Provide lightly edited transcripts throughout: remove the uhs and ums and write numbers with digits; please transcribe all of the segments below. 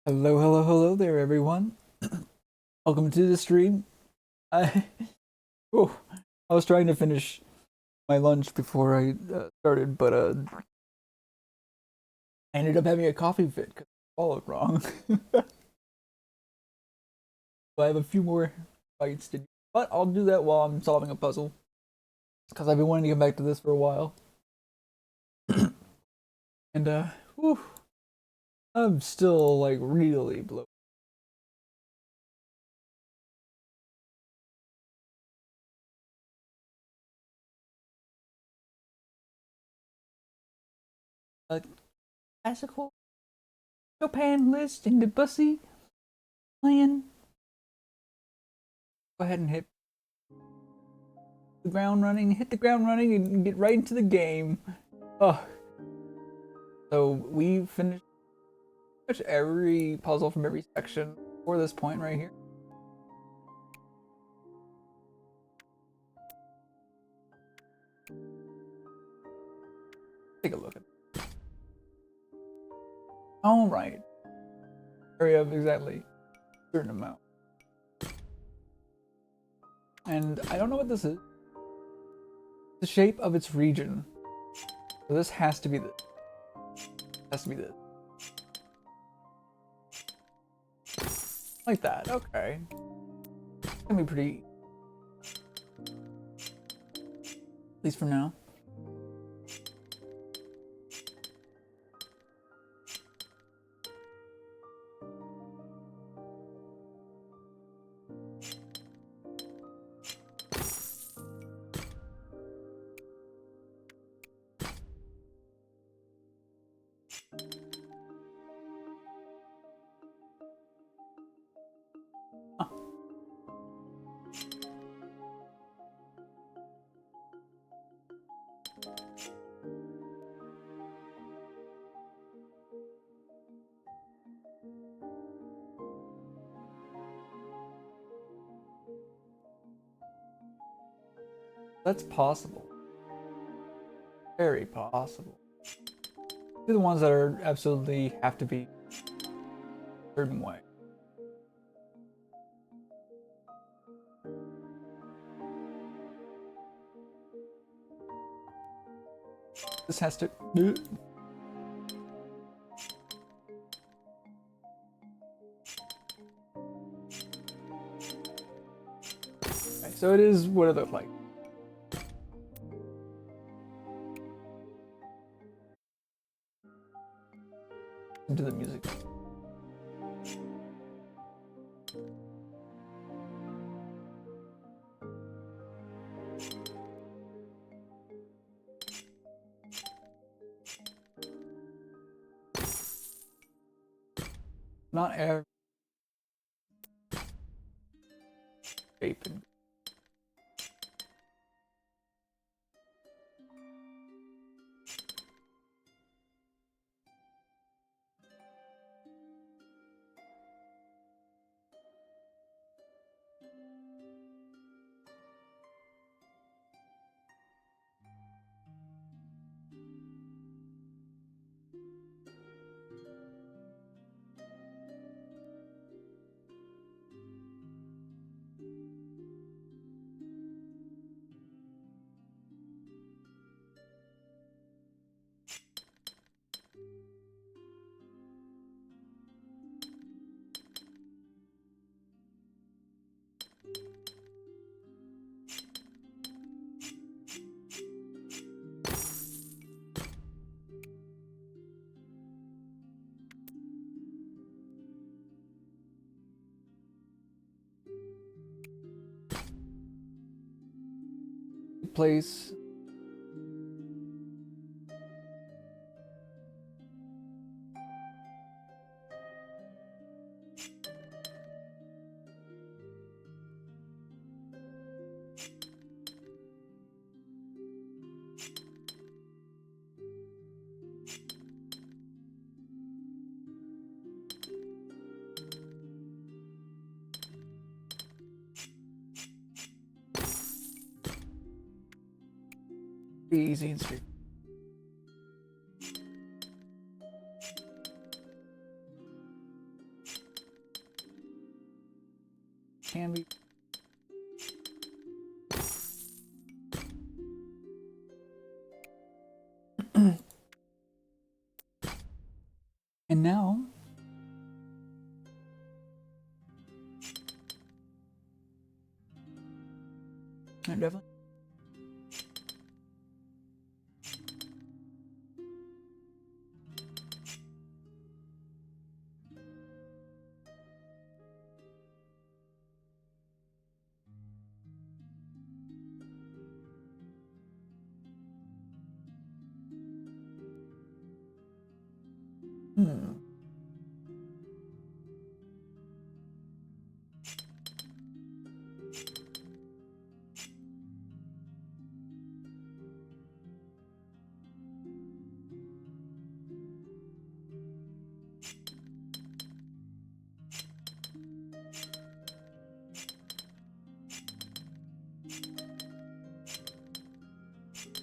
Hello, hello, hello there, everyone. Welcome to the stream. I, oh, I was trying to finish my lunch before I started, but I ended up having a coffee fit because I followed wrong. So I have a few more fights to do, but I'll do that while I'm solving a puzzle because I've been wanting to get back to this for a while. And whew, I'm still like really blown. A classical Chopin list in the bussy playing. Go ahead and hit the ground running, hit the ground running, and get right into the game. Oh, so we finished pretty much every puzzle from every section for this point right here. Take a look at it. All right, area of exactly a certain amount. And I don't know what this is. The shape of its region. So this has to be this. Has to be this. Like that. Okay. It's gonna be pretty. At least for now. Huh. That's possible. Very possible. They're the ones that are absolutely have to be a certain way. This has to. Okay, so it is what it looks like. Into the music. Not every shape and place. Pretty easy and straight. can be. And now, definitely.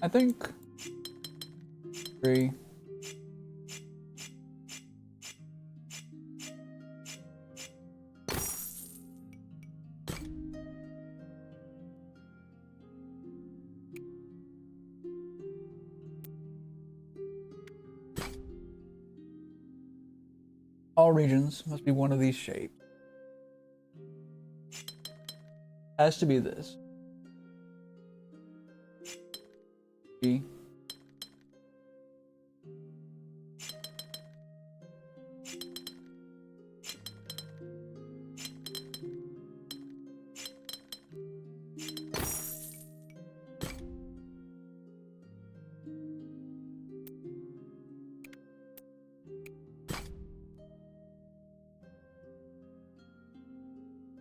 I think 3. All regions must be one of these shapes. Has to be this. B.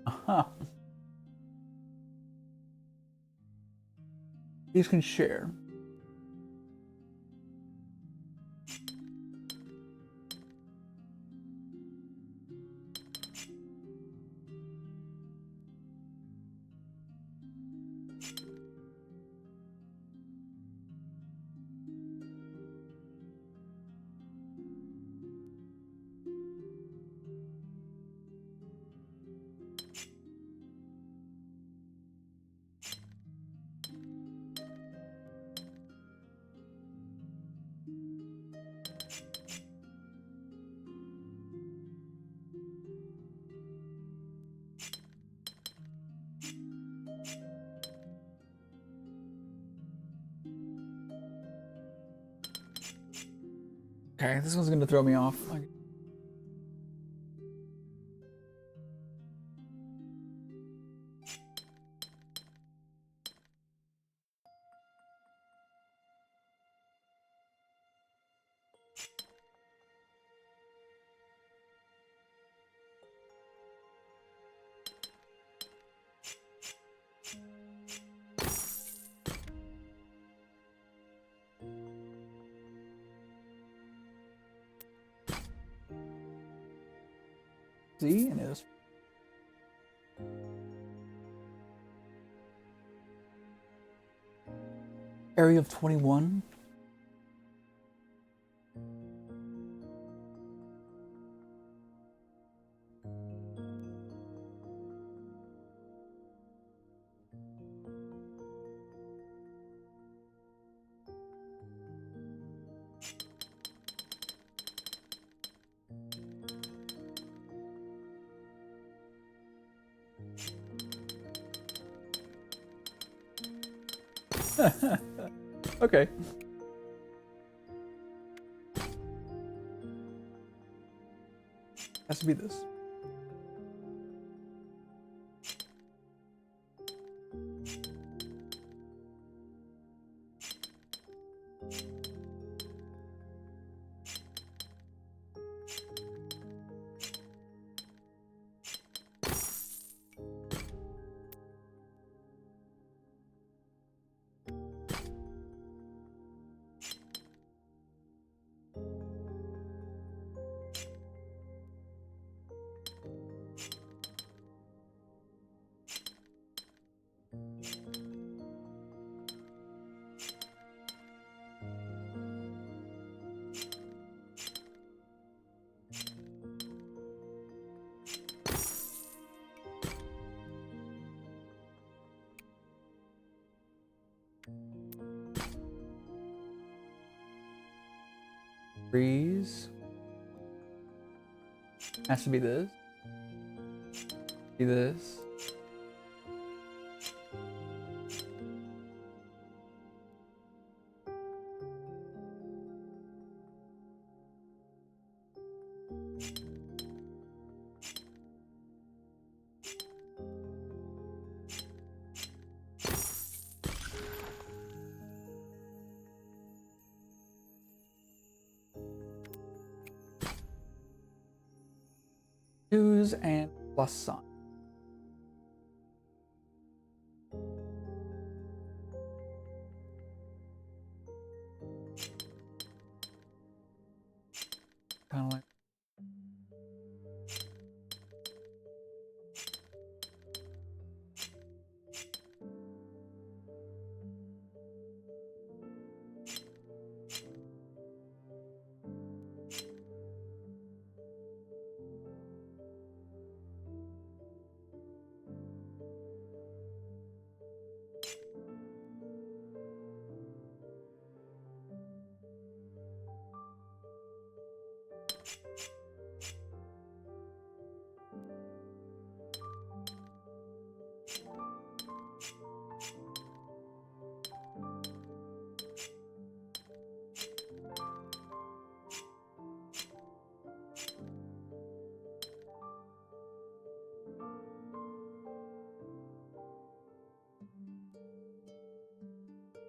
Aha. These can share. Okay, this one's gonna throw me off. Z and is area of 21. Okay. Has to be this. Freeze. Has to be this. Be this. Twos and plus sign. Kind of like.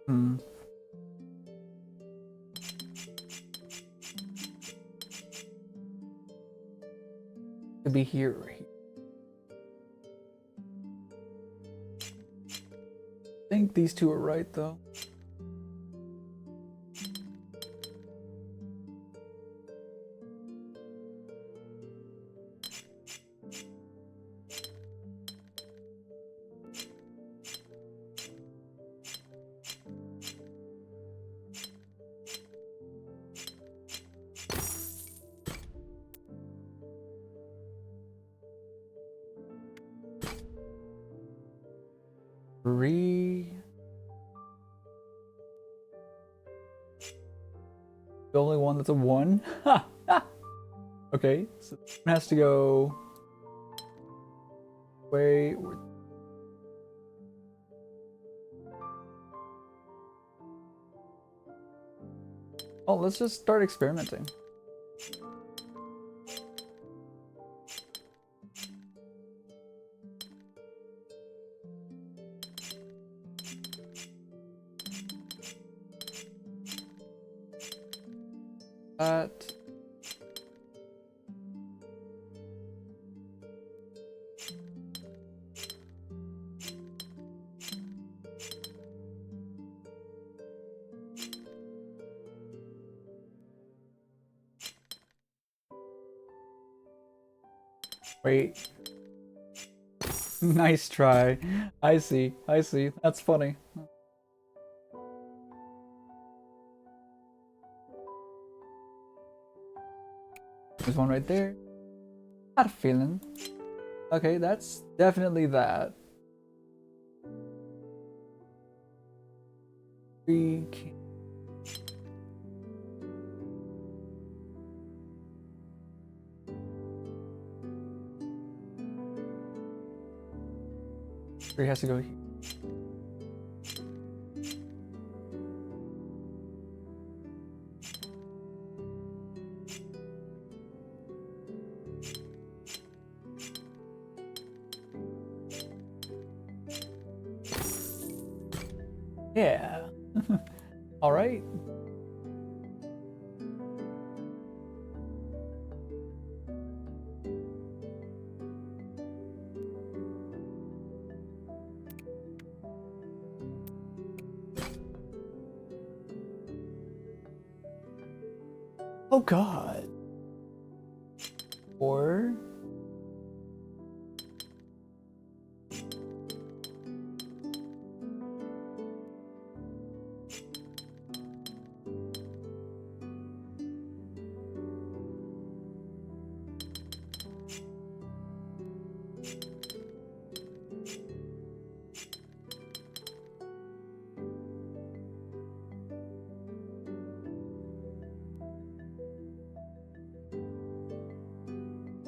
Hmm. To be here. I think these two are right though. Three. The only one that's a one. Okay, so it has to go way. Oh, let's just start experimenting. That. Wait. Nice try. I see. I see. That's funny. There's one right there. Got a feeling. Okay, that's definitely that. Three. Three has to go here. Yeah. All right. Oh God. Four.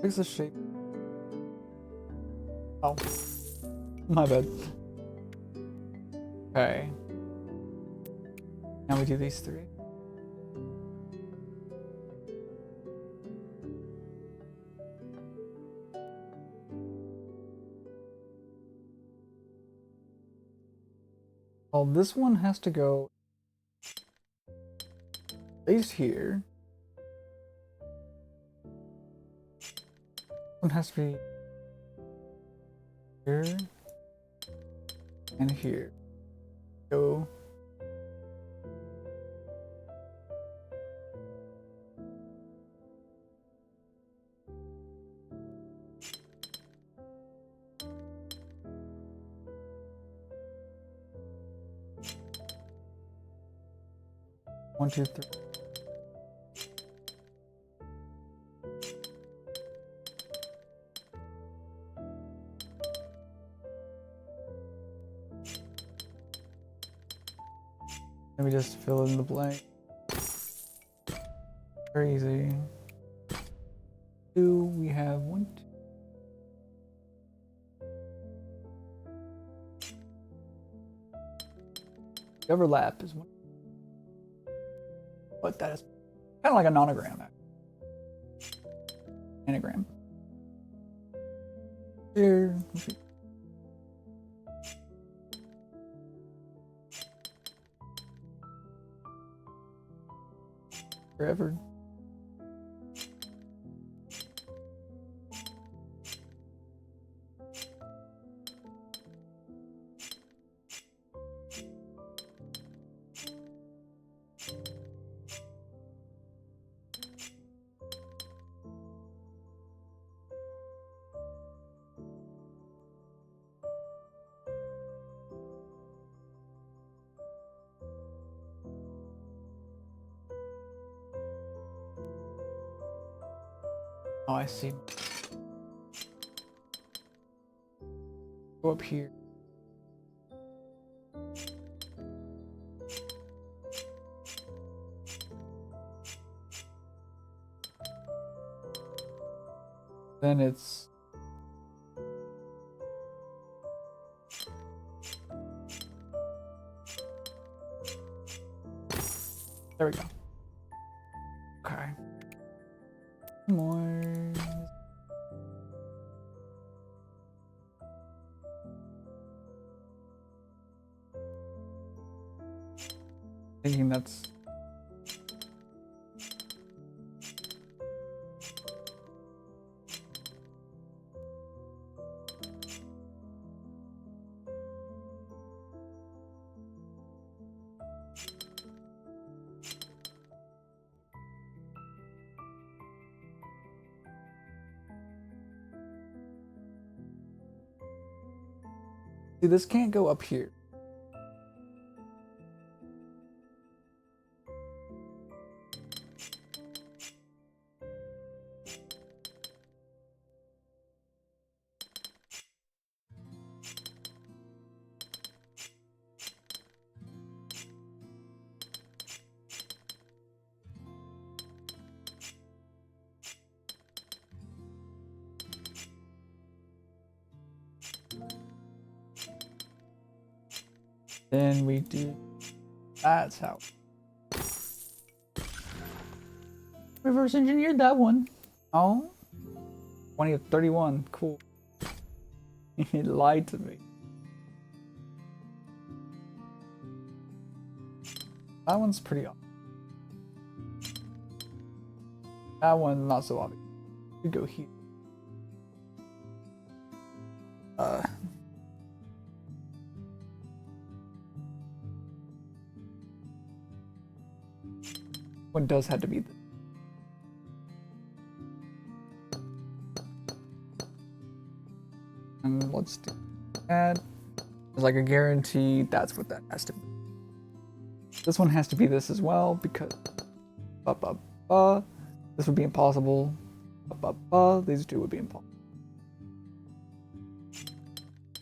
Fix the shape. Oh, my bad. Okay. Now we do these three. Well, this one has to go at least here. One has to be here and here. Go. One, two, three. Let me just fill in the blank. Very easy. Two, we have one, two. The overlap is one. But that is kind of like a nonogram. Anagram. Here. Forever. Oh, I see. Go up here. Then it's there we go. Okay. More. Thinking that's see, this can't go up here. Then we do. That's how. Reverse engineered that one. Oh. 20 of 31. Cool. He lied to me. That one's pretty obvious. That one not so obvious. We go here. One does have to be this. And let's do that. There's like a guarantee that's what that has to be. This one has to be this as well because this would be impossible. These two would be impossible.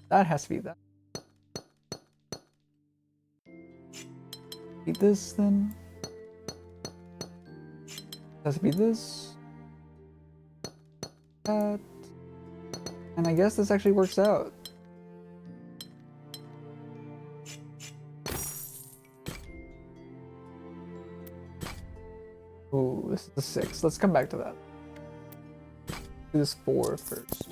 That has to be that. Be this then. Has to be this. that. And I guess this actually works out. Oh, this is the 6. Let's come back to that. Do this 4 first.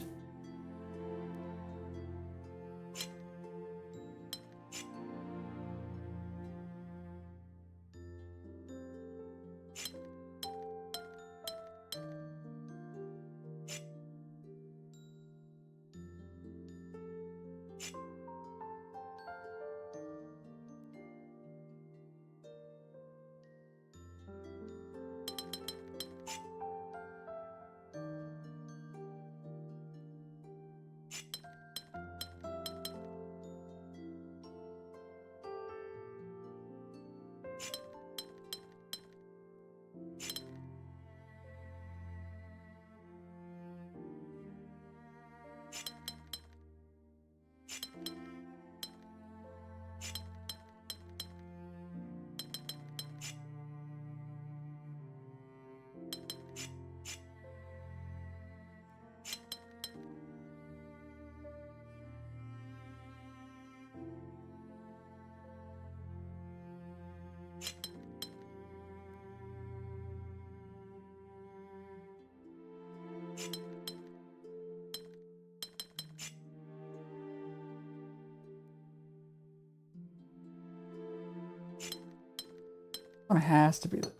One has to be the.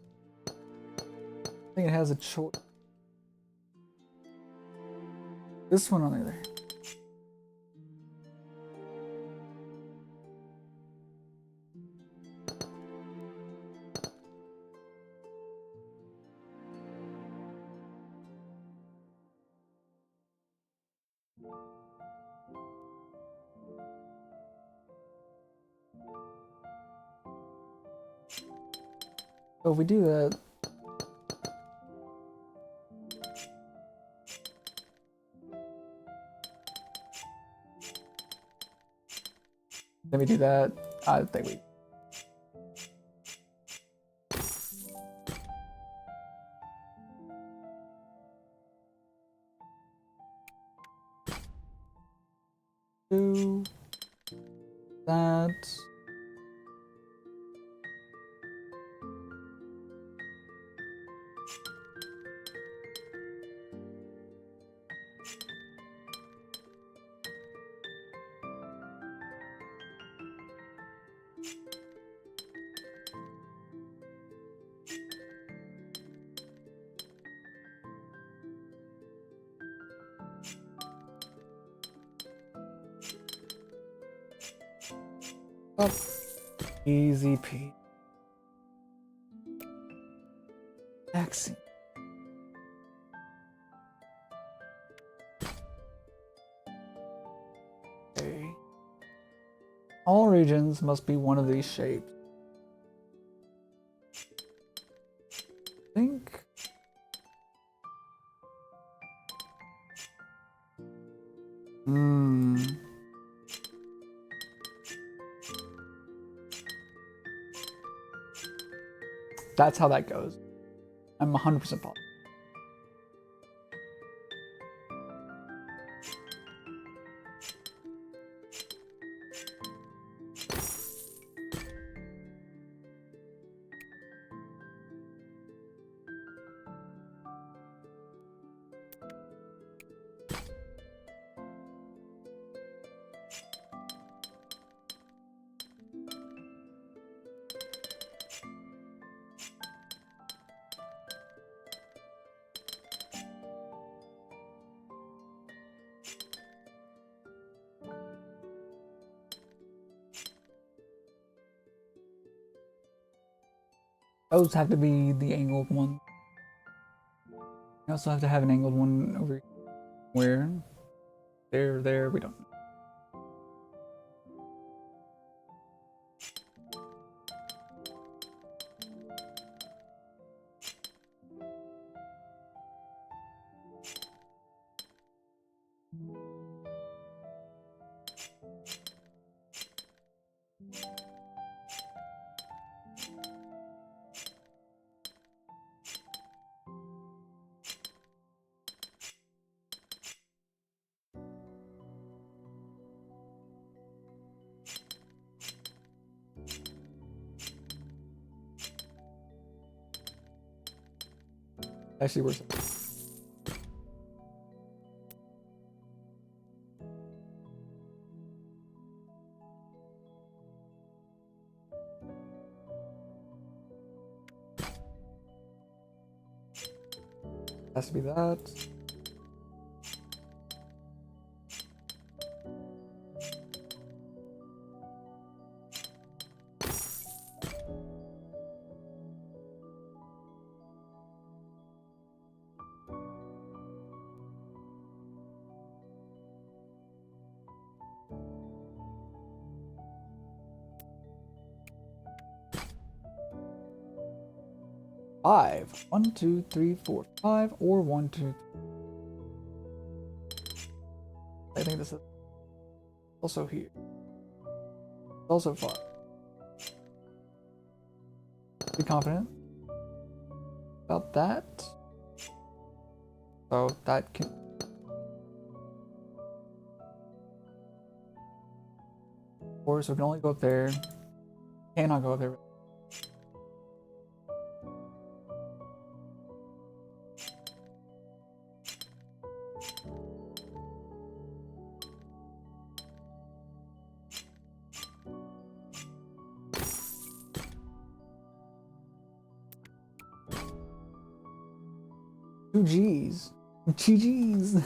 I think it has a choice. This one on the other hand. So if we do that, then we do that, I think we. Do that. Up. Easy peasy. Excellent. Okay. All regions must be one of these shapes. I think. That's how that goes. I'm 100% positive. Those have to be the angled one. You also have to have an angled one over where? There, we don't know. Actually works. Has to be that. Five. 1, 2, 3, 4, 5, or 1, 2. I think this is also here. Also 5. Be confident about that. So that can. Of course, we can only go up there. Cannot go up there. Two G's. GG's.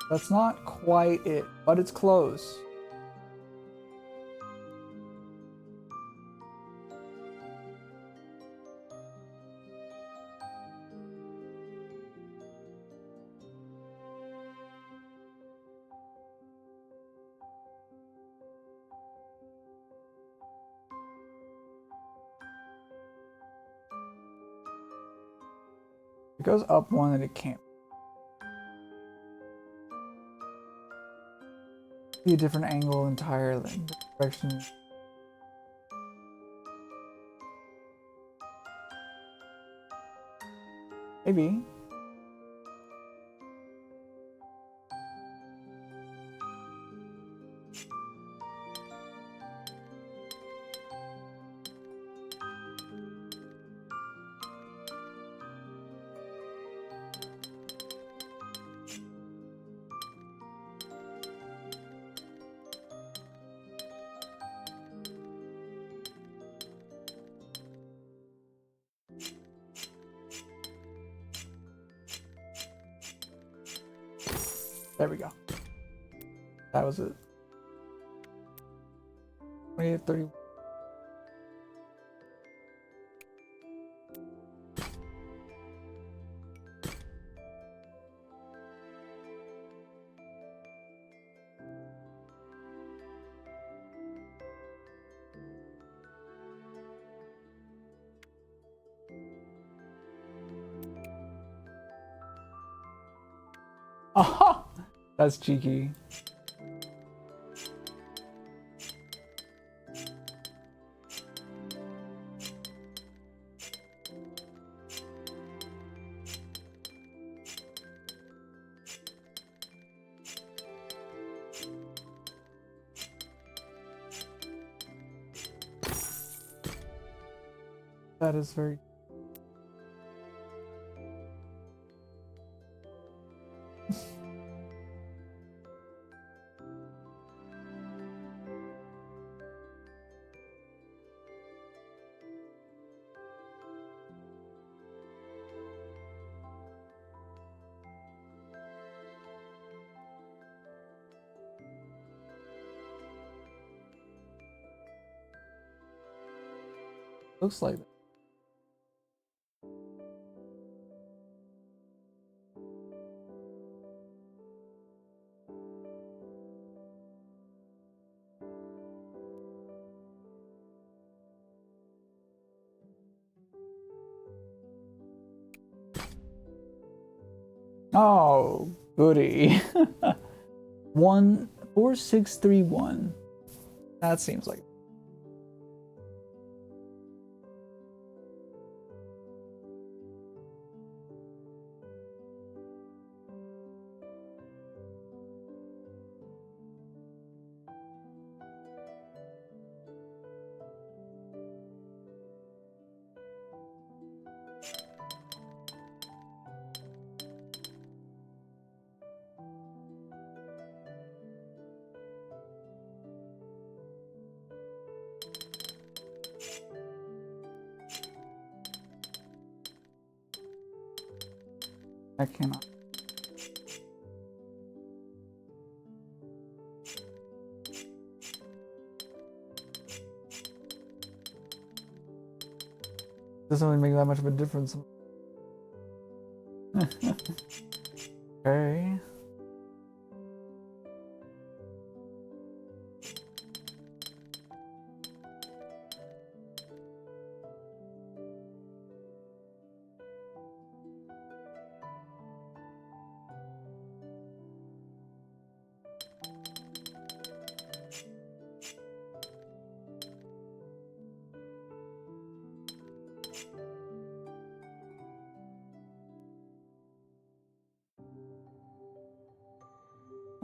That's not quite it, but it's close. It goes up one and it can't. Be a different angle entirely. Direction. Maybe. There we go. That was it. 28, 30. Aha! That's cheeky. That is very. Looks like that. Oh, goody. 14631. That seems like. I cannot. Doesn't really make that much of a difference. Okay.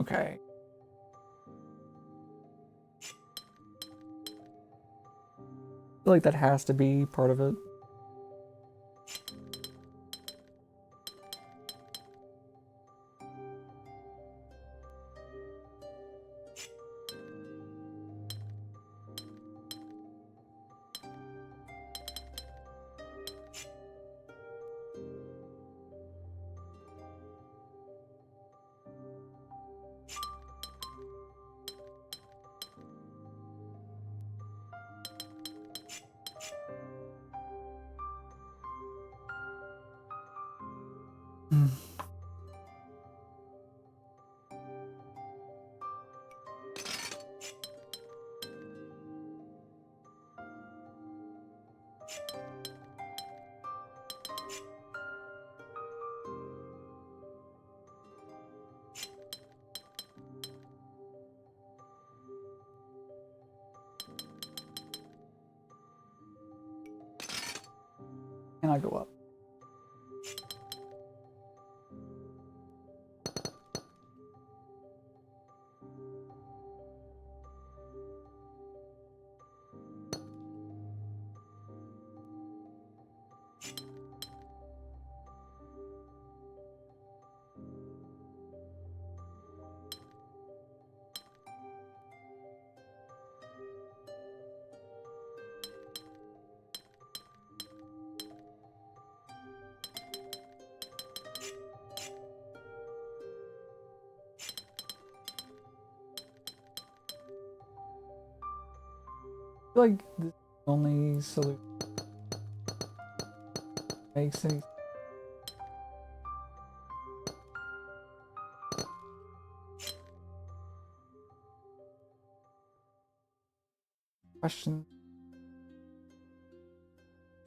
Okay. I feel like that has to be part of it. Hmm. Can I go up? I feel like the only solution makes any question.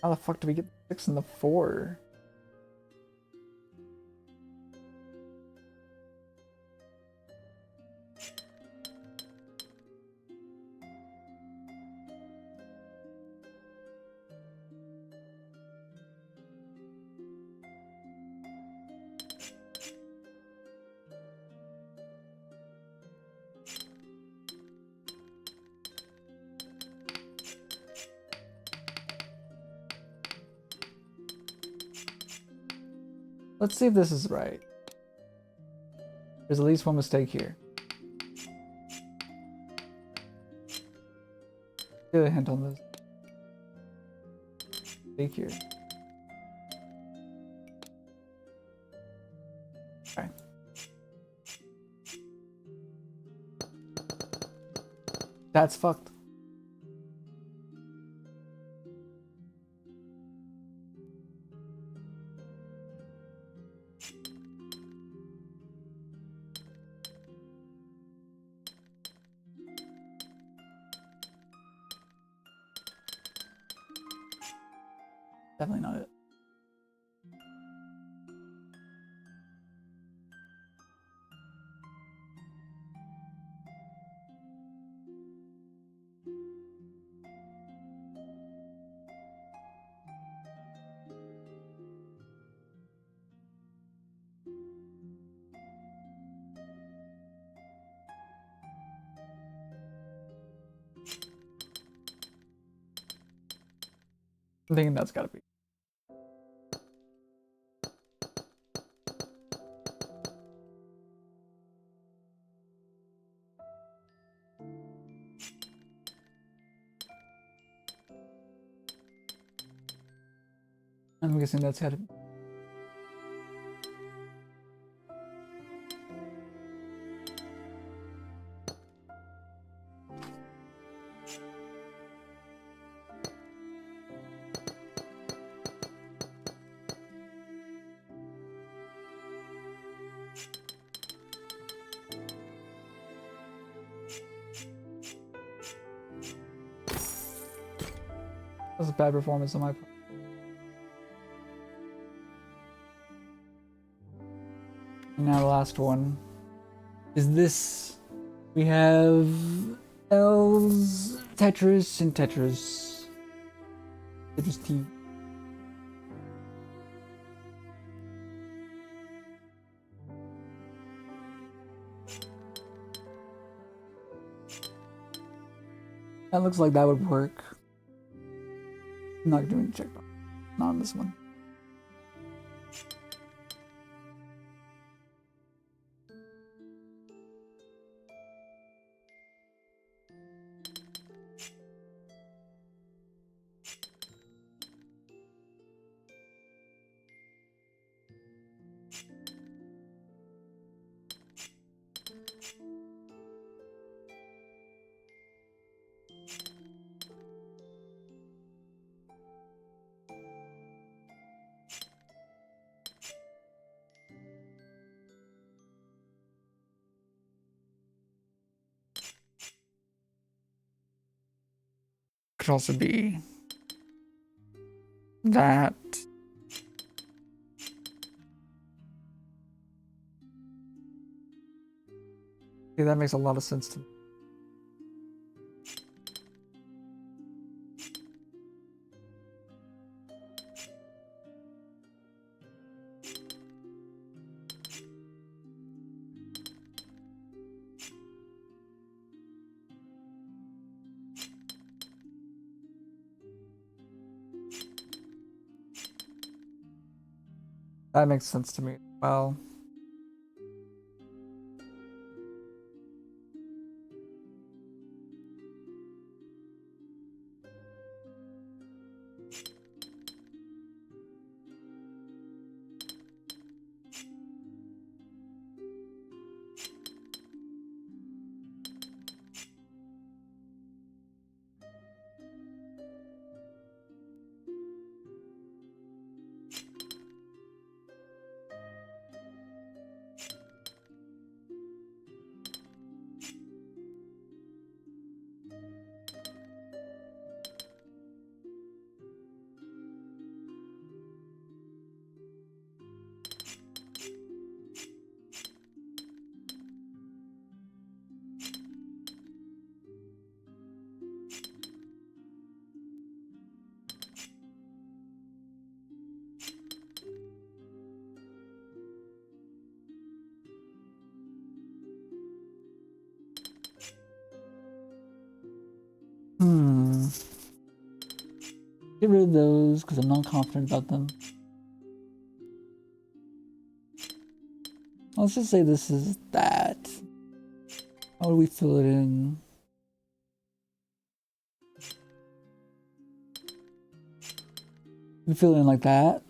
How the fuck do we get the 6 and the 4? Let's see if this is right. There's at least one mistake here. Get a hint on this. Mistake here. Okay. That's fucked. Definitely not it. I'm thinking that's gotta be. I'm guessing that's gotta be. That's a bad performance on my part. And now the last one is this. We have L's, Tetris, and Tetris. Tetris T. That looks like that would work. I'm not doing the checkbox. Not on this one. Could also be that. Okay, that makes a lot of sense to me. That makes sense to me. Well, get rid of those because I'm not confident about them. Let's just say this is that. How do we fill it in? We fill it in like that.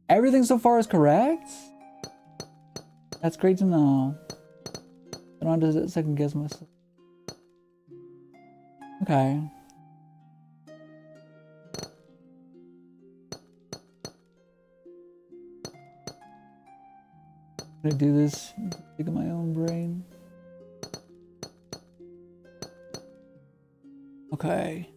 Everything so far is correct? That's great to know. I don't have to second guess myself. Okay. I'm gonna do this, think of my own brain. Okay.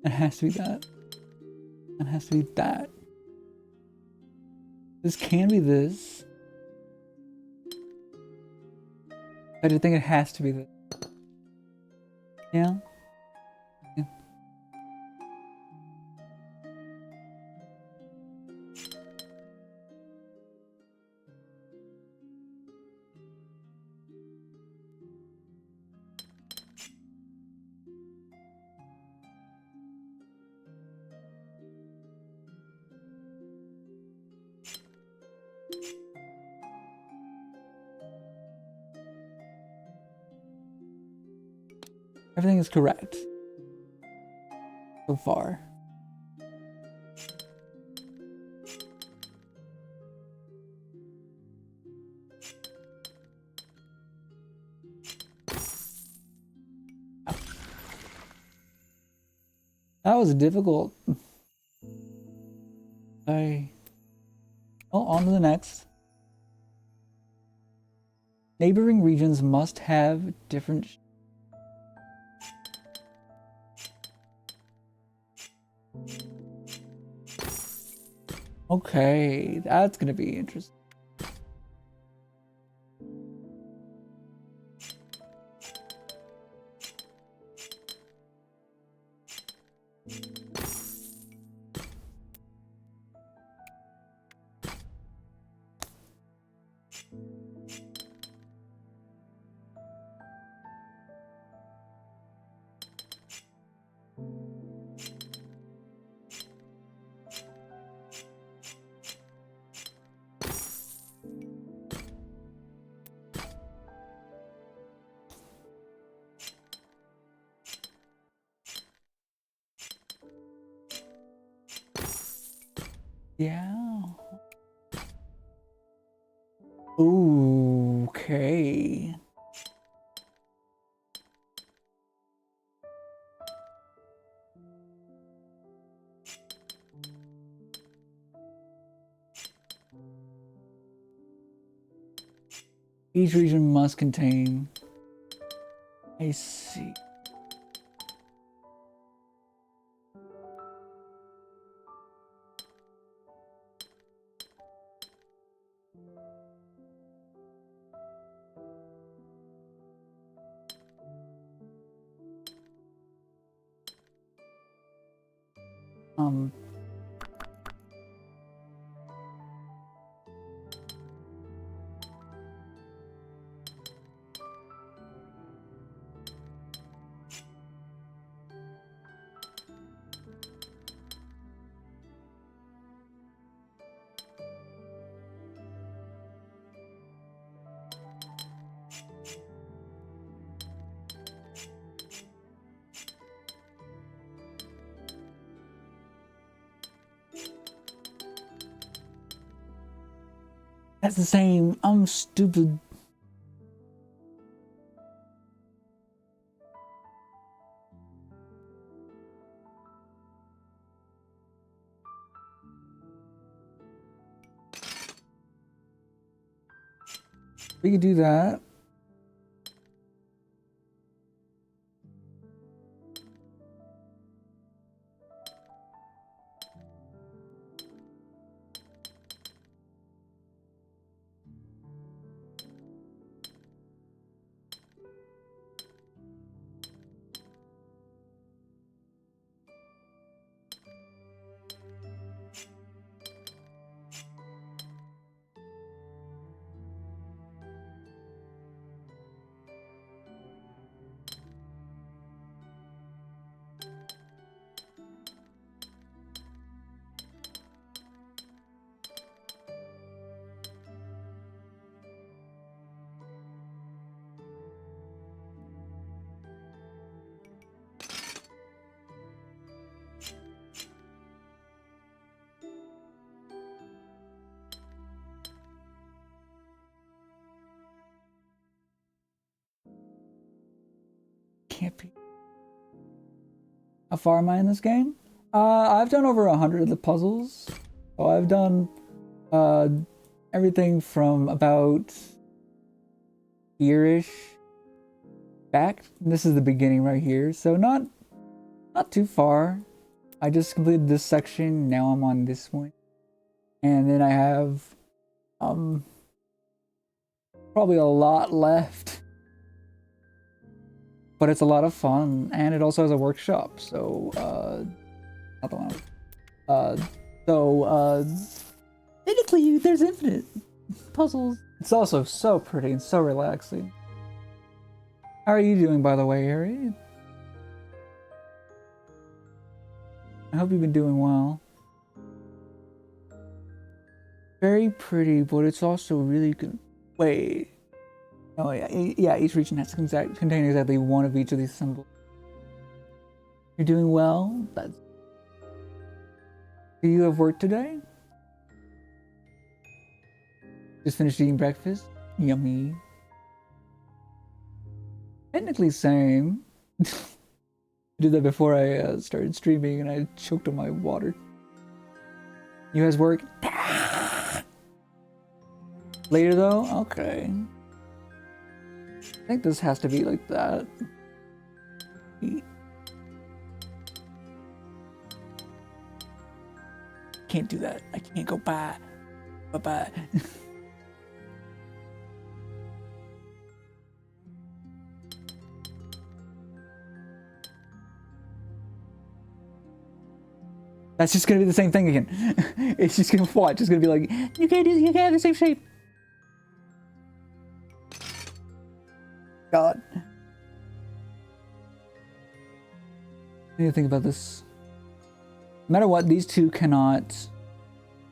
It has to be that. It has to be that. This can be this. I just think it has to be this. Yeah? Yeah. Everything is correct. So far. That was difficult. Oh, on to the next. Neighboring regions must have different. Okay, that's gonna be interesting. Yeah. Ooh, okay. Each region must contain. I see. Um. That's the same. I'm stupid. We could do that. How far am I in this game? I've done over 100 of the puzzles. So I've done everything from about here-ish back. This is the beginning right here, so not too far. I just completed this section. Now I'm on this one, and then I have probably a lot left. But it's a lot of fun, and it also has a workshop. So not the one. Technically, there's infinite puzzles. It's also so pretty and so relaxing. How are you doing, by the way, Harry? I hope you've been doing well. Very pretty, but it's also really good. Wait. Oh, yeah, each region has to contain exactly one of each of these symbols. You're doing well? That's... Do you have work today? Just finished eating breakfast? Yummy. Technically same. I did that before I started streaming and I choked on my water. You guys work? Later though? Okay. I think this has to be like that. Can't do that. I can't go bye. Bye-bye. That's just gonna be the same thing again. It's just gonna watch. It's gonna be like, you can't have the same shape. God. I need to think about this. No matter what, these two cannot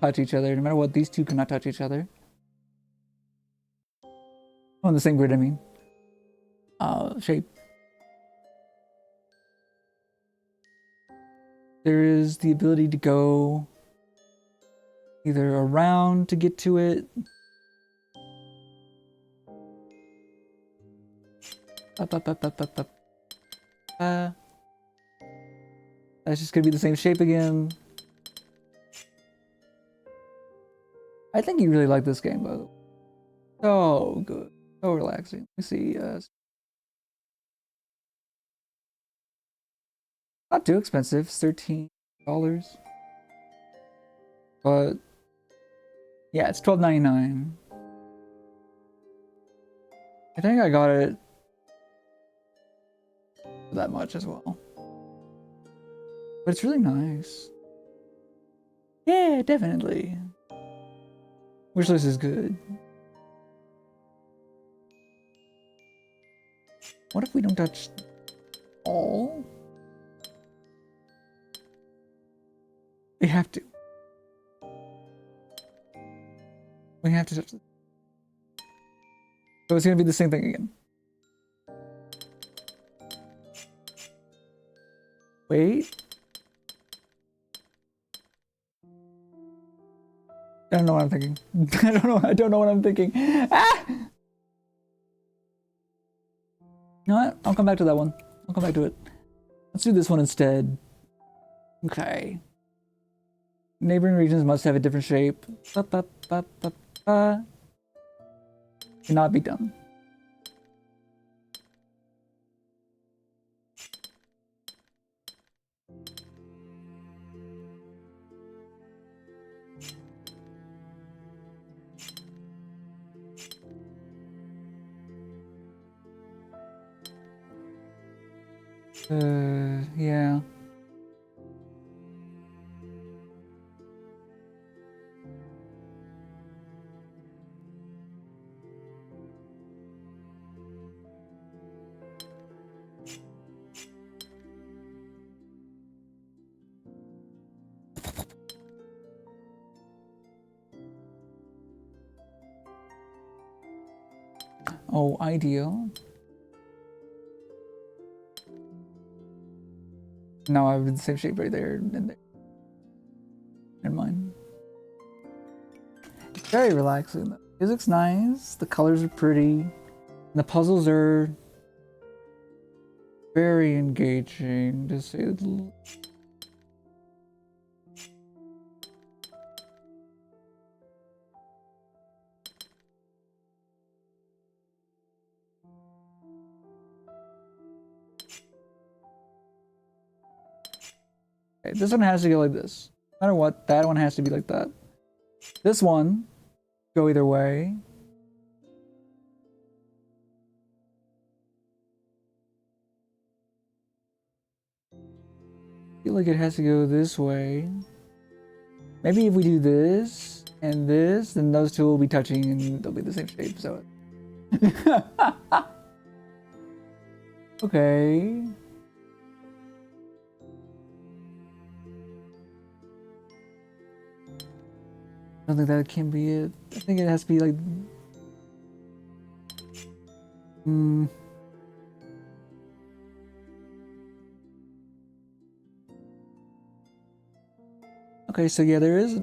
touch each other. No matter what, these two cannot touch each other. On the same grid, I mean. Shape. There is the ability to go either around to get to it. That's just gonna be the same shape again. I think you really like this game, by the way. So good. So relaxing. Let me see. Not too expensive. It's $13. But yeah, it's $12.99. I think I got it for that much as well. But it's really nice. Yeah, definitely. Wishlist is good. What if we don't touch all? We have to. We have to touch it. So it's gonna be the same thing again. Wait. I don't know what I'm thinking. I don't know what I'm thinking. Ah! You know what? I'll come back to that one. I'll come back to it. Let's do this one instead. Okay. Neighboring regions must have a different shape. Cannot be done. Yeah. Oh, ideal. No, I have the same shape right there and there. Never mind. It's very relaxing. The music's nice, the colors are pretty, and the puzzles are very engaging to say the least. Okay, this one has to go like this. No matter what, that one has to be like that. This one, go either way. I feel like it has to go this way. Maybe if we do this and this, then those two will be touching and they'll be the same shape, so. Okay. I don't think that can be it. I think it has to be like... Okay, so yeah, there is...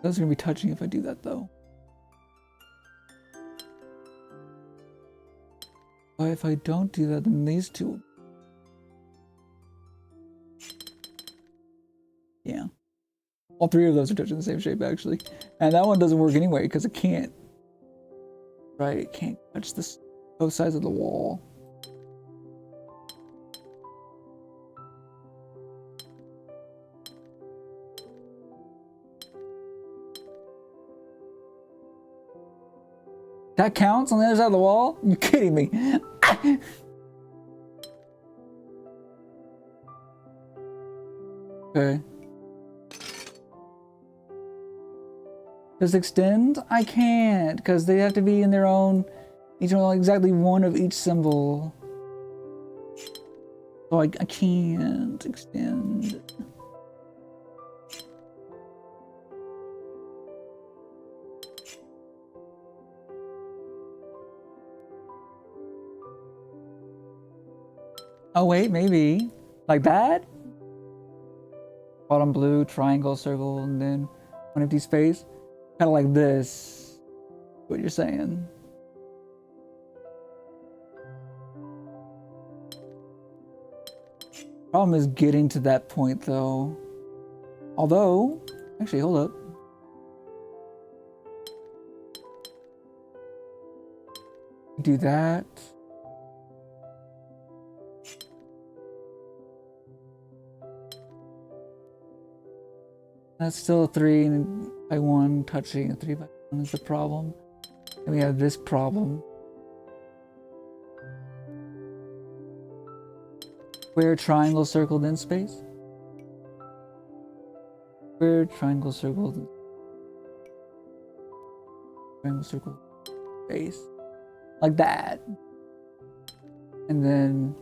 Those are gonna be touching if I do that though. But if I don't do that, then these two... Yeah. All three of those are touching the same shape actually. And that one doesn't work anyway because it can't. Right, it can't touch this both sides of the wall. That counts on the other side of the wall? You kidding me? Okay. Just extend? I can't, because they have to be in their own, each one exactly one of each symbol. So I can't extend. Oh wait, maybe. Like that? Bottom blue, triangle, circle, and then one empty space. Kind of like this. What you're saying. Problem is getting to that point though. Although, actually, hold up. Do that. That's still a 3 by 1 touching. A 3 by 1 is the problem. And we have this problem. Square, triangle, circle, then space. Square, triangle, circle, then triangle, circle, space. Like that. And then,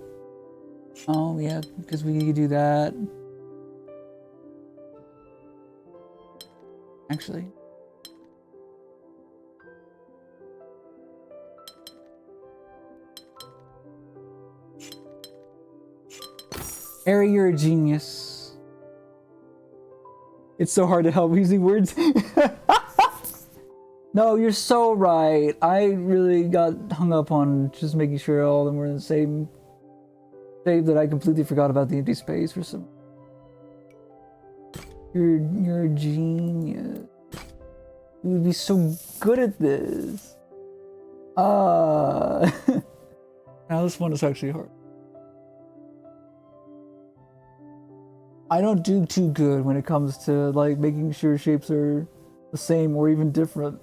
oh yeah, because we need to do that. Actually. Harry, you're a genius. It's so hard to help using words. No, you're so right. I really got hung up on just making sure all of them were in the same shape that I completely forgot about the empty space for some. You're a genius. You would be so good at this. Now this one is actually hard. I don't do too good when it comes to like making sure shapes are the same or even different.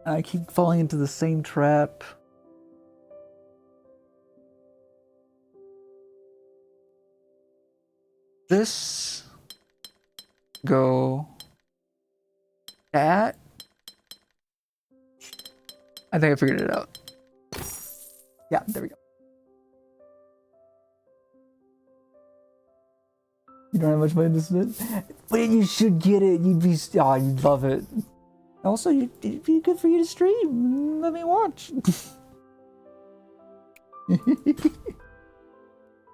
And I keep falling into the same trap. This go that. I think I figured it out. Yeah, there we go. You don't have much money to spend, but you should get it. You'd be, oh, you'd love it. Also, it'd be good for you to stream. Let me watch.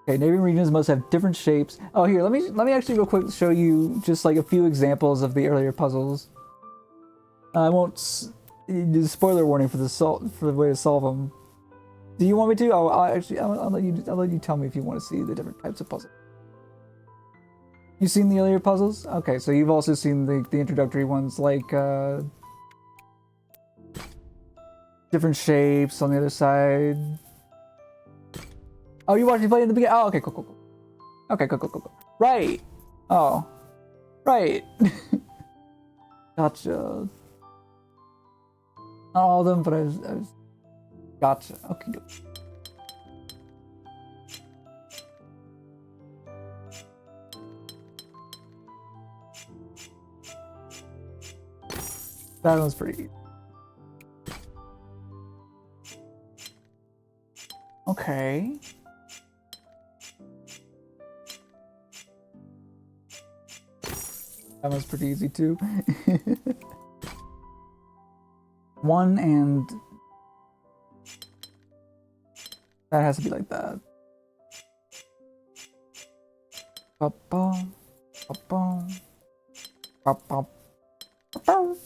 Okay, neighboring regions must have different shapes. Oh, here, let me actually real quick show you just like a few examples of the earlier puzzles. I won't. Spoiler warning for the way to solve them. Do you want me to? I'll let you tell me if you want to see the different types of puzzles. You've seen the earlier puzzles? Okay, so you've also seen the introductory ones, like different shapes on the other side. Oh, you watched me play in the beginning? Oh, okay, cool. Okay, cool. Right. Oh, right. Gotcha. Not all of them, but I was gotcha. Okay. That one's pretty easy. Okay. That one's pretty easy too. One and that has to be like that. Ba-bum, ba-bum, ba-bum, ba-bum.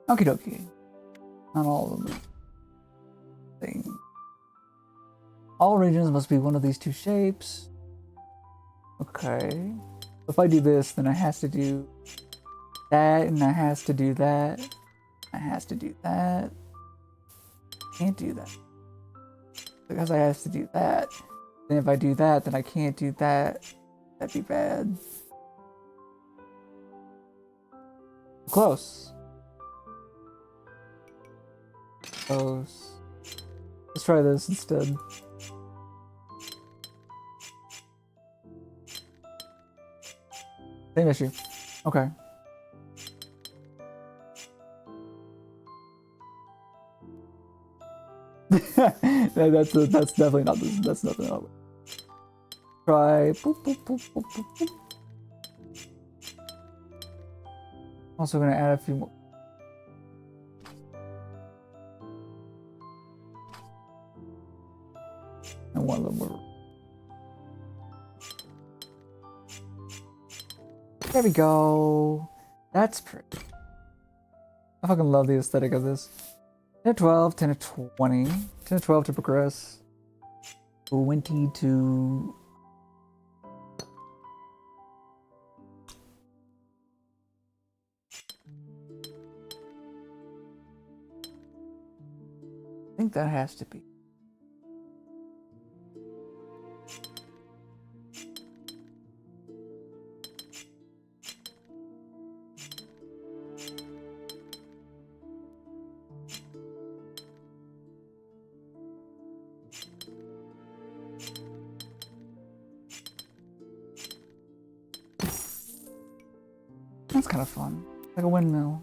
Okie dokie. Not all of them. Thing. All regions must be one of these two shapes. Okay. If I do this, then I has to do that, and I has to do that. I has to do that. Can't do that. Because I has to do that. Then if I do that, then I can't do that. That'd be bad. Close. Close. Let's try this instead. Same issue. Okay. that's definitely not this. That's nothing. Try. Boop, boop, boop, boop, boop, boop. Also gonna add a few more. And one of them more. There we go. That's pretty. I fucking love the aesthetic of this. 10 to 12, 10 to 20, 10 to 12 to progress. 20 to... I think that has to be. That's kind of fun. Like a windmill.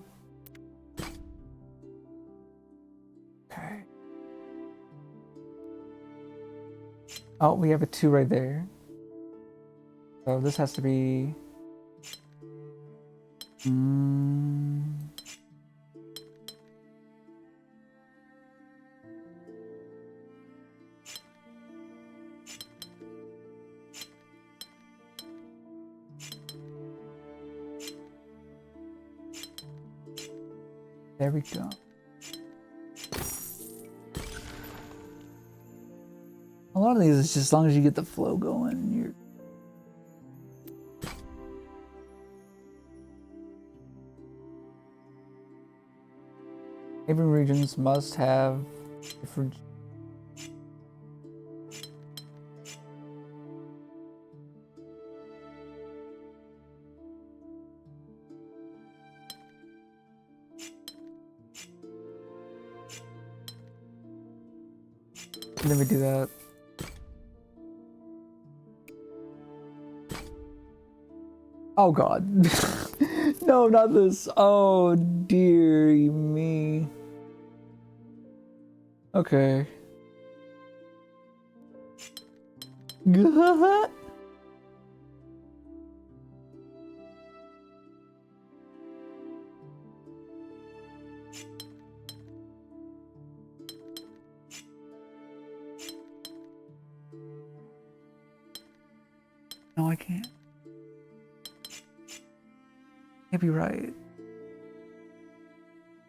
Okay. Oh, we have a 2 right there. So this has to be... There we go. A lot of these is just as long as you get the flow going, you're... Neighboring regions must have different... Let me do that. Oh god. No, not this. Oh dear me. Okay. I can't. Can't be right.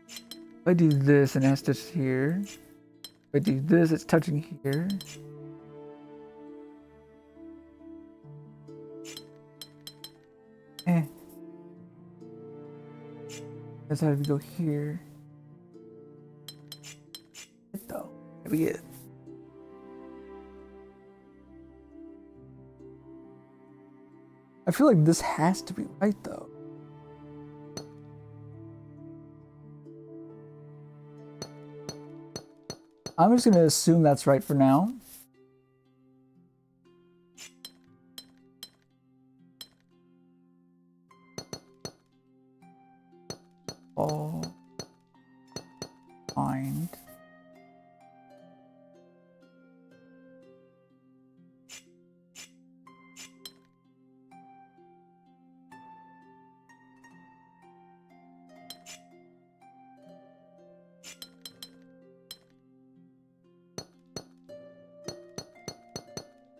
If I do this and it has to touch here. If I do this, it's touching here. That's how we go here. Though. There we get it. I feel like this has to be right though. I'm just gonna assume that's right for now. All find.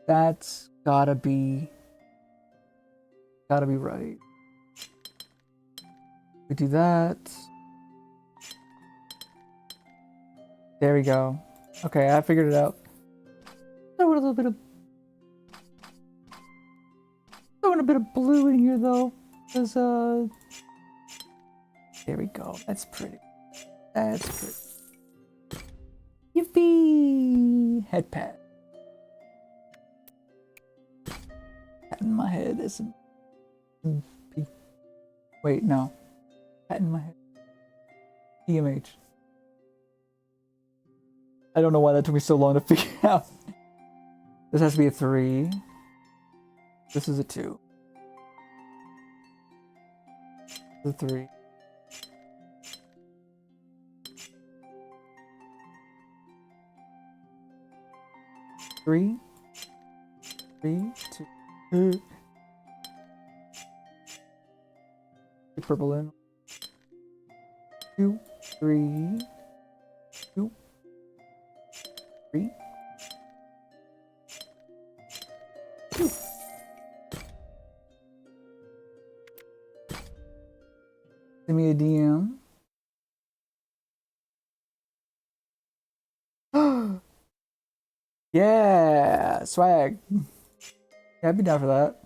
That's gotta be right. We do that. There we go. Okay, I figured it out. Throw a little bit of throwing a bit of blue in here though. Cause there we go. That's pretty. That's pretty. Yippee! Head pat. Patting my head is wait, no. Patting my head. EMH. I don't know why that took me so long to figure out. This has to be a 3. This is a 2. This is a 3. Three, 2. Purple in. 2, 3, 2, 3, 2. Send me a DM. Yeah, swag. Yeah, I'd be down for that.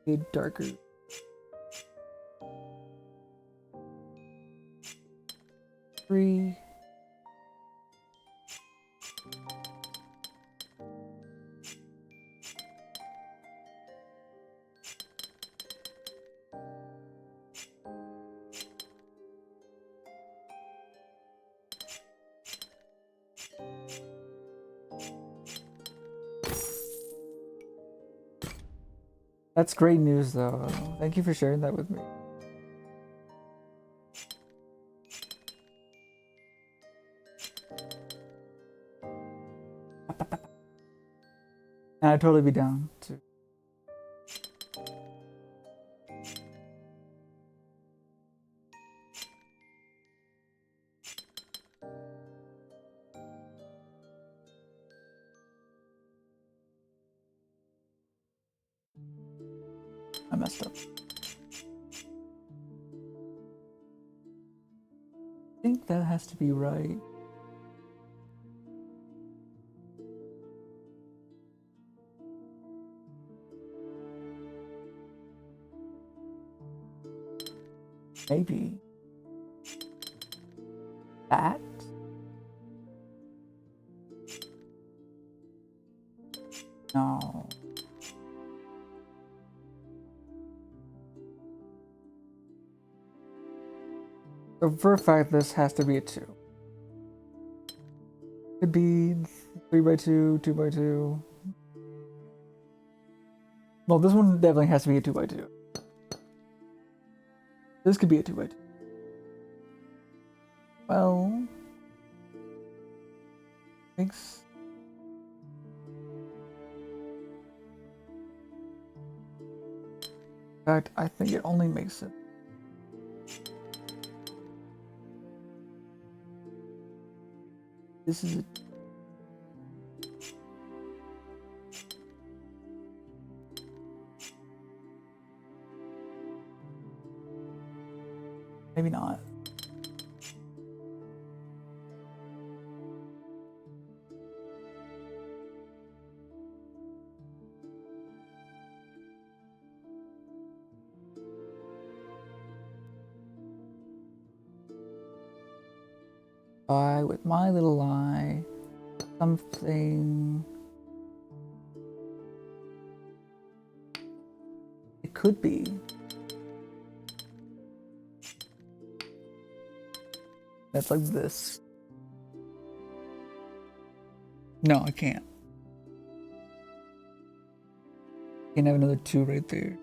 Get darker. Three. That's great news though. Thank you for sharing that with me. And I'd totally be down to. I messed up. I think that has to be right. Maybe. That? No. So for a fact, this has to be a 2. Could be 3x2, 2x2. Well, this one definitely has to be a 2x2. This could be a 2x2. Well, Thanks. In fact, I think it only makes sense. This is a maybe not. I with my little lie, something. It could be. That's like this. No, I can't. Can't have another 2 right there.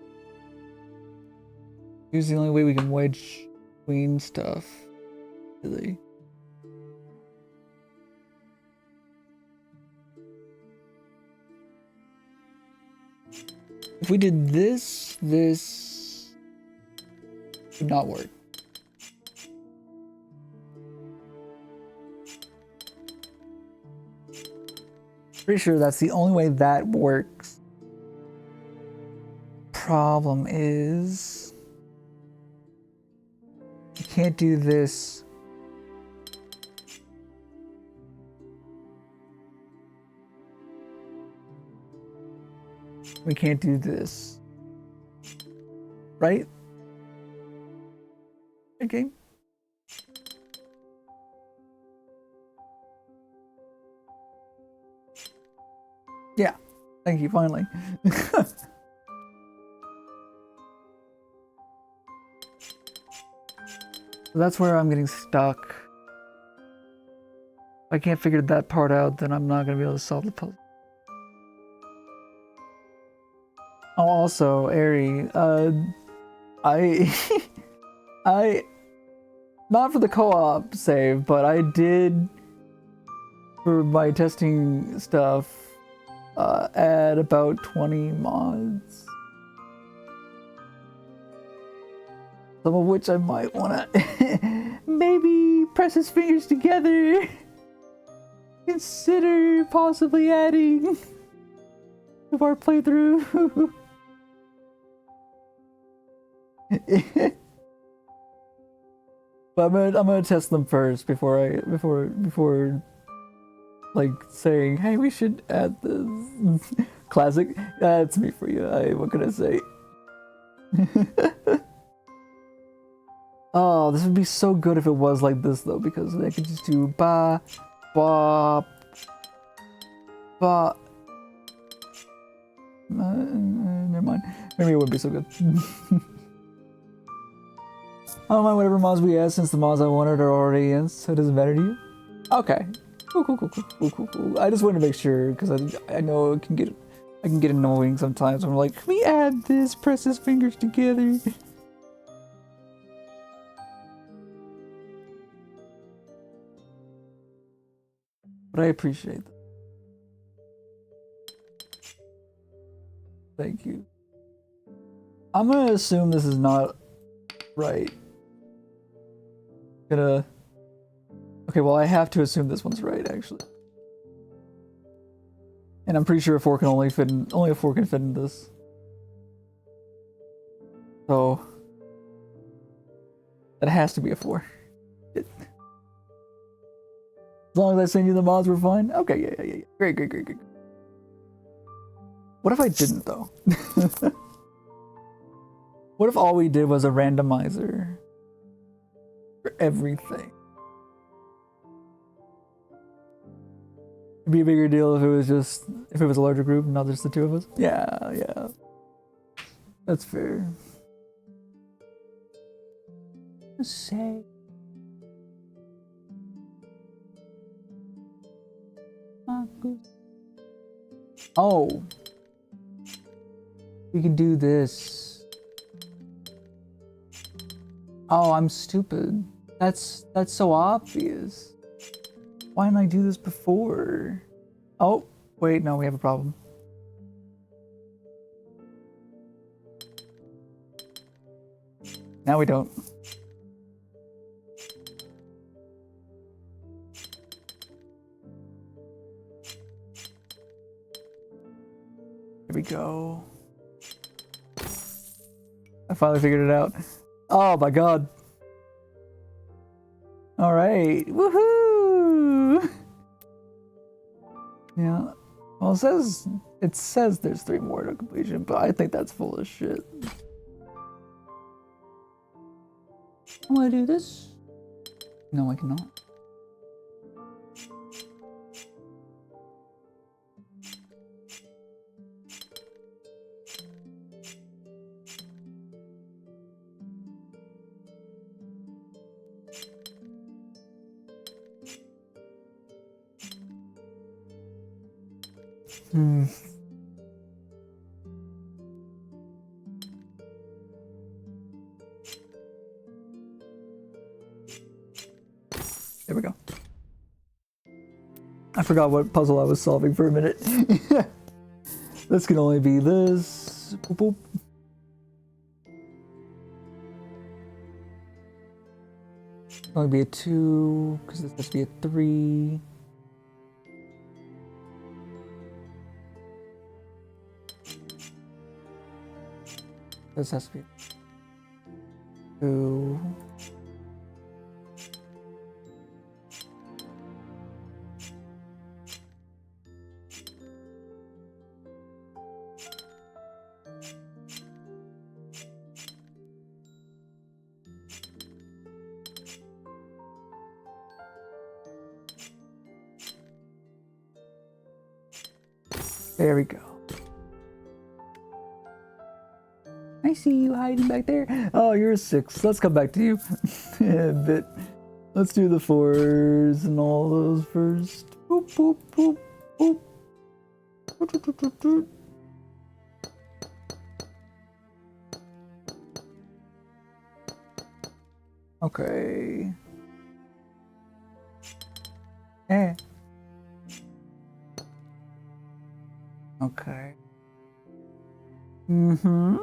Here's the only way we can wedge between stuff. Really. If we did this, this would not work. Pretty sure that's the only way that works. Problem is, you can't do this. We can't do this. Right? Okay. Yeah. Thank you, finally. So that's where I'm getting stuck. If I can't figure that part out, then I'm not going to be able to solve the puzzle. Oh, also, Ari, I, not for the co-op save, but I did, for my testing stuff, add about 20 mods. Some of which I might wanna maybe press his fingers together. Consider possibly adding to our playthrough. But I'm gonna test them first before like saying, hey, we should add this. Classic. That's me for you. What can I say? Oh, this would be so good if it was like this though, because I could just do ba, ba, ba. Never mind. Maybe it wouldn't be so good. I don't mind whatever mods we add since the mods I wanted are already in, so it doesn't matter to you. Okay. Cool. I just wanted to make sure because I know I can get annoying sometimes. I'm like, can we add this? Press his fingers together. But I appreciate that. Thank you. I'm gonna assume this is not right. Okay, well I have to assume this one's right actually. And I'm pretty sure a 4 can only a 4 can fit in this. So that has to be a 4. As long as I send you the mods, we're fine. Okay, yeah. Great. What if I didn't though? What if all we did was a randomizer for everything? It'd be a bigger deal if it was a larger group, not just the 2 of us. Yeah. That's fair. Just say. Oh. We can do this. Oh, I'm stupid. That's so obvious. Why didn't I do this before? Oh, wait, no, we have a problem. Now we don't. Here we go. I finally figured it out. Oh my god. All right. Woohoo! Yeah. Well, it says there's 3 more to completion, but I think that's full of shit. I'm gonna do this. No, I cannot. There we go. I forgot what puzzle I was solving for a minute. This can only be this. Boop, boop. Only be a 2, because this has to be a 3. This has to be 2. There we go. I see you hiding back there. Oh, you're a 6. Let's come back to you in a bit. Let's do the 4s and all those first. Boop, boop, boop, boop. Boop, boop, boop, boop, boop. Okay. Eh. Okay. Mm-hmm.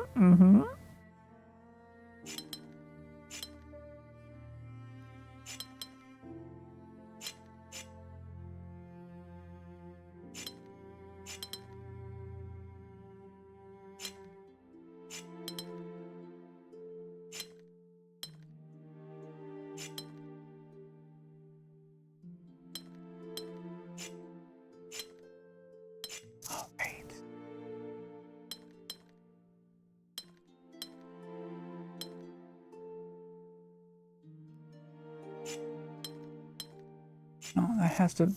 No, that has to...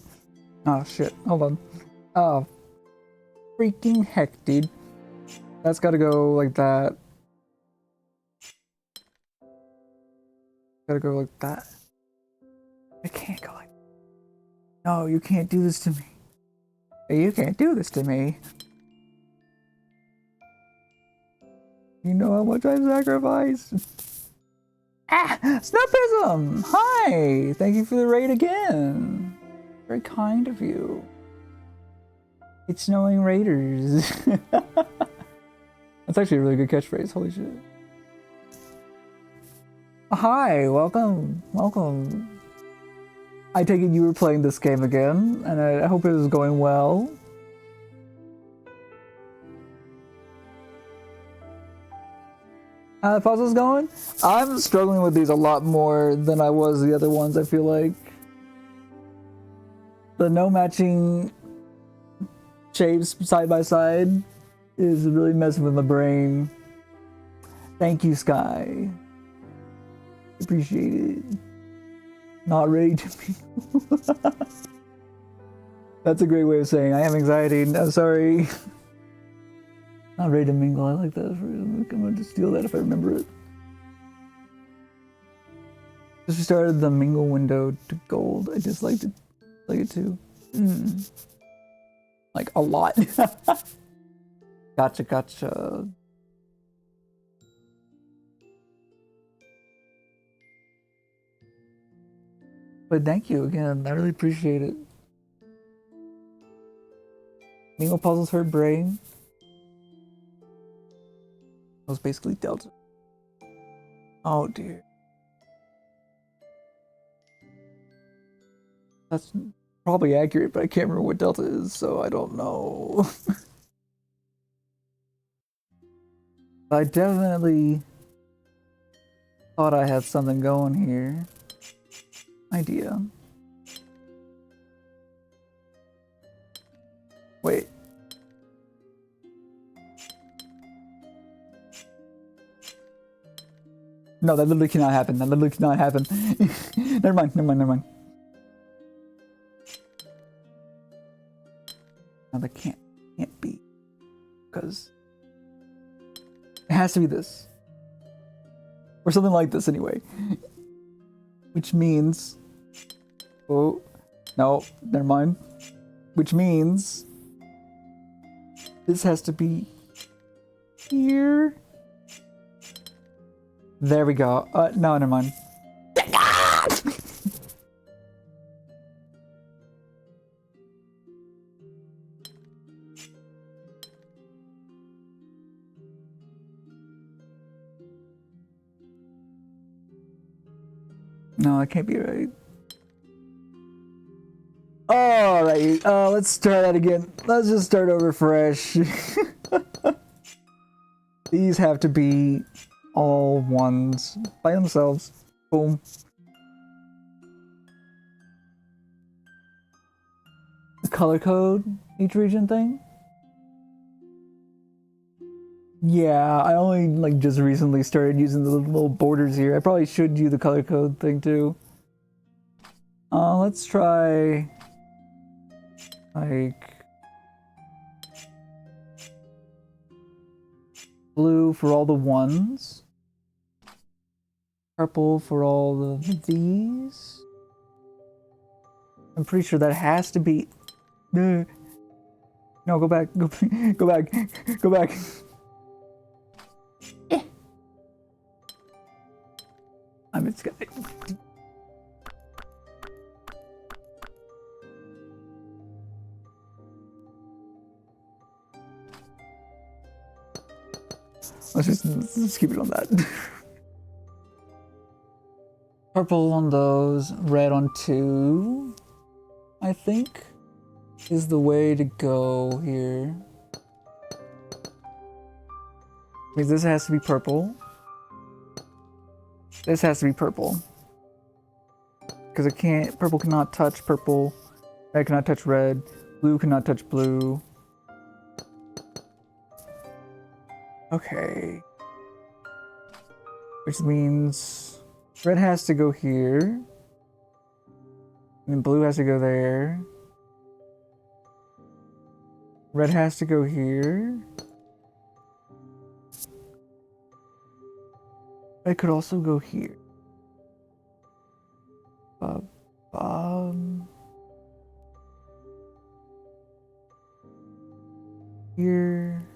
Oh, shit. Hold on. Oh. Freaking heck, dude. That's gotta go like that. Gotta go like that. I can't go like that. No, you can't do this to me. You can't do this to me. You know how much I sacrificed? Ah! Snappism! Hi! Thank you for the raid again. Very kind of you. It's snowing raiders. That's actually a really good catchphrase. Holy shit. Hi, welcome. Welcome. I take it you were playing this game again, and I hope it is going well. How the puzzle's going? I'm struggling with these a lot more than I was the other ones, I feel like. The no matching shapes side by side is really messing with my brain. Thank you, Sky. Appreciate it. Not ready to be. That's a great way of saying I have anxiety. I'm sorry. Not ready to mingle. I like that. I'm going to steal that if I remember it. Just started the mingle window to gold. I just liked it. Like it too. Like a lot. Gotcha, gotcha. But thank you again. I really appreciate it. Nemo puzzles her brain. That was basically Delta. Oh dear. That's probably accurate, but I can't remember what Delta is, so I don't know. I definitely thought I had something going here. Idea. Wait. No, that literally cannot happen. That literally cannot happen. Never mind, never mind, never mind. No, that can't be. Because it has to be this. Or something like this anyway. Which means... Oh, no, never mind. Which means... This has to be... Here... There we go. No, never mind. No, that can't be right. Alright, let's try that again. Let's just start over fresh. These have to be all ones by themselves. Boom. The color code each region thing? Yeah, I only like just recently started using the little borders here. I probably should do the color code thing too. Let's try like blue for all the ones. Purple for all of these. I'm pretty sure that has to be... No, go back. Go back. Go back. I'm just gonna... let's just keep it on that. Purple on those, red on 2, I think, is the way to go here. Because this has to be purple. This has to be purple. Because it can't, purple cannot touch purple, red cannot touch red, blue cannot touch blue. Okay. Which means red has to go here. And then blue has to go there. Red has to go here. Red could also go here. Here.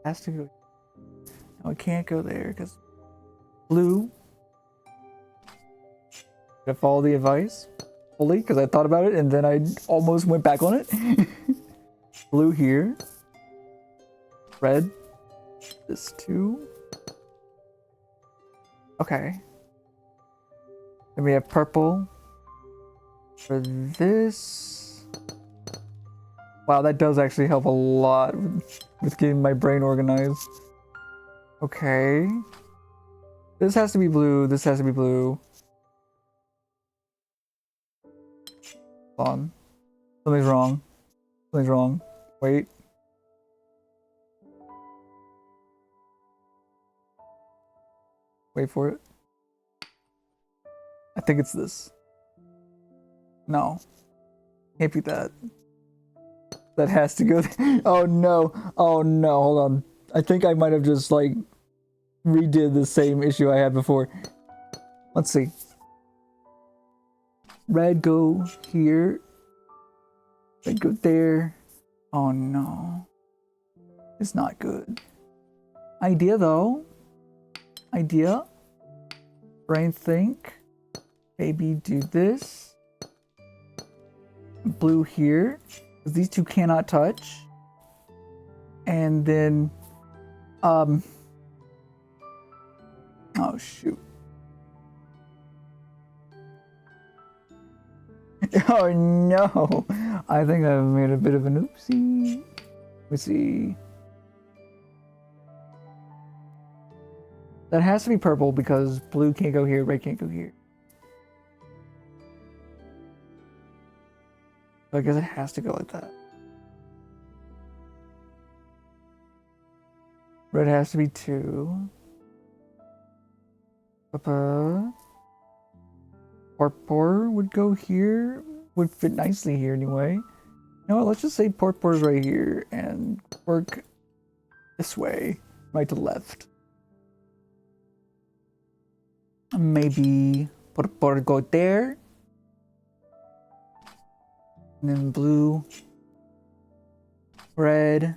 Has to go. No, it can't go there because blue. Did I follow the advice fully? Because I thought about it and then I almost went back on it. Blue here. Red. This too. Okay. Then we have purple for this. Wow, that does actually help a lot with getting my brain organized. Okay. This has to be blue. This has to be blue. Hold on. Something's wrong. Something's wrong. Wait. Wait for it. I think it's this. No. Can't be that. That has to go there. Oh no. Oh no. Hold on. I think I might have just like redid the same issue I had before. Let's see. Red go here. Red go there. Oh no. It's not good. Idea though. Idea. brain think. Maybe do this. Blue here. These two cannot touch. And then, oh shoot. Oh no! I think I've made a bit of an oopsie. Let's see. That has to be purple because blue can't go here, red can't go here. So I guess it has to go like that. Red has to be 2. Purple would go here. Would fit nicely here anyway. You know what? Let's just say purple's right here and work this way, right to left. Maybe purple go there. And then blue, red.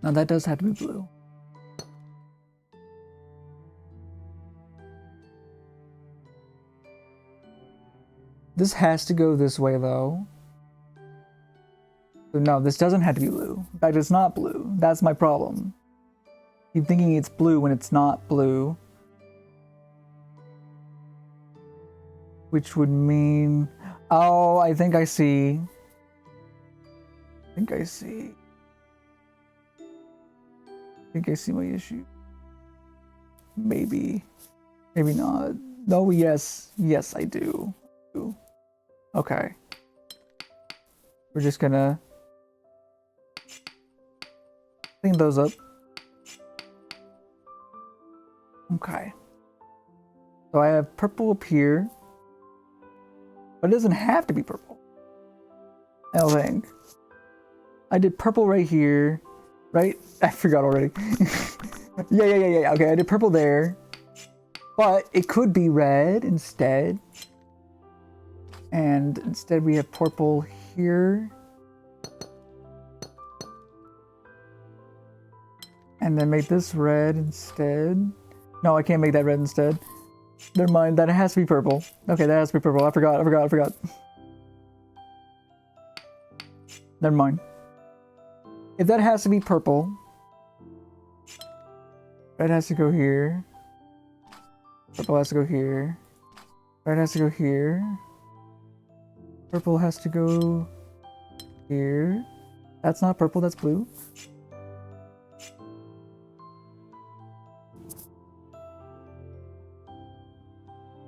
Now that does have to be blue. This has to go this way though. So no, this doesn't have to be blue. In fact, it's not blue. That's my problem. Keep thinking it's blue when it's not blue. Which would mean... Oh, I think I see. I think I see my issue. Maybe. Maybe not. No, yes. Yes, I do. Okay. We're just gonna clean those up. Okay. So I have purple up here. But it doesn't have to be purple. I don't think. I did purple right here. Right? I forgot already. Yeah. Okay, I did purple there. But it could be red instead. And instead we have purple here. And then make this red instead. No, I can't make that red instead. Never mind, that has to be purple. Okay, that has to be purple. I forgot. Never mind. If that has to be purple, red has to go here. Purple has to go here. Red has to go here. Purple has to go here. That's not purple, that's blue.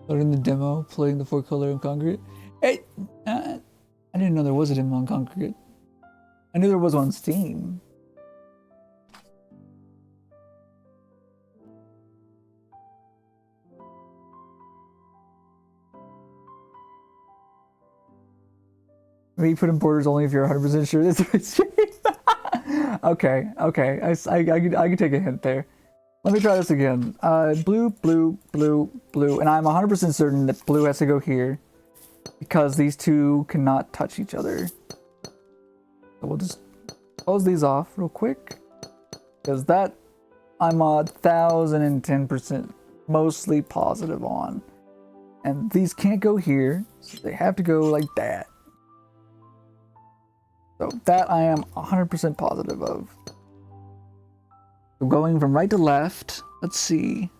Loading the demo, playing the 4-color on concrete. Hey, I didn't know there was a demo on concrete. I knew there was one on Steam. Maybe you put in borders only if you're 100% sure that's the right. Okay. I can take a hint there. Let me try this again. Blue, and I'm 100% certain that blue has to go here because these two cannot touch each other. So we'll just close these off real quick because that I'm 1010% mostly positive on. And these can't go here, so they have to go like that. So that I am 100% positive of. So going from right to left, let's see.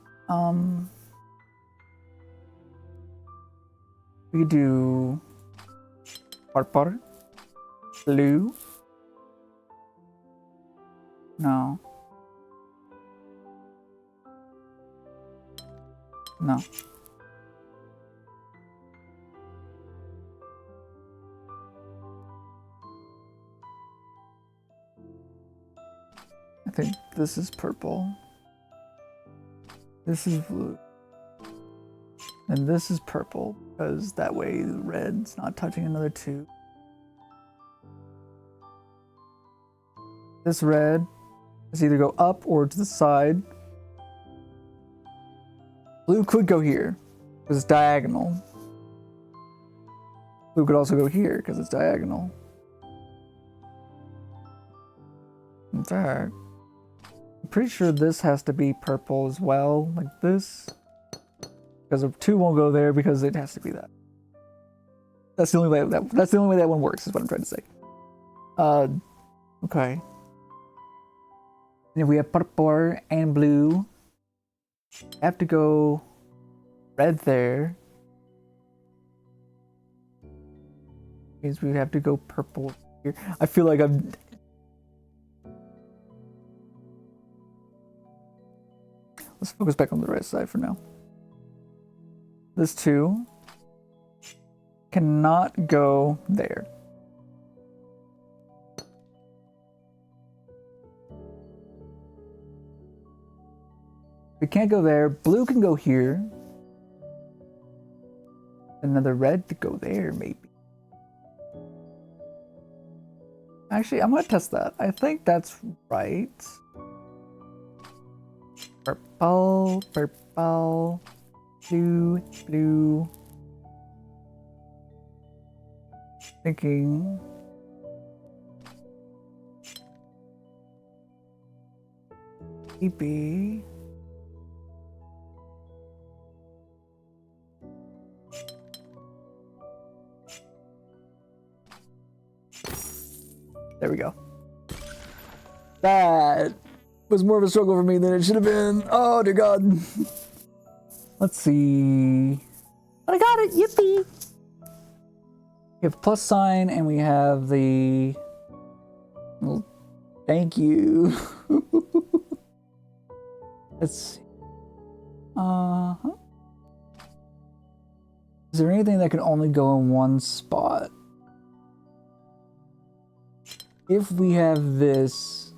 We do purple, blue. No. I think this is purple. This is blue. And this is purple, because that way the red's not touching another two. This red is either go up or to the side. Blue could go here, because it's diagonal. Blue could also go here because it's diagonal. In fact, I'm pretty sure this has to be purple as well, like this. Because of 2 won't go there because it has to be that. That's the only way that's the only way that one works, is what I'm trying to say. Okay. And if we have purple and blue, have to go red there. Means we have to go purple here. I feel like I'm... Let's focus back on the right side for now. This 2 cannot go there. We can't go there. Blue can go here. Another red to go there, maybe. Actually, I'm gonna test that. I think that's right. Purple, purple, blue, blue. Thinking. Maybe. There we go. That was more of a struggle for me than it should have been. Oh dear God. Let's see. I got it. Yippee. We have plus sign and we have the... Well, thank you. Let's see. Is there anything that can only go in one spot? If we have this...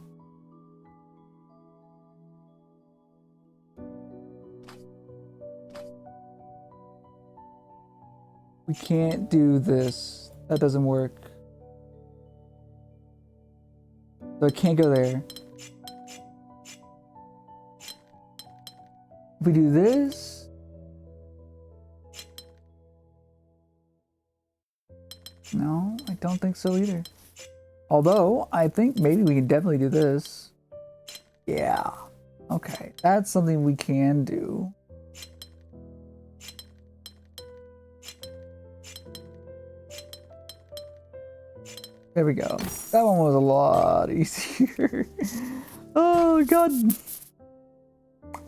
We can't do this. That doesn't work. So I can't go there. If we do this... No, I don't think so either. Although, I think maybe we can definitely do this. Yeah. Okay, that's something we can do. There we go. That one was a lot easier. Oh God.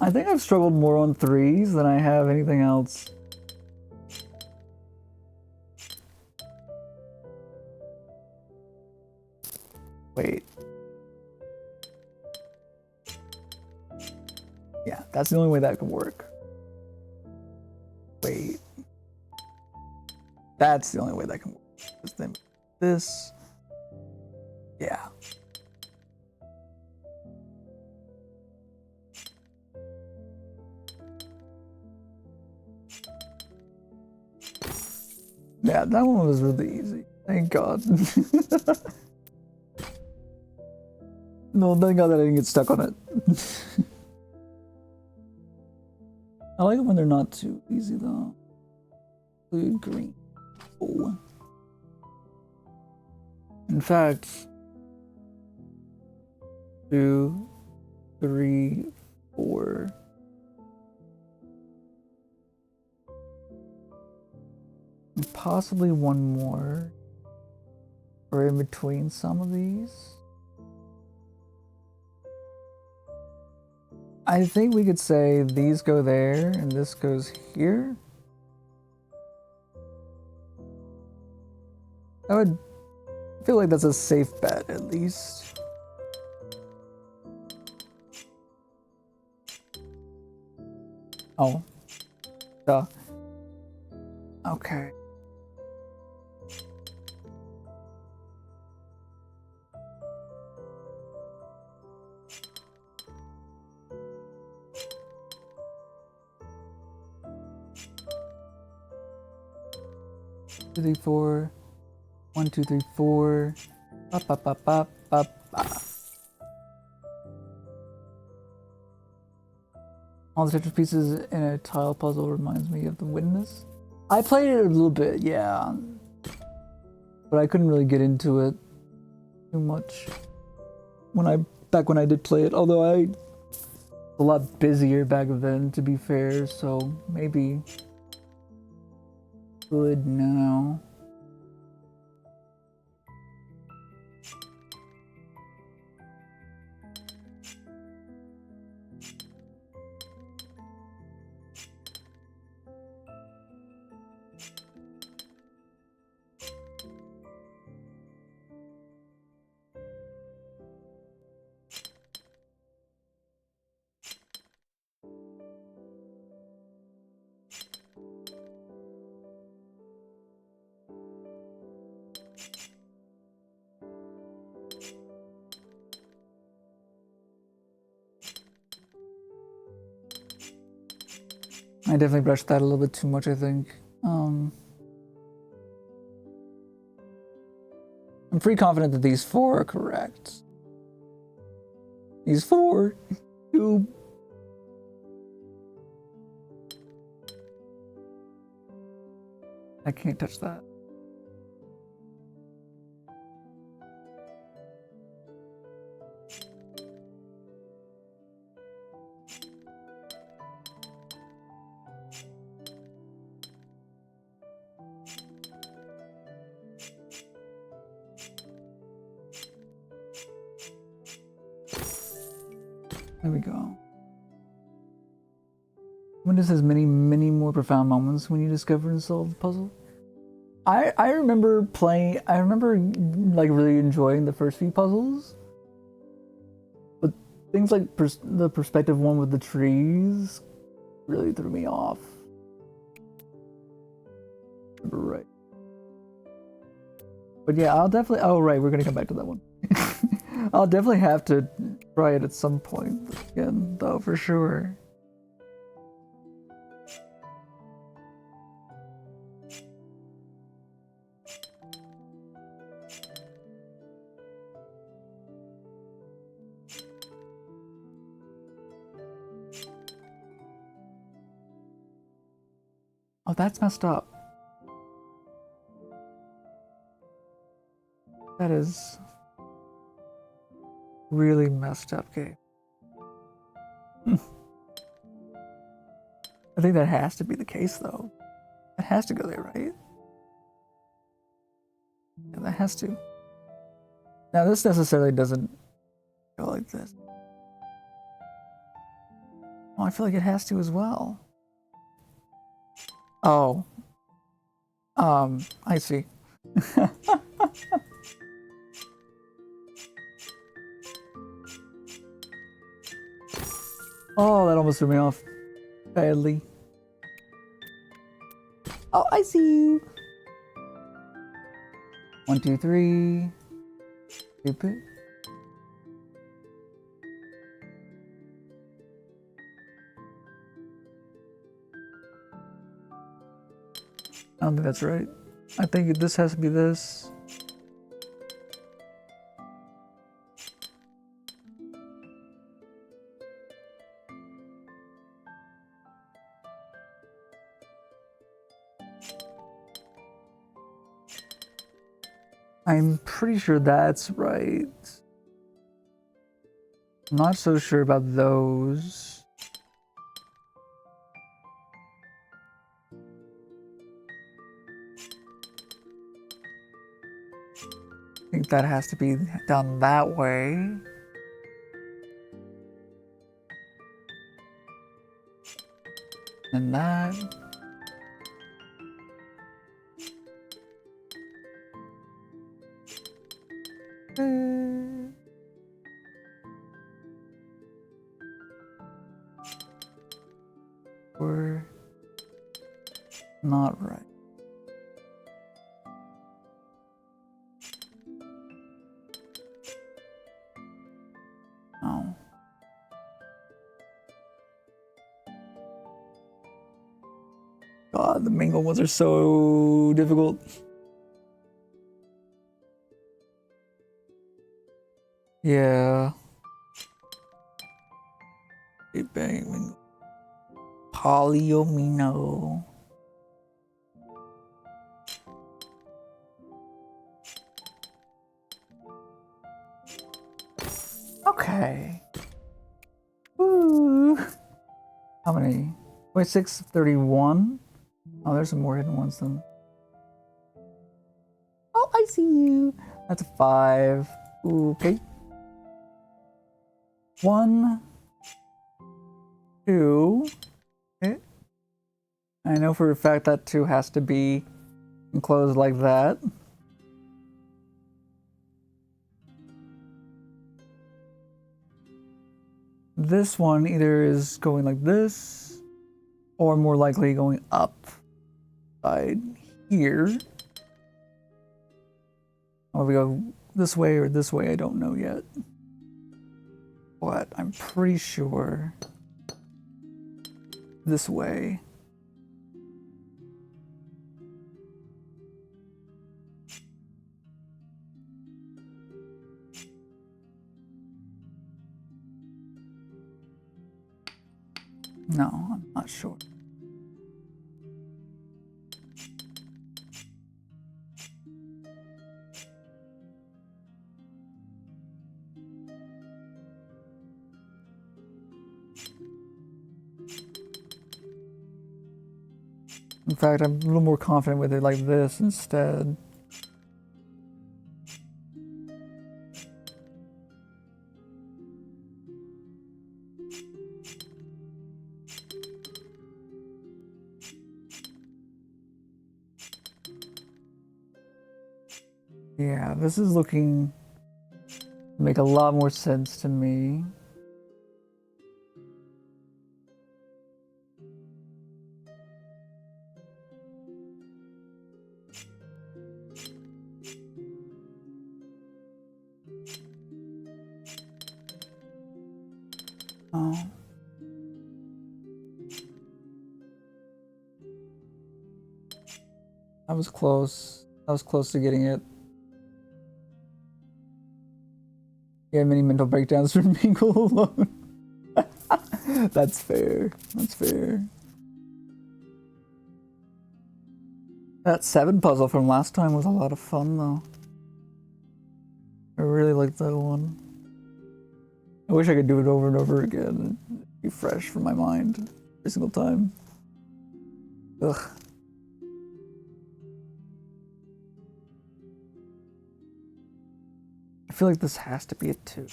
I think I've struggled more on 3s than I have anything else. Wait. Yeah, that's the only way that can work. Wait. That's the only way that can work. This. Yeah. Yeah, that one was really easy. Thank God. No, thank God that I didn't get stuck on it. I like it when they're not too easy though. Blue, green. Oh. In fact, 2, 3, 4. And possibly one more. Or in between some of these. I think we could say these go there and this goes here. I would feel like that's a safe bet at least. Oh. Duh. Okay. Two, three, four. 1, 2, 3, 4. Up, up, up, up, up, up. All the Tetris pieces in a tile puzzle reminds me of the witness. I played it a little bit, yeah. but I couldn't really get into it too much back when I did play it. Although I was a lot busier back then, to be fair, so maybe good now. I definitely brushed that a little bit too much, I think. I'm pretty confident that these 4 are correct. These 4, 2. I can't touch that. There we go. When this has many more profound moments when you discover and solve the puzzle. I remember playing. I remember like really enjoying the first few puzzles, but things like the perspective one with the trees really threw me off. Right. But yeah, I'll definitely. Oh right, we're gonna come back to that one. I'll definitely have to try it at some point again, though, for sure. Oh, that's messed up. That is really messed up, game. I think that has to be the case, though. It has to go there, right? Yeah, that has to. Now, this necessarily doesn't go like this. Oh, I feel like it has to as well. Oh. I see. Oh, that almost threw me off badly. Oh, I see you. 1, 2, 3. Stupid. I don't think that's right. I think this has to be this. I'm pretty sure that's right. I'm not so sure about those. I think that has to be done that way. And that. We're not right. No. God, the mango ones are so difficult. Yeah. Big bang mango. Polyomino. Okay. Woo. How many? 26, 31. Oh, there's some more hidden ones then. Oh, I see you. That's a 5. Ooh, okay. 1, 2. Okay. I know for a fact that 2 has to be enclosed like that. This one either is going like this, or more likely going up side here. Or we go this way or this way, I don't know yet. But I'm pretty sure this way. No, I'm not sure. In fact, I'm a little more confident with it like this instead. Yeah, this is looking to make a lot more sense to me. Oh. I was close. I was close to getting it. You have many mental breakdowns from being all alone. That's fair. That's fair. That 7 puzzle from last time was a lot of fun, though. I really liked that one. I wish I could do it over and over again. It'd be fresh from my mind every single time. Ugh. I feel like this has to be a 2.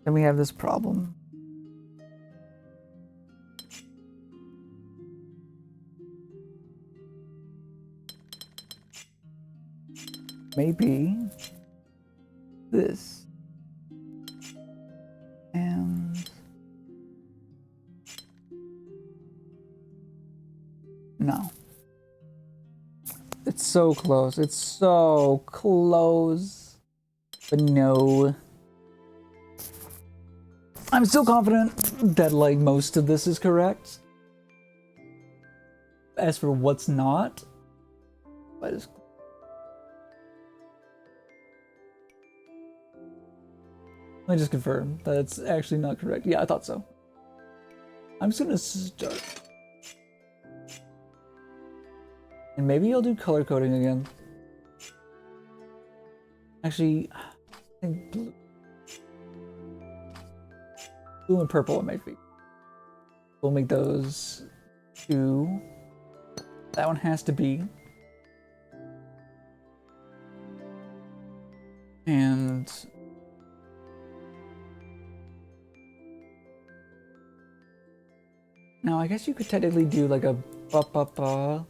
Then we have this problem. Maybe this. And no. It's so close. It's so close. But no. I'm still confident that like most of this is correct. As for what's not, let me just confirm that it's actually not correct. Yeah, I thought so. I'm just gonna start. And maybe I'll do color coding again. Actually, I think blue. Blue and purple on my feet. We'll make those 2. That one has to be. And now I guess you could technically do like a ba-ba-ba.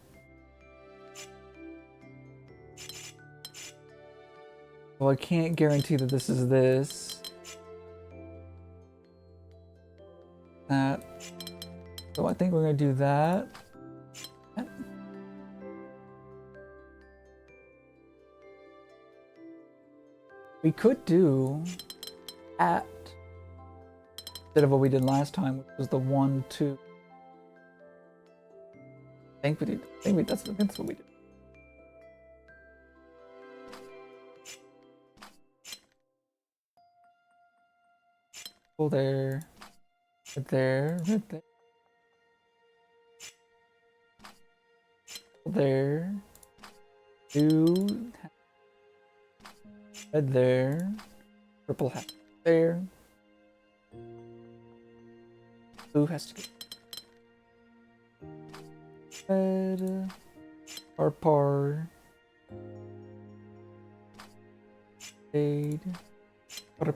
Well, I can't guarantee that this is this. That. So I think we're gonna do that. We could do at instead of what we did last time, which was the 1, 2. I think we did. That's what we did. Go there, right there, right there. Go there. 2. Red there. Purple has to go there. Blue has to go. Red. Par. Shade.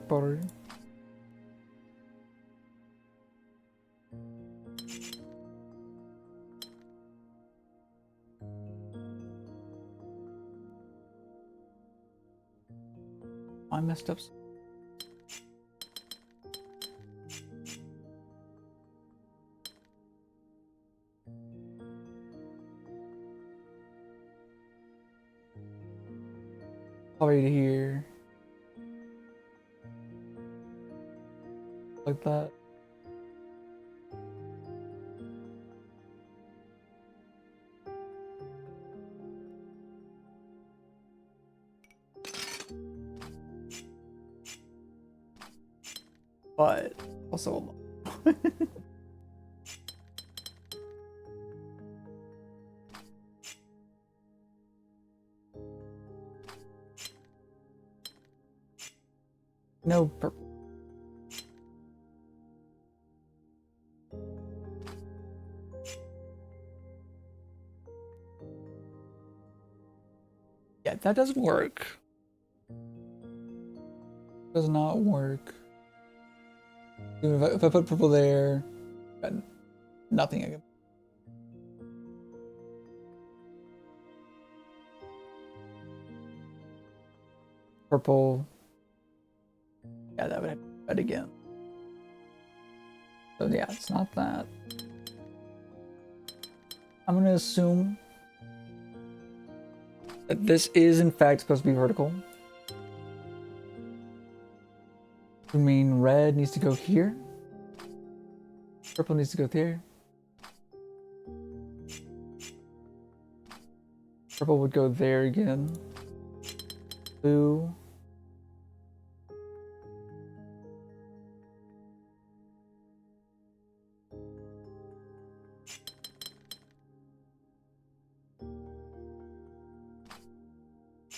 Par. I messed up. Right here. Like that. But also a lot. No purple. Yeah, that doesn't work. Does not work. Even if I put purple there, got nothing I can. Purple. Yeah, that would have red again. So yeah, it's not that. I'm gonna assume that this is in fact supposed to be vertical. I mean, red needs to go here. Purple needs to go there. Purple would go there again. Blue.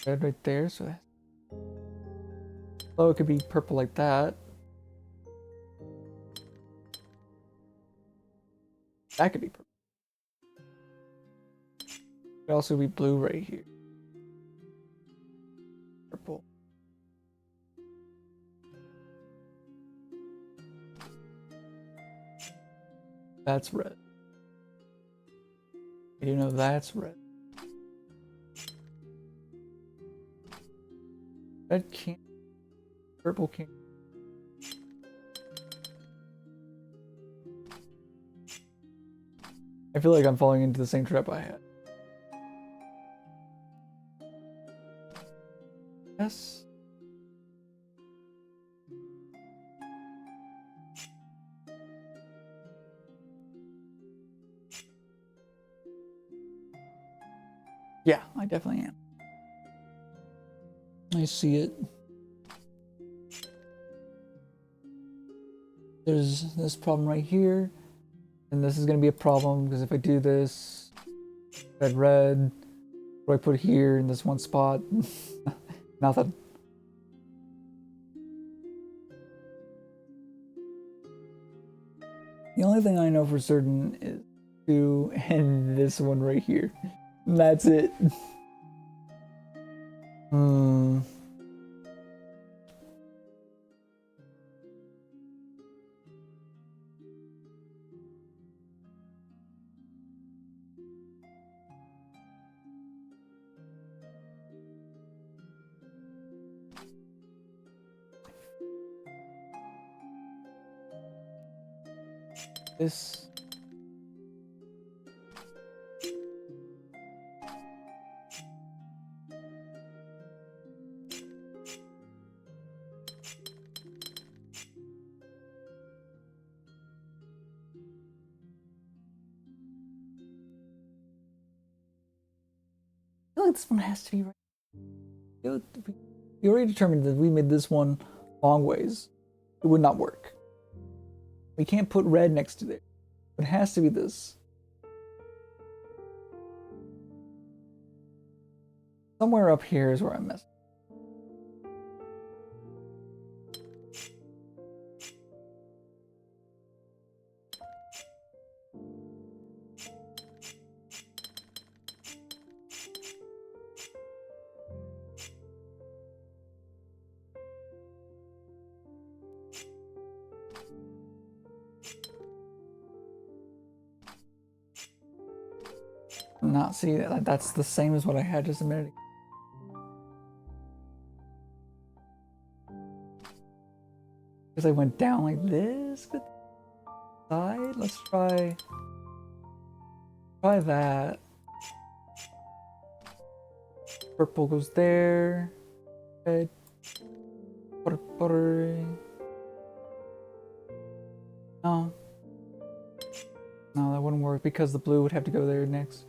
Red right there, so oh, it could be purple like that. That could be purple. It could also be blue right here. Purple. That's red. You know that's red. Red can't. Purple can't. I feel like I'm falling into the same trap I had. Yes. Yeah, I definitely am. I see it. There's this problem right here. And this is going to be a problem because if I do this, red, what do I put here in this one spot? Nothing. The only thing I know for certain is 2 and this one right here. And that's it. This. I feel like this one has to be right. We already determined that we made this one long ways. It would not work. We can't put red next to it. It has to be this. Somewhere up here is where I'm messing. Not see that. That's the same as what I had just a minute ago. Because I went down like this with the side. Let's try that. Purple goes there. Red. Butter. No. No, that wouldn't work because the blue would have to go there next.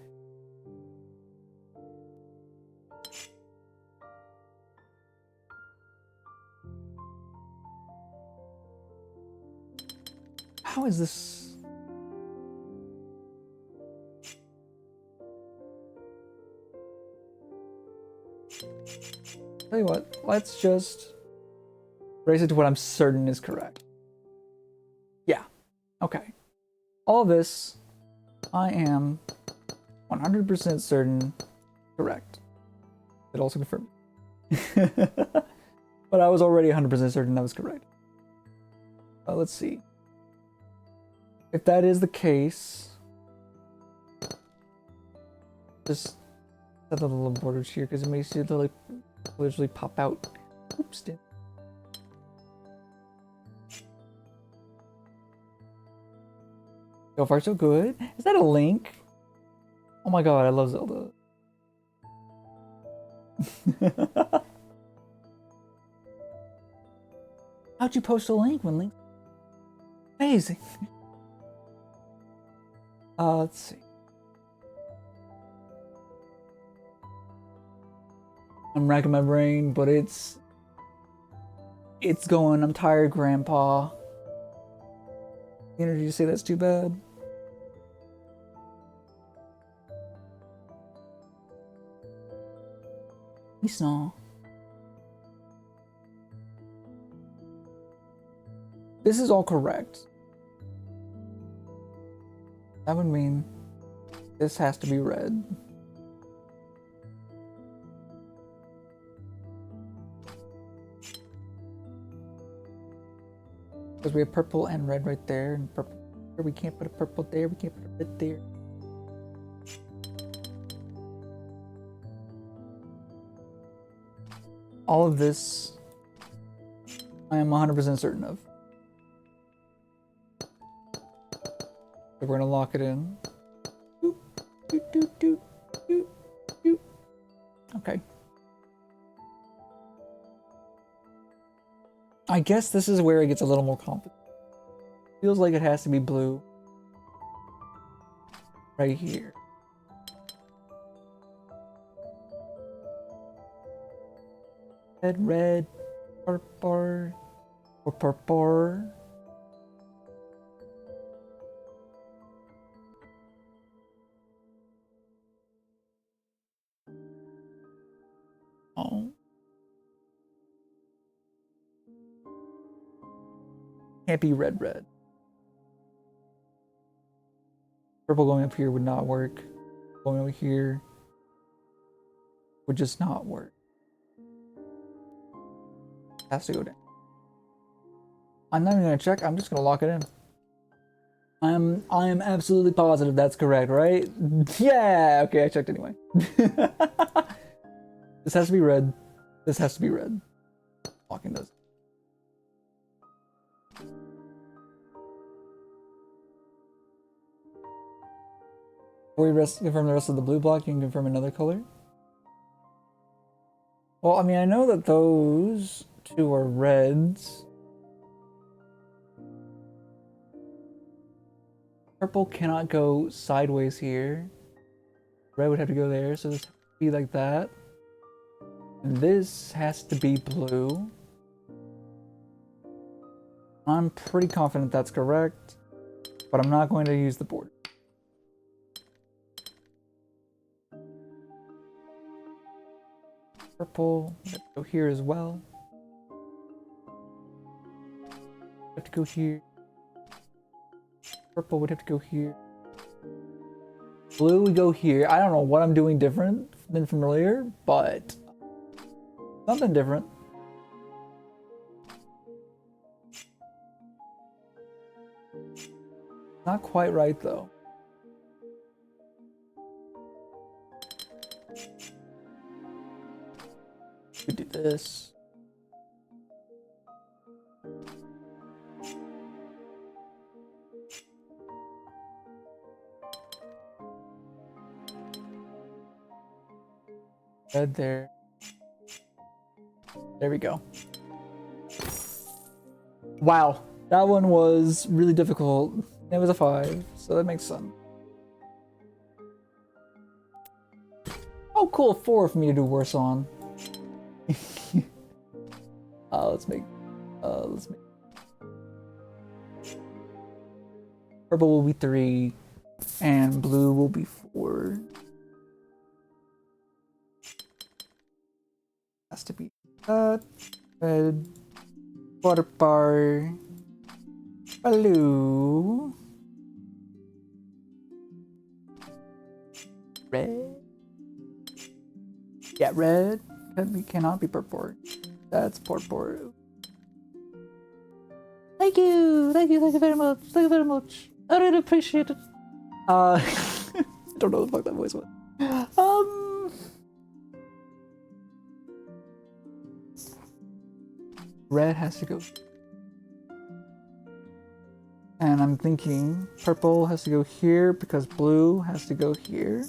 How is this? Tell you what, let's just raise it to what I'm certain is correct. Yeah. Okay. All this, I am 100% certain correct. It also confirmed. But I was already 100% certain that was correct. Let's see. If that is the case, just set the little borders here because it makes you like literally pop out. Oops. So far, so good. Is that a link? Oh my god, I love Zelda. How'd you post a link when Link? Amazing. Let's see. I'm racking my brain, but it's going. I'm tired, Grandpa. The energy to say that's too bad. He's not. This is all correct. That would mean this has to be red. Because we have purple and red right there, and purple here. We can't put a purple there, we can't put a red there. All of this, I am 100% certain of. So we're gonna lock it in. Doop, doop, doop, doop, doop, doop. Okay. I guess this is where it gets a little more complicated. Feels like it has to be blue. Right here. Red, purple, or purple. Oh. Can't be red. Purple going up here would not work. Going over here would just not work. Has to go down. I'm not even gonna check. I'm just gonna lock it in. I am absolutely positive that's correct, right? Yeah. Okay, I checked anyway. This has to be red. This has to be red. Locking those. Before we confirm the rest of the blue block, you can confirm another color. Well, I mean, I know that those two are reds. Purple cannot go sideways here. Red would have to go there, so this has to be like that. And this has to be blue. I'm pretty confident that's correct, but I'm not going to use the border. Purple, let's go here as well. Have to go here. Purple would have to go here. Blue would go here. I don't know what I'm doing different than from earlier, but something different. Not quite right though. We do this. Red there. There we go. Wow, that one was really difficult. It was a 5, so that makes sense. Oh, cool, 4 for me to do worse on. Let's make. Purple will be 3, and blue will be 4. Has to be that. Red. Water bar. Blue. Red. Yeah, red. Cannot be purple. That's purple. Thank you very much. Thank you very much. I really appreciate it. I don't know what the fuck that voice was. Red has to go. And I'm thinking purple has to go here because blue has to go here.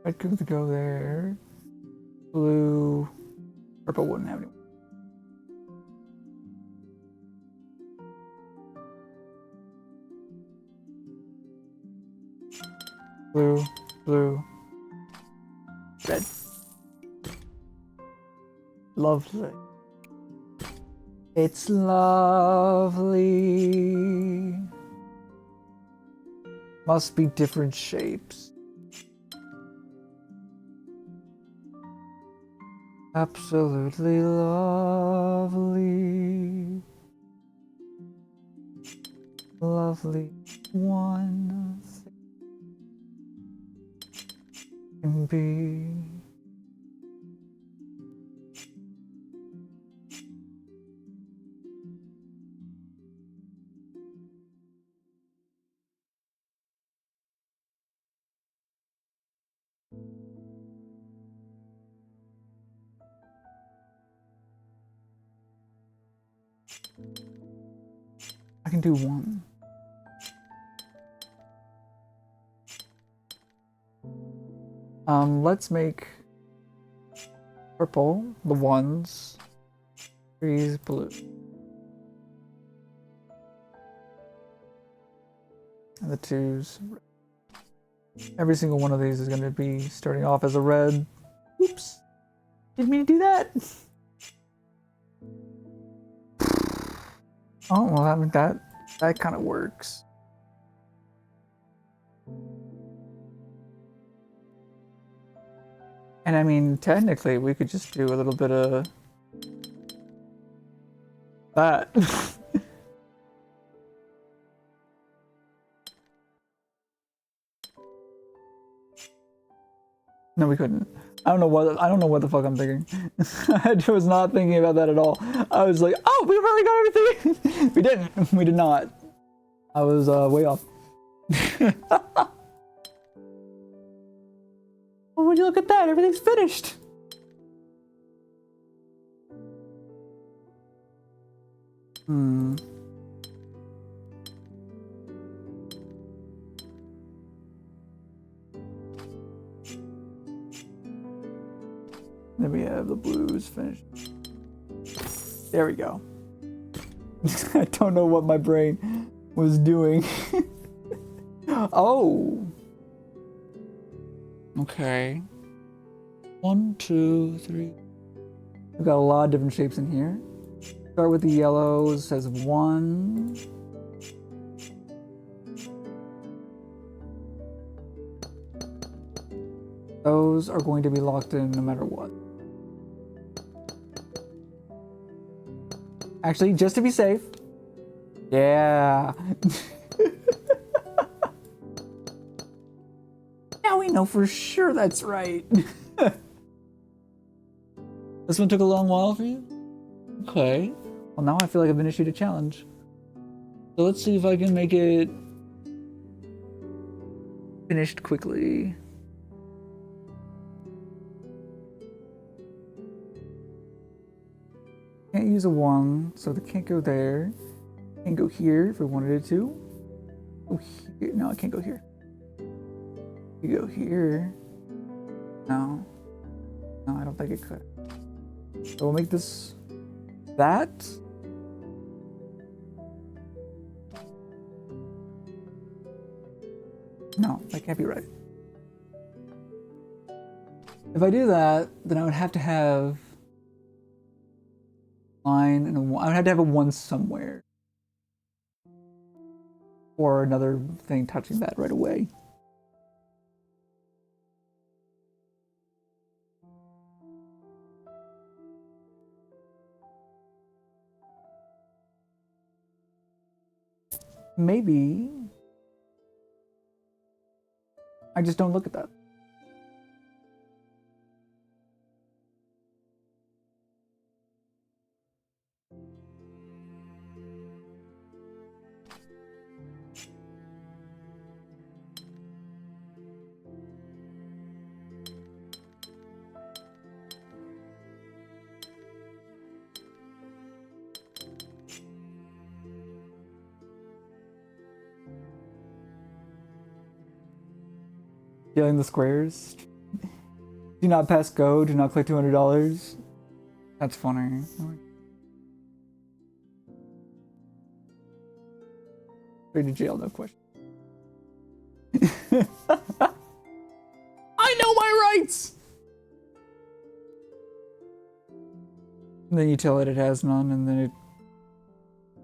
Red could go there. Blue. Purple wouldn't have any. Blue. Blue. Red. Lovely. It's lovely. Must be different shapes. Absolutely lovely. Lovely one can be. I can do 1. Let's make purple the 1s, 3s blue, and the 2s red. Every single one of these is going to be starting off as a red. Oops, didn't mean to do that. Oh well, I mean that kind of works. And I mean, technically, we could just do a little bit of that. No, we couldn't. I don't know what the fuck I'm thinking. I was not thinking about that at all. I was like, oh, we've already got everything. We didn't. We did not. I was way off. Well, would you look at that? Everything's finished. Then we have the blues finished. There we go. I don't know what my brain was doing. Oh. Okay. 1, 2, 3. We've got a lot of different shapes in here. Start with the yellows. Says 1. Those are going to be locked in no matter what. Actually, just to be safe. Yeah. Now we know for sure that's right. This one took a long while for you? Okay. Well, now I feel like I've been issued a challenge. So let's see if I can make it finished quickly. Can't use a 1, so they can't go there. Can't go here if I wanted it to. Go here. No, I can't go here. You go here. No. No, I don't think it could. So we'll make this that. No, that can't be right. If I do that, then I would have to have line and a 1. I would have to have a 1 somewhere. Or another thing touching that right away. Maybe. I just don't look at that. Dealing the squares. Do not pass go. Do not collect $200. That's funny. Straight to jail, no question. I know my rights! And then you tell it has none, and then it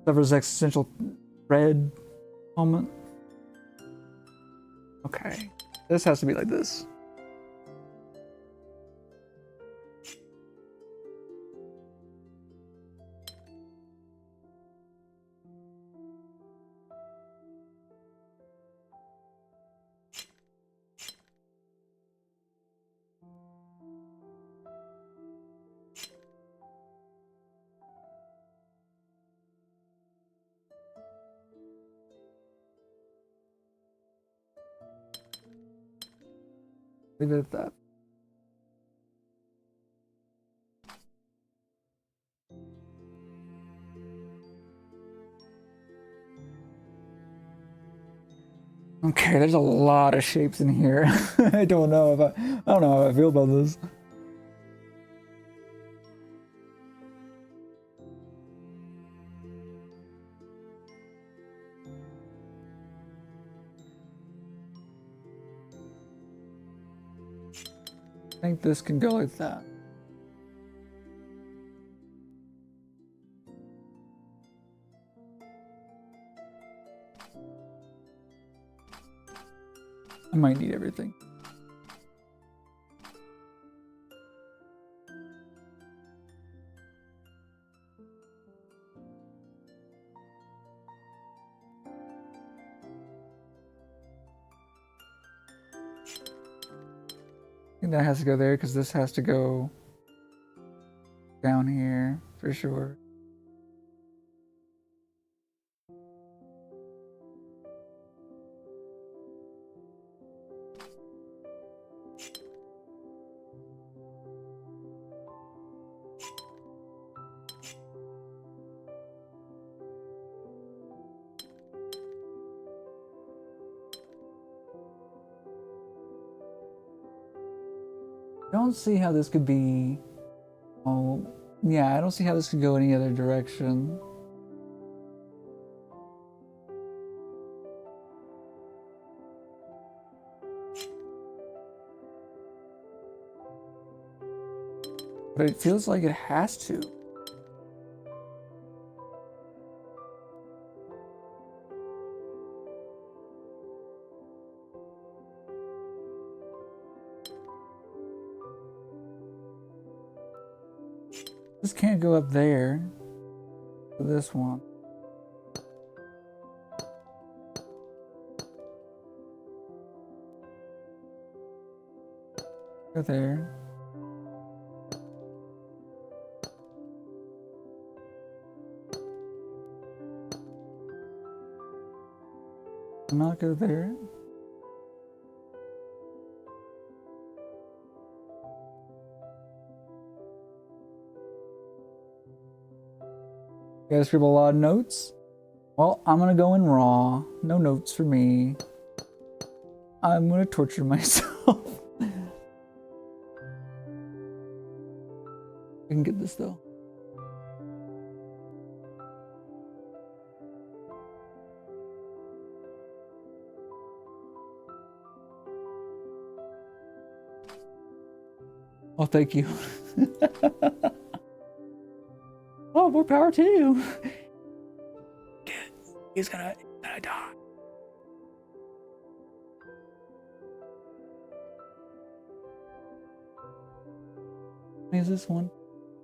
suffers existential dread moment. Okay. This has to be like this. Leave it at that. Okay, there's a lot of shapes in here. I don't know how I feel about this. I think this can go like that. I might need everything. I think that has to go there because this has to go down here for sure. I don't see how this could be. Oh, yeah, I don't see how this could go any other direction. But it feels like it has to. This can't go up there. This one. Go there. Not go there. You gotta scribble a lot of notes? Well, I'm gonna go in raw. No notes for me. I'm gonna torture myself. I can get this though. Oh, thank you. Oh, more power to you. Dude, he's gonna die. Is this 1,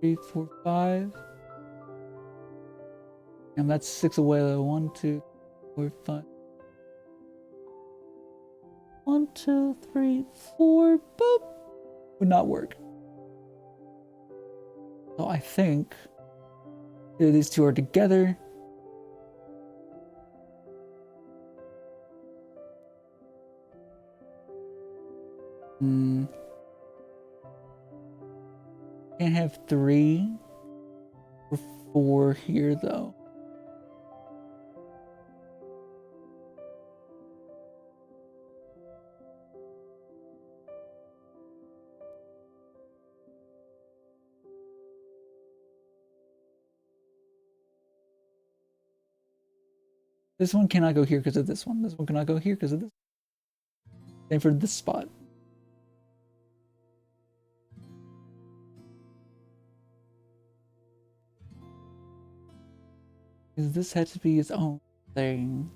3, 4, 5? And that's 6 away though. 1, 2, 4, 5. 1, 2, 3, 4. Boop. Would not work. So I think either these two are together. Can't have 3 or 4 here though. This one cannot go here because of this one. This one cannot go here because of this. Same for this spot. Because this had to be its own thing.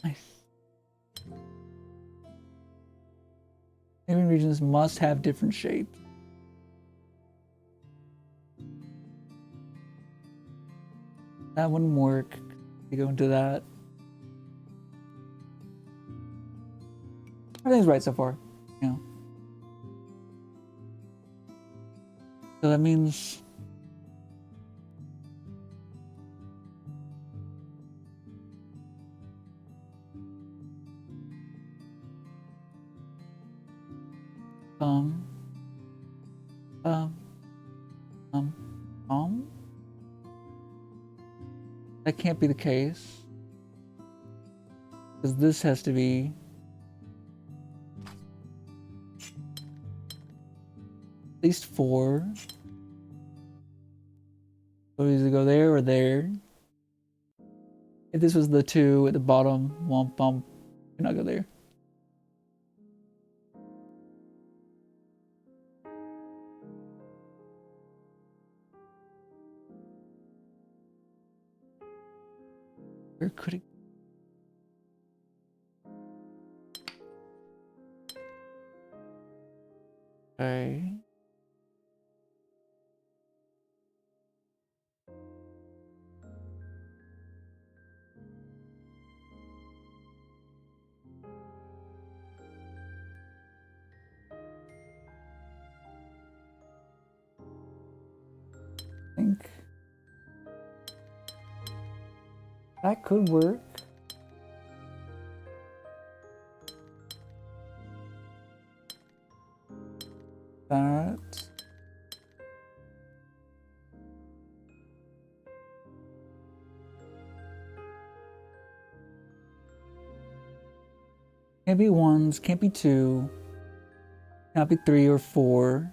Nice. Neighboring regions must have different shapes. That wouldn't work. You go into that. Everything's right so far, you know. So that means that can't be the case. Because this has to be at least 4. So either go there or there. If this was the 2 at the bottom, womp bump, cannot go there. Where could it? Okay. I think that could work. That. Can't be 1s, can't be 2, can't be 3 or 4.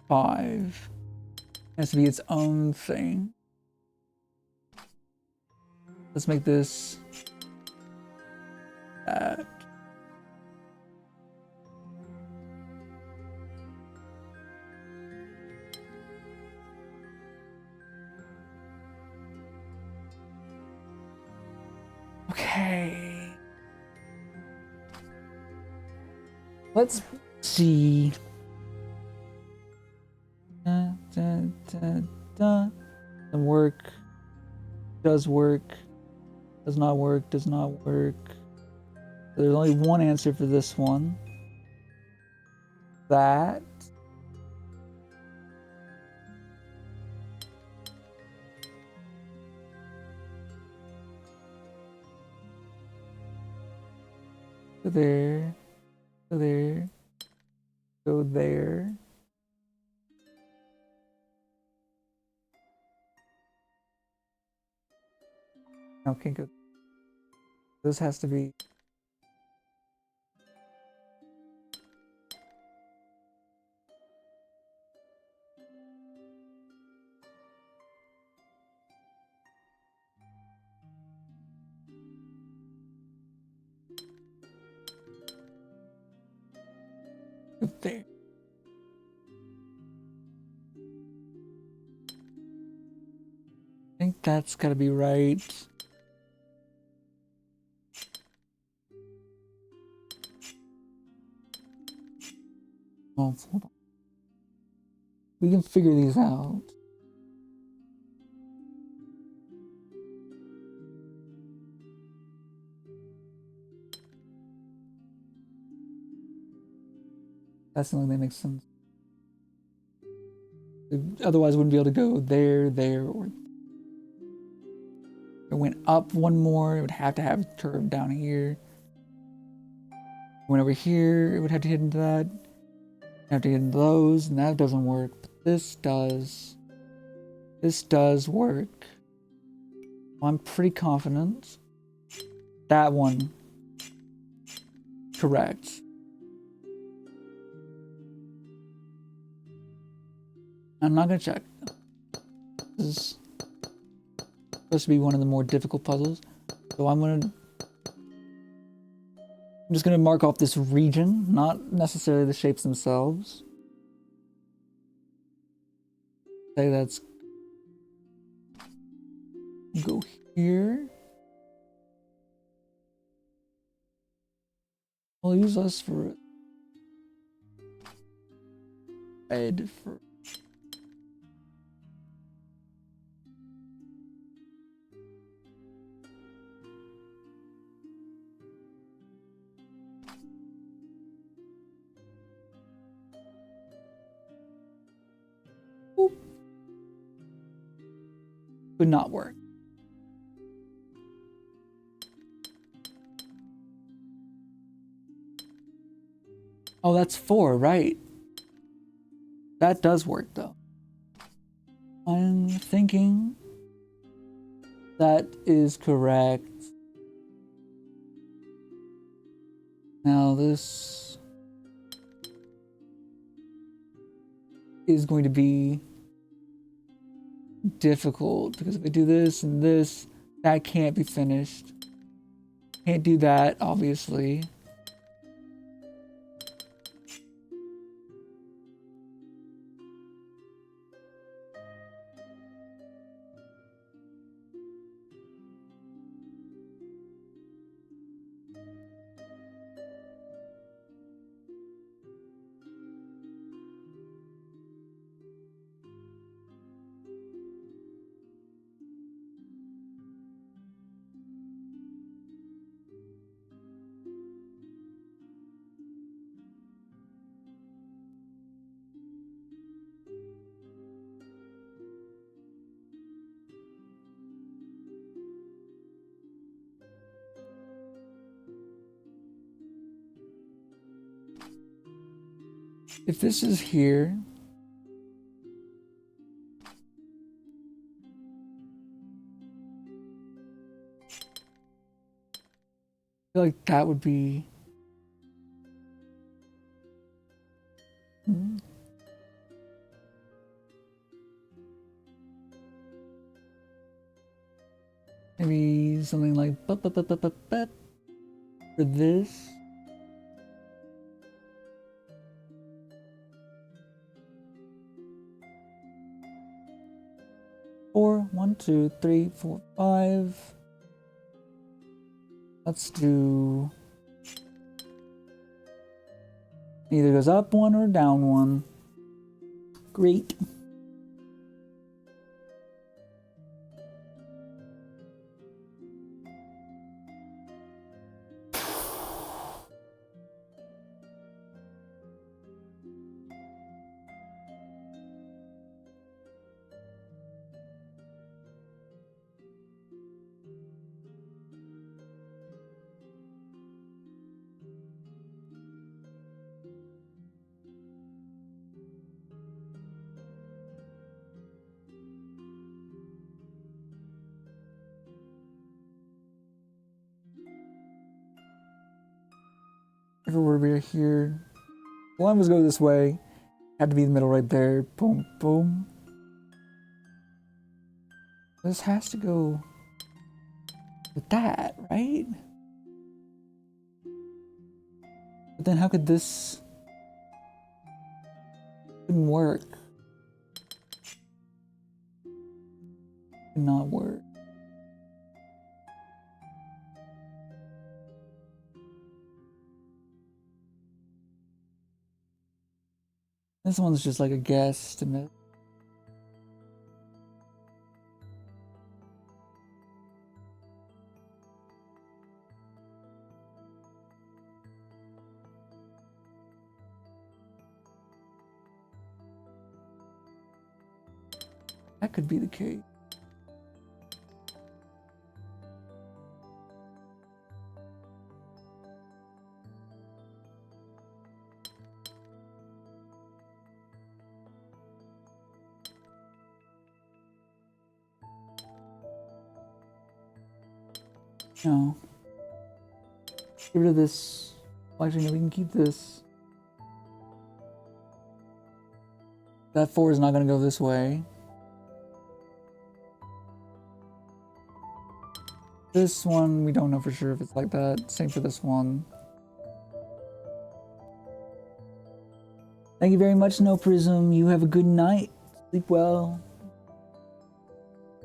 Five. Has to be its own thing. Let's make this that. Okay. Let's see. Doesn't work. Does work. Does not work. Does not work. There's only one answer for this one. That. Go there. Go there. Go there. Okay, good. This has to be. There. I think that's gotta be right. Oh, hold on. We can figure these out. That's the only thing that makes sense. Otherwise, I wouldn't be able to go there, there, or. If it went up one more, it would have to have a curve down here. Went over here, it would have to hit into that. Have to get into those, and that doesn't work. But this does. This does work. Well, I'm pretty confident. That one. Correct. I'm not gonna check. This is supposed to be one of the more difficult puzzles. So I'm just gonna mark off this region, not necessarily the shapes themselves. Say that's go here. I'll use us for red for Boop. Would not work. Oh, that's 4, right? That does work though. I'm thinking that is correct. Now this is going to be difficult because if I do this and this, that can't be finished. Can't do that, obviously. If this is here, I feel like that would be maybe something like for this. Four, 1, 2, 3, 4, 5. Let's do either goes up 1 or down 1. Great. whenever we're here, the line was go this way. Had to be the middle right there. Boom, boom. This has to go with that, right? But then how could this... Couldn't work. Could not work. This one's just like a guesstimate. That could be the case. No. Get rid of this. Well, actually, no, we can keep this. That 4 is not going to go this way. This one, we don't know for sure if it's like that. Same for this one. Thank you very much, No Prism. You have a good night. Sleep well.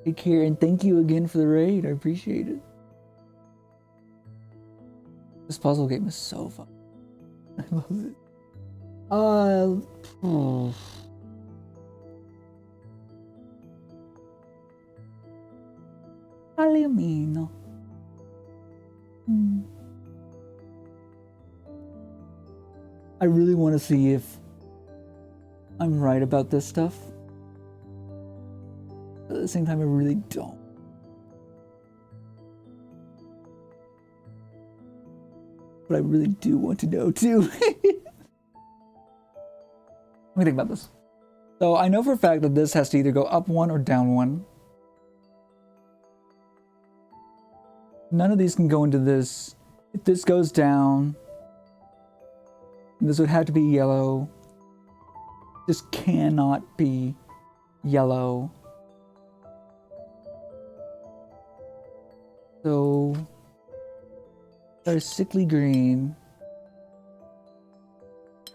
Take care, and thank you again for the raid. I appreciate it. This puzzle game is so fun. I love it. Alumino. I really want to see if I'm right about this stuff. But at the same time, I really don't. But I really do want to know too. Let me think about this. So I know for a fact that this has to either go up 1 or down 1. None of these can go into this. If this goes down, this would have to be yellow. This cannot be yellow. So there's sickly green.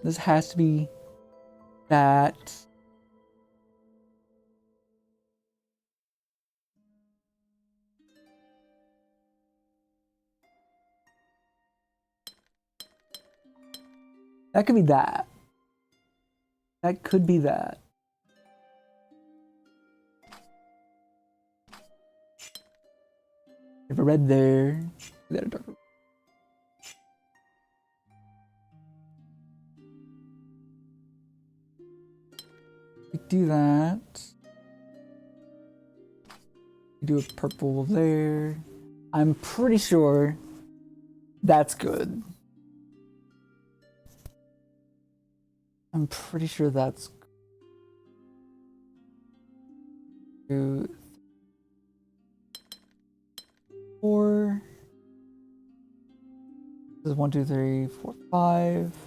This has to be that. That could be that. That could be that. If a red there, that a darker. We do that. We do a purple there. I'm pretty sure that's good. I'm pretty sure that's 2, 4. This is 1, 2, 3, 4, 5.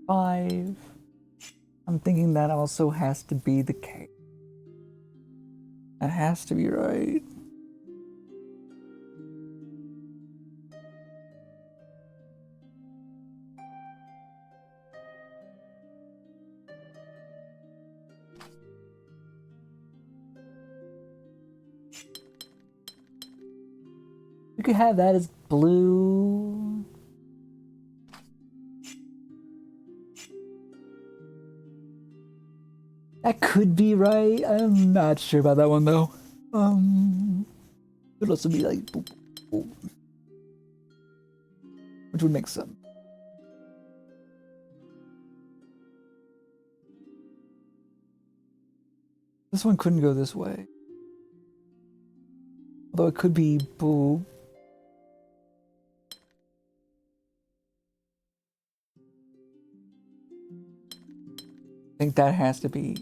5. I'm thinking that also has to be the case. That has to be right. You could have that as blue. That could be right. I'm not sure about that one though. It could also be like boop, boop, boop. Which would make sense. This one couldn't go this way. Although it could be boo. I think that has to be.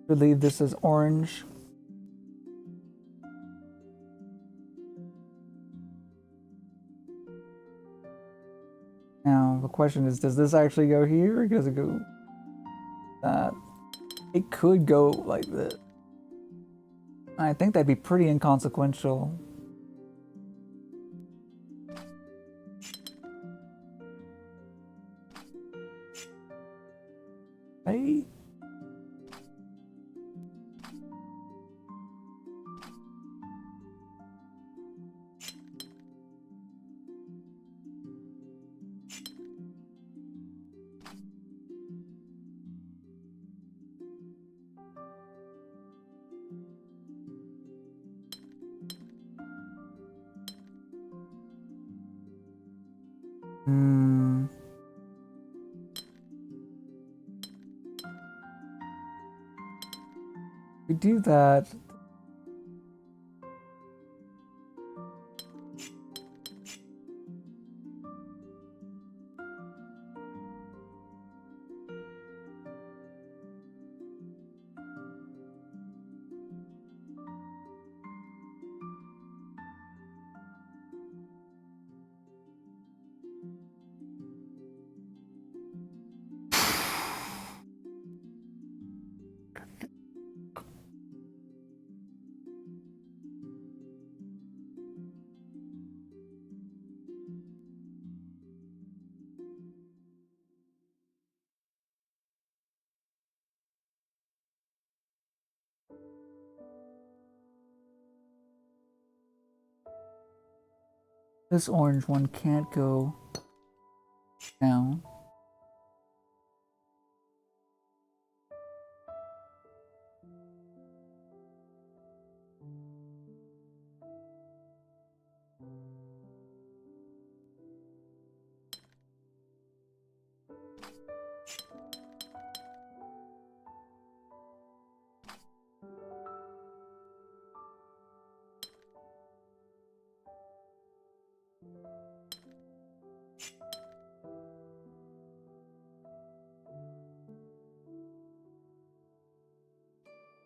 We'll leave this as orange. Now, the question is, does this actually go here or does it go that? It could go like this. I think that'd be pretty inconsequential. Hey. We do that. This orange one can't go down.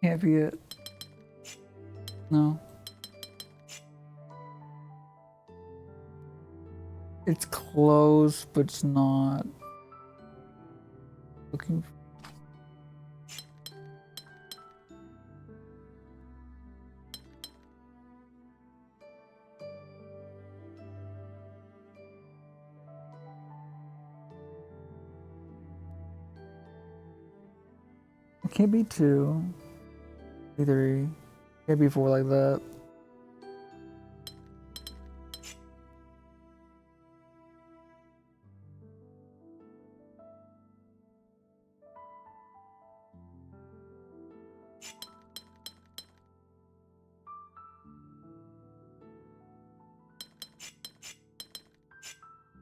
Can't be it. No. It's close, but it's not. Looking for... It can't be 2. Be 3. Can't be 4 like that.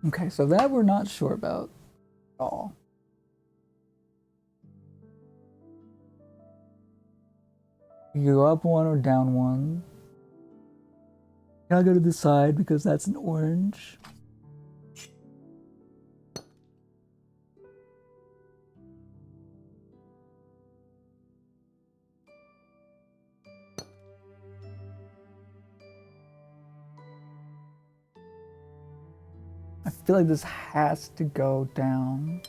Okay, so that we're not sure about at all. You go up 1 or down 1. I'll go to the side because that's an orange. I feel like this has to go down.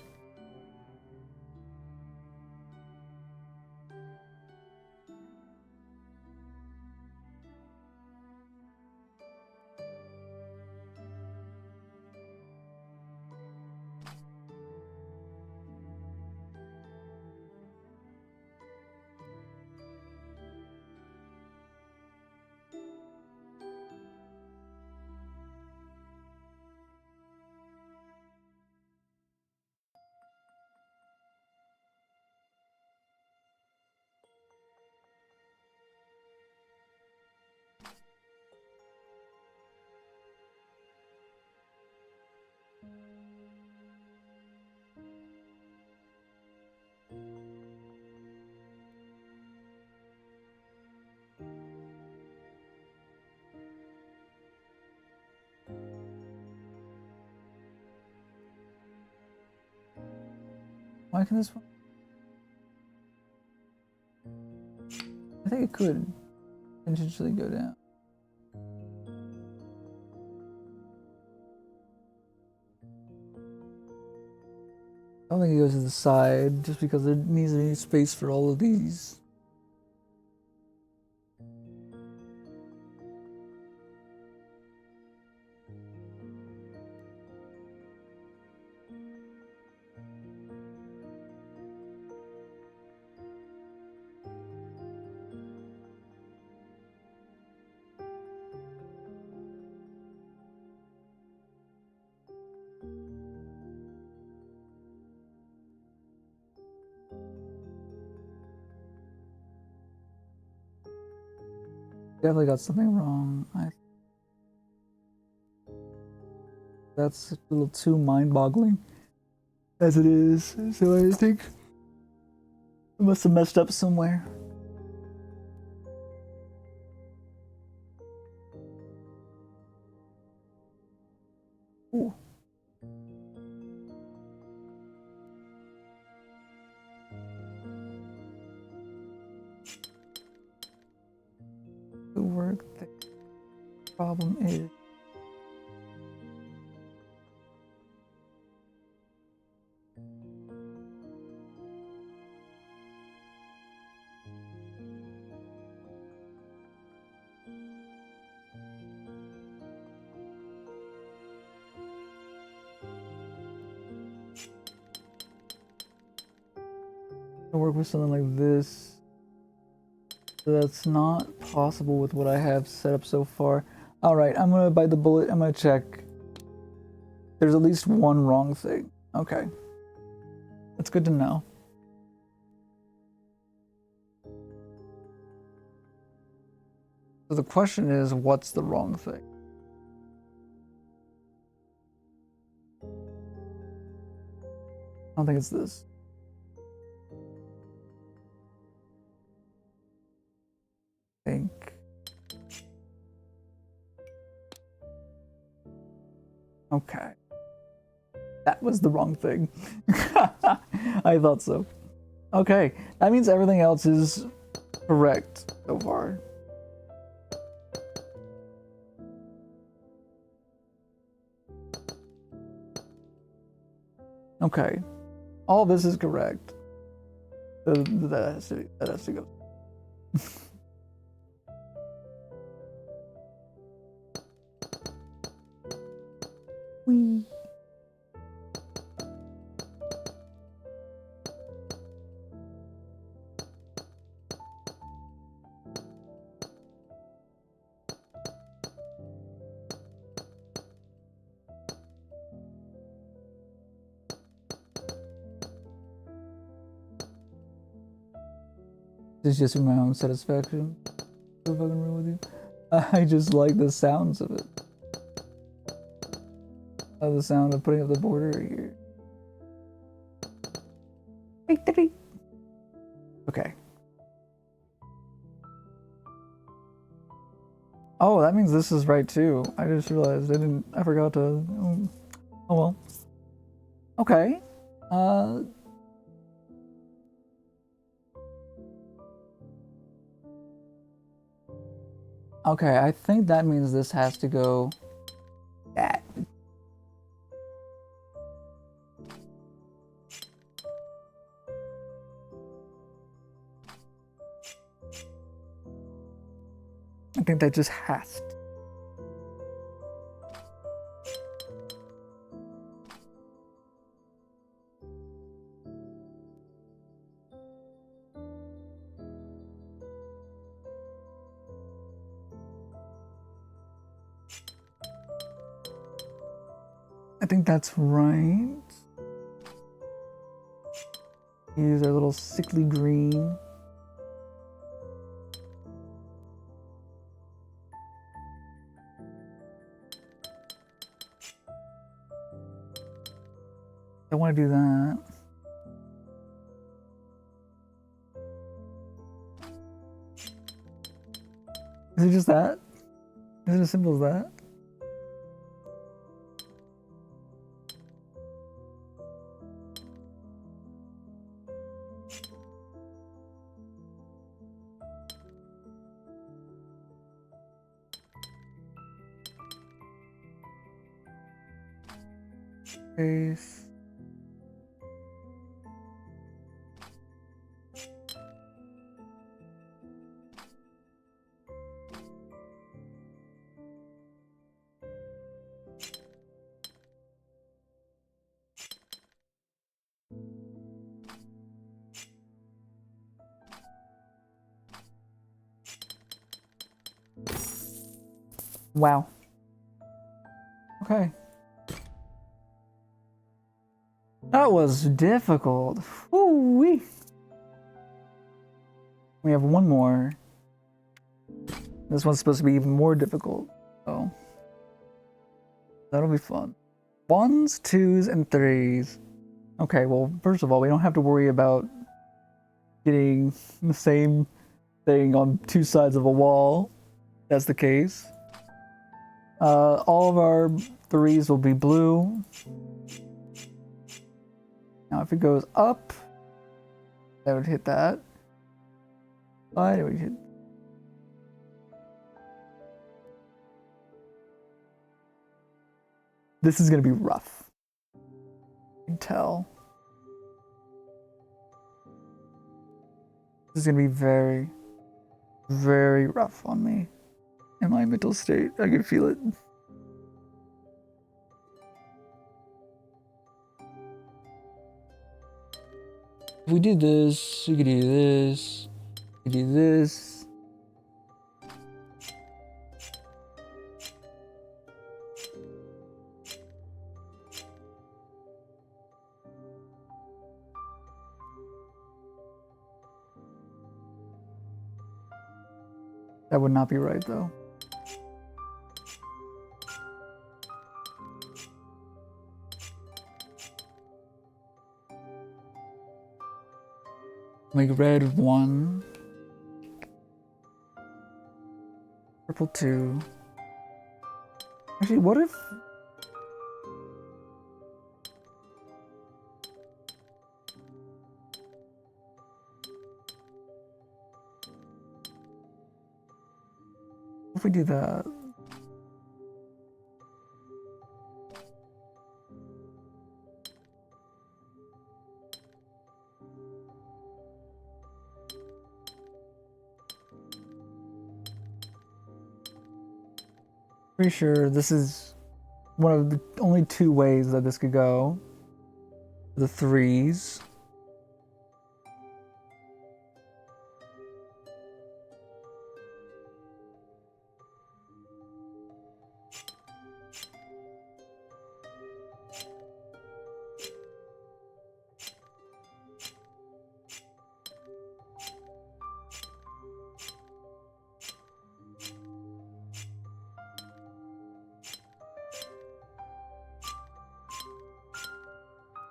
Why can this one? it could potentially go down. I don't think it goes to the side just because there needs to be space for all of these. Definitely got something wrong. That's a little too mind-boggling as it is. So I think I must have messed up somewhere. Ooh. The work. The problem is. I work with something like this. So that's not possible with what I have set up so far. Alright, I'm gonna bite the bullet. I'm gonna check. There's at least one wrong thing. Okay. That's good to know. So the question is, what's the wrong thing? I don't think it's this. I think. Okay. That was the wrong thing. I thought so. Okay, that means everything else is correct so far. Okay, all this is correct. That has to go. Whee. This is just for my own satisfaction. So fucking real with you. I just like the sounds of it. I love the sound of putting up the border here. Okay. Oh, that means this is right too. I just realized I forgot to. Oh well. Okay. Okay, I think that means this has to go that. I think that just has to. I think that's right. These are a little sickly green. I want to do that. Is it just that? Is it as simple as that? Space. Wow. Okay. That was difficult. Woo-wee. We have one more. This one's supposed to be even more difficult. So that'll be fun. 1s, 2s, and 3s. Okay, well, first of all, we don't have to worry about getting the same thing on two sides of a wall. That's the case. All of our 3s will be blue. Now, if it goes up, that would hit that. But it would hit. This is gonna be rough. You can tell. This is gonna be very, very rough on me in my mental state. I can feel it. If we do this, we could do this, we could do this. That would not be right, though. Make red 1. Purple 2. Actually, what if... If we do that... Pretty sure this is one of the only 2 ways that this could go. The 3s.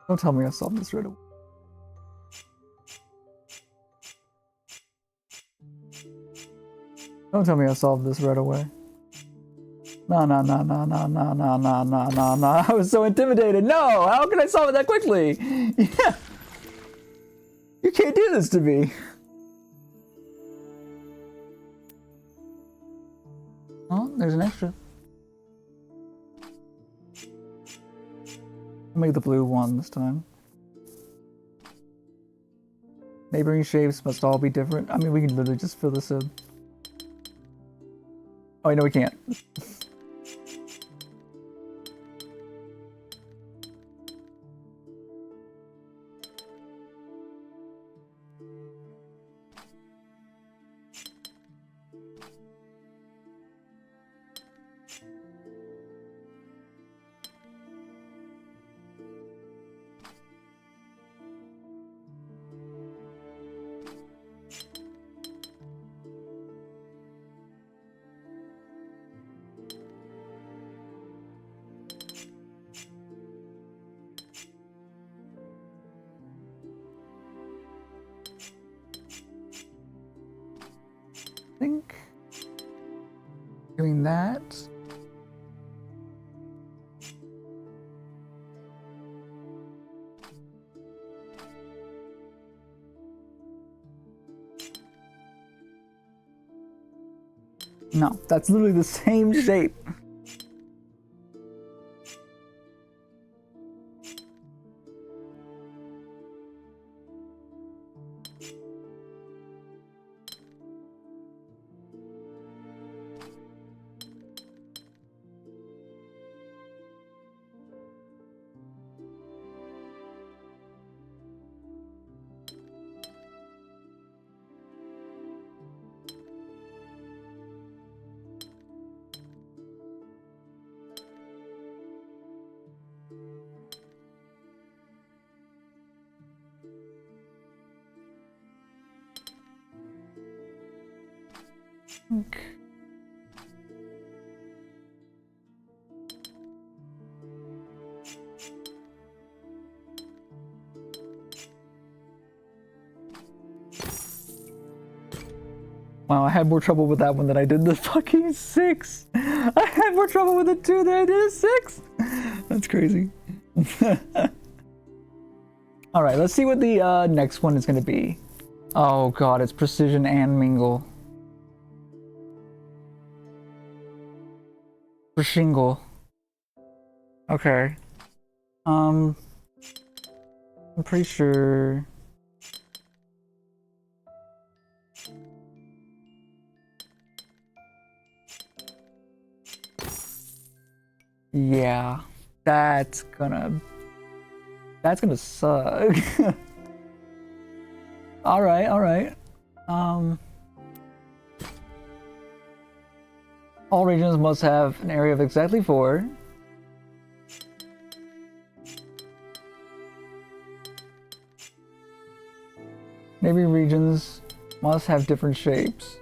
Don't tell me I solved this right away. Don't tell me I solved this right away. No. I was so intimidated. No, how can I solve it that quickly? Yeah. You can't do this to me. Oh, there's an extra. I'll make the blue 1 this time. Neighboring shapes must all be different. I mean, we can literally just fill this in. Oh, no, we can't. I think doing that. No, that's literally the same shape. Okay. Wow, I had more trouble with that one than I did the fucking 6. I had more trouble with the 2 than I did a 6. That's crazy. All right, let's see what the next one is going to be. Oh god, it's precision and mingle. For shingle. Okay. I'm pretty sure. Yeah, that's gonna suck. All right. All regions must have an area of exactly 4. Neighboring regions must have different shapes.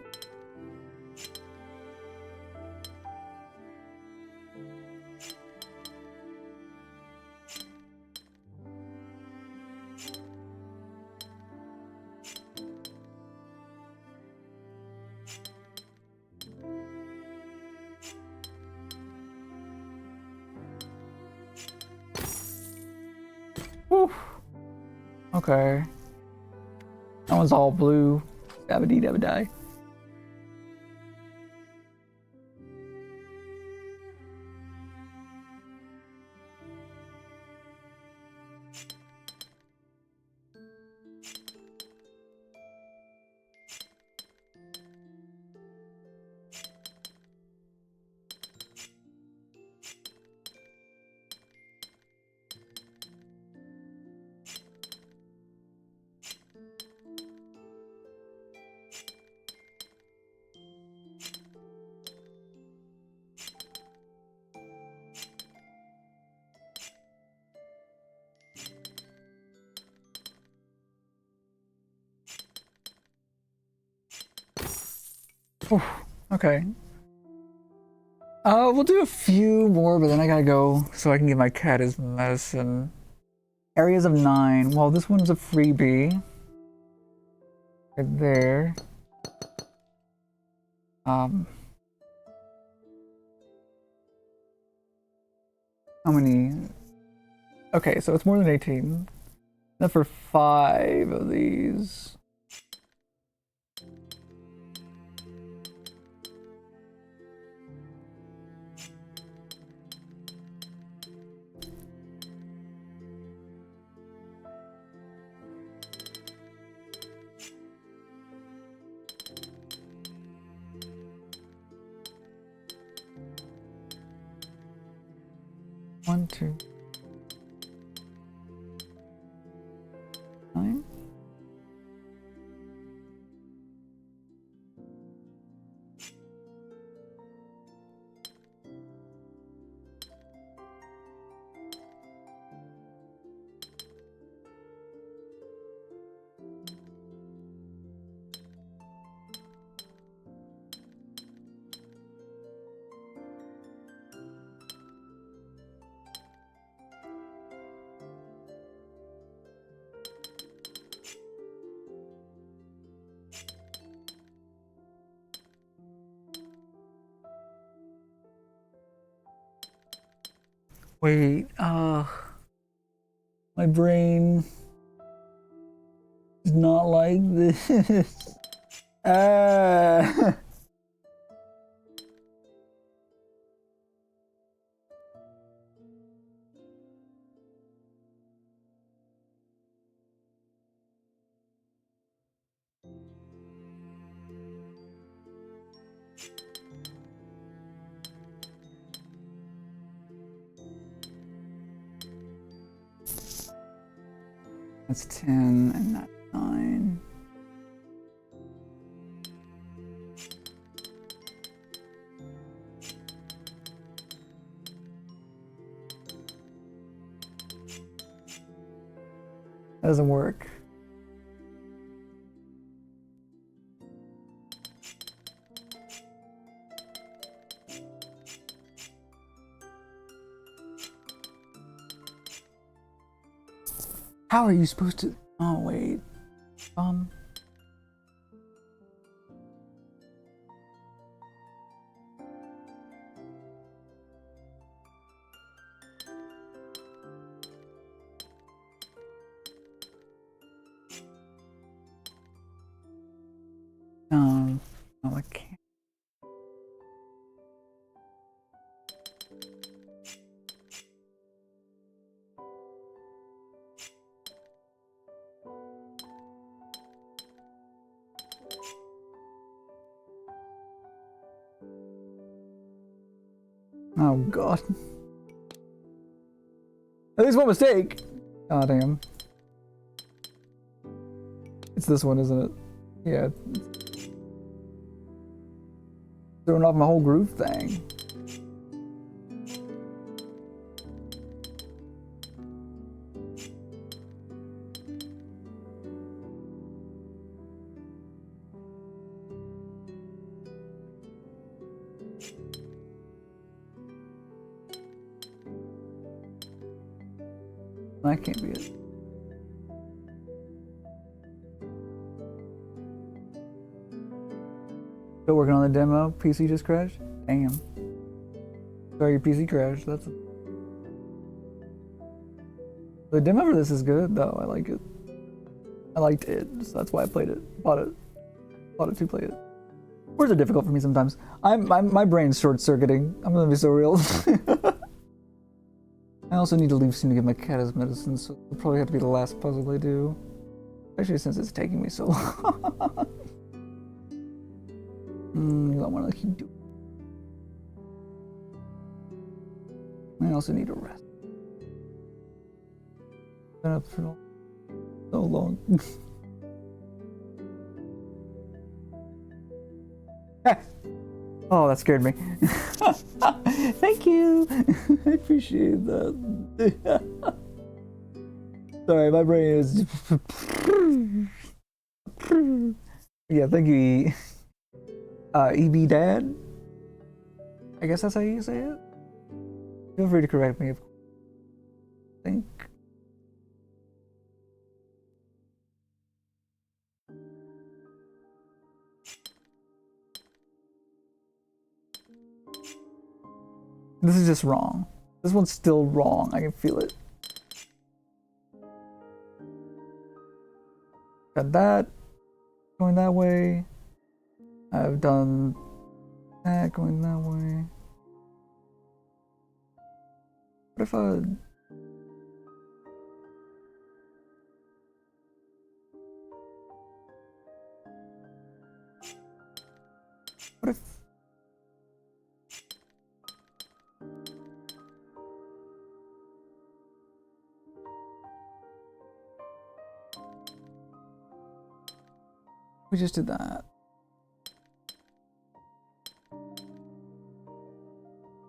Whew. Okay. That one's all blue. Dabba-dee dabba-die. Whew. Okay. We'll do a few more, but then I gotta go so I can give my cat his medicine. Areas of 9. Well, this one's a freebie. Right there. How many? Okay, so it's more than 18. Enough for 5 of these. One, 2, 9. Wait, my brain is not like this. That's 10 and that's 9. That doesn't work. How are you supposed to? Oh wait. No, I can't. Oh god. At least one mistake. God damn. It's this one, isn't it? Yeah. Throwing off my whole groove thing. That can't be it. Still working on the demo. PC just crashed? Damn. Sorry, your PC crashed. That's the demo for this is good though. I like it. I liked it, so that's why I played it. Bought it to play it. Words are difficult for me sometimes. My brain's short-circuiting. I'm gonna be so real. I also need to leave soon to give my cat his medicine, so it'll probably have to be the last puzzle I do. Especially since it's taking me so long. I don't want to keep doing it. I also need to rest. Been up for so long. Oh, that scared me. Thank you. I appreciate that. Sorry, my brain is. Yeah, thank you, EB Dad. I guess that's how you say it. Feel free to correct me if I think. This is just wrong. This one's still wrong. I can feel it. Got that going that way. I've done that going that way. What if I... What if... We just did that.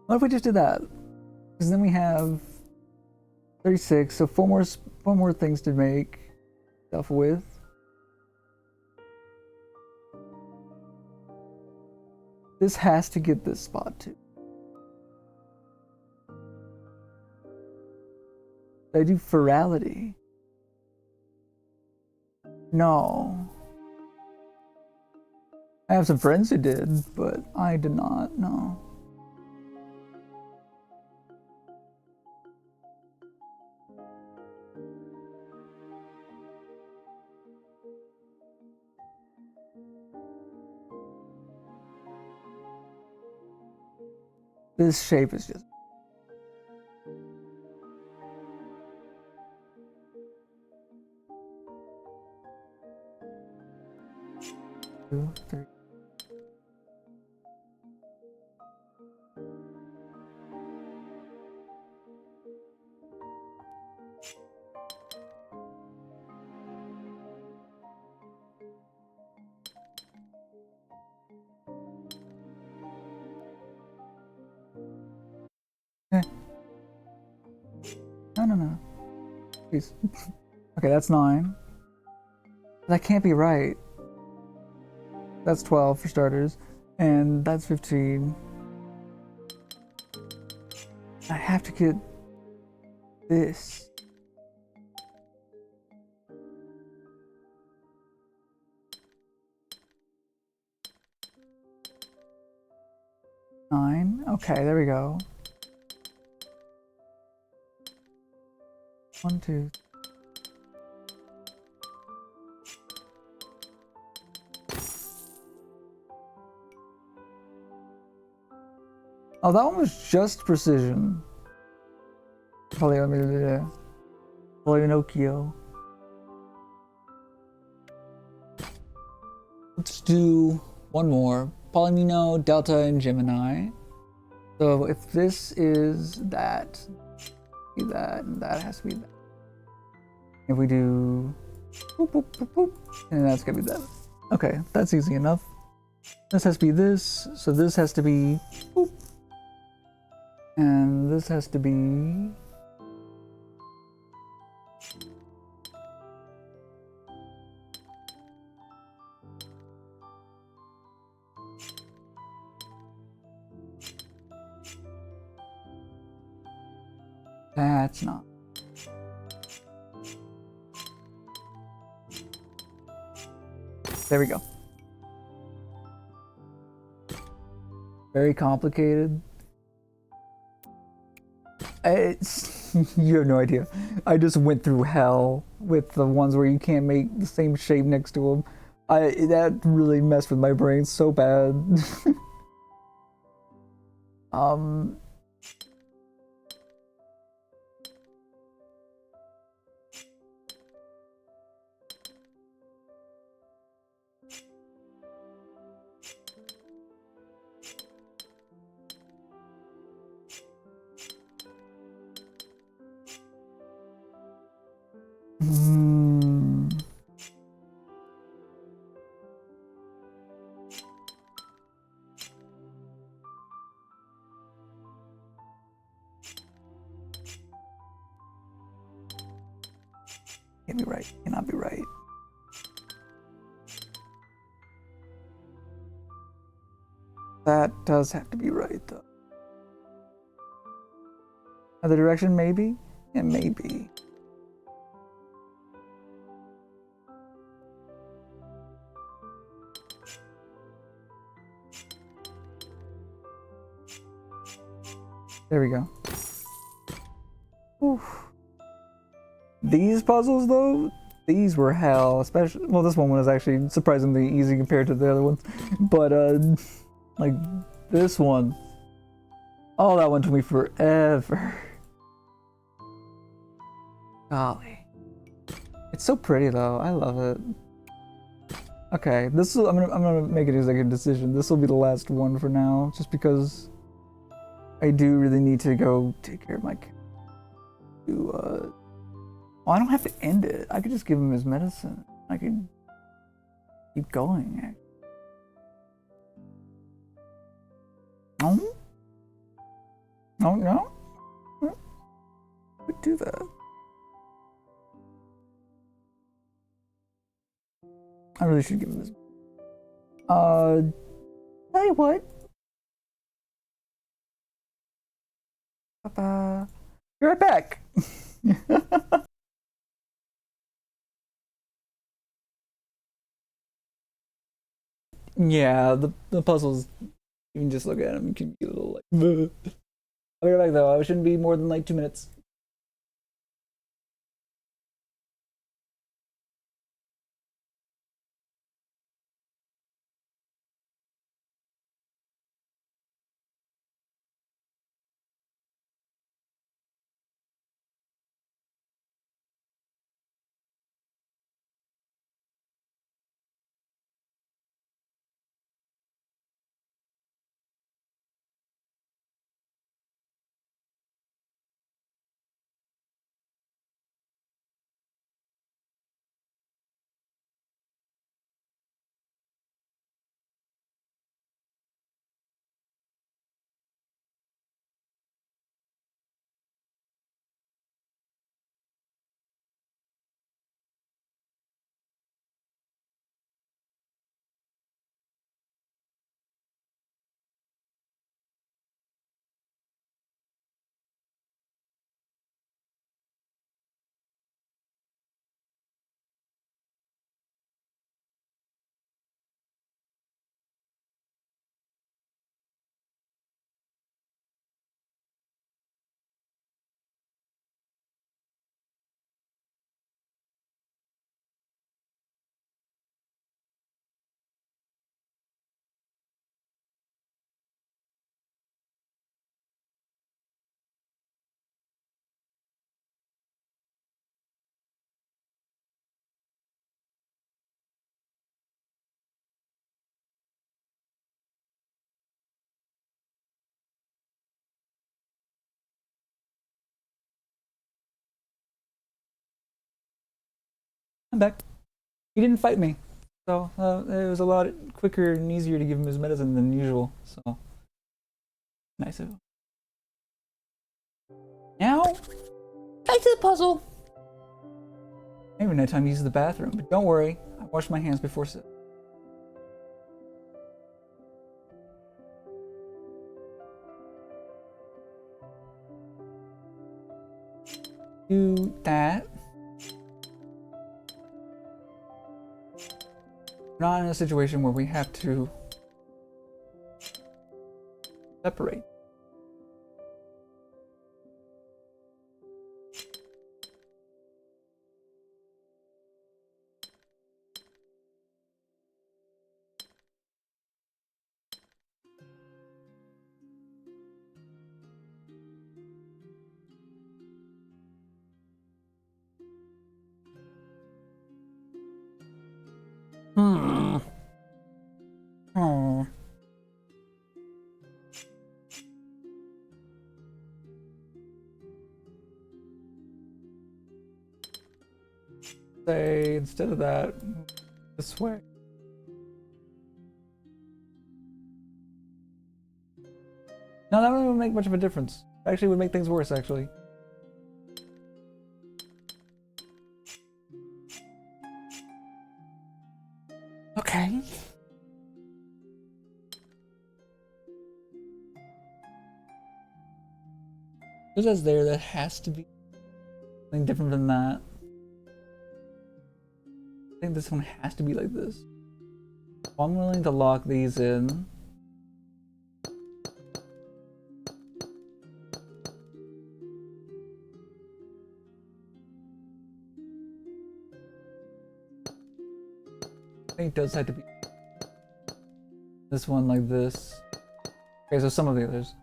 What if we just did that? Because then we have 36, so four more things to make stuff with. This has to get this spot too. Did I do virality? No. I have some friends who did, but I did not, no. This shape is just... Two, three. No. Please. Okay, that's 9. That can't be right. That's 12 for starters. And that's 15. I have to get this. 9. Okay, there we go. 1, 2. Oh, that one was just precision. Polyinocchio. Let's do one more. Palomino, Delta, and Gemini. So if this is that, be that, and that has to be that. If we do boop, boop, boop, boop, and that's gonna be that. Okay, that's easy enough. This has to be this, so this has to be boop. And this has to be that's not. There we go. Very complicated. It's you have no idea. I just went through hell with the ones where you can't make the same shape next to them. That really messed with my brain so bad. um hmm. Can't be right. Cannot be right. That does have to be right though. Other direction maybe? Yeah, maybe. There we go. Oof. These puzzles though, these were hell, especially well this one was actually surprisingly easy compared to the other ones. But like this one. Oh, that one took me forever. Golly. It's so pretty though. I love it. Okay, this will I'm gonna make an executive decision. This will be the last one for now, just because I do really need to go take care of my cat. To well, I don't have to end it. I could just give him his medicine. I could keep going. No? No, no? Could do that. I really should give him this. Tell you what. Be right back. Yeah, the puzzles, you can just look at them, you can be a little like, I'll be right back though. I shouldn't be more than like 2 minutes. I'm back. He didn't fight me, so it was a lot quicker and easier to give him his medicine than usual. So nice of him. Now, back to the puzzle. Maybe nighttime to use the bathroom, but don't worry, I washed my hands before sit. Do that. We're not in a situation where we have to separate. Hmm. Oh. Say instead of that, this way. No, that wouldn't make much of a difference. Actually, it would make things worse, actually. Okay. Because that's there, that has to be something different than that. I think this one has to be like this. I'm willing to lock these in. I think it does have to be this one like this. Okay, so some of the others.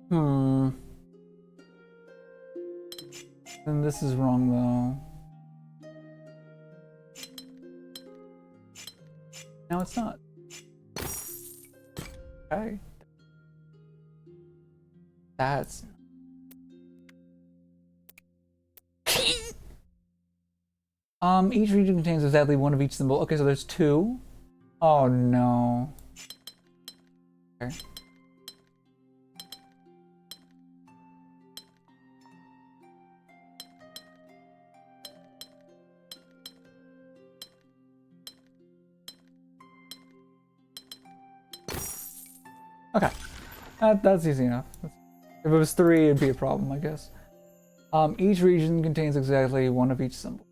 Hmm. And this is wrong though. No, it's not. Okay. That's each region contains exactly one of each symbol. Okay, so there's two. Oh no. Okay. Okay. That's easy enough. If it was three, it'd be a problem, I guess. Each region contains exactly one of each symbol.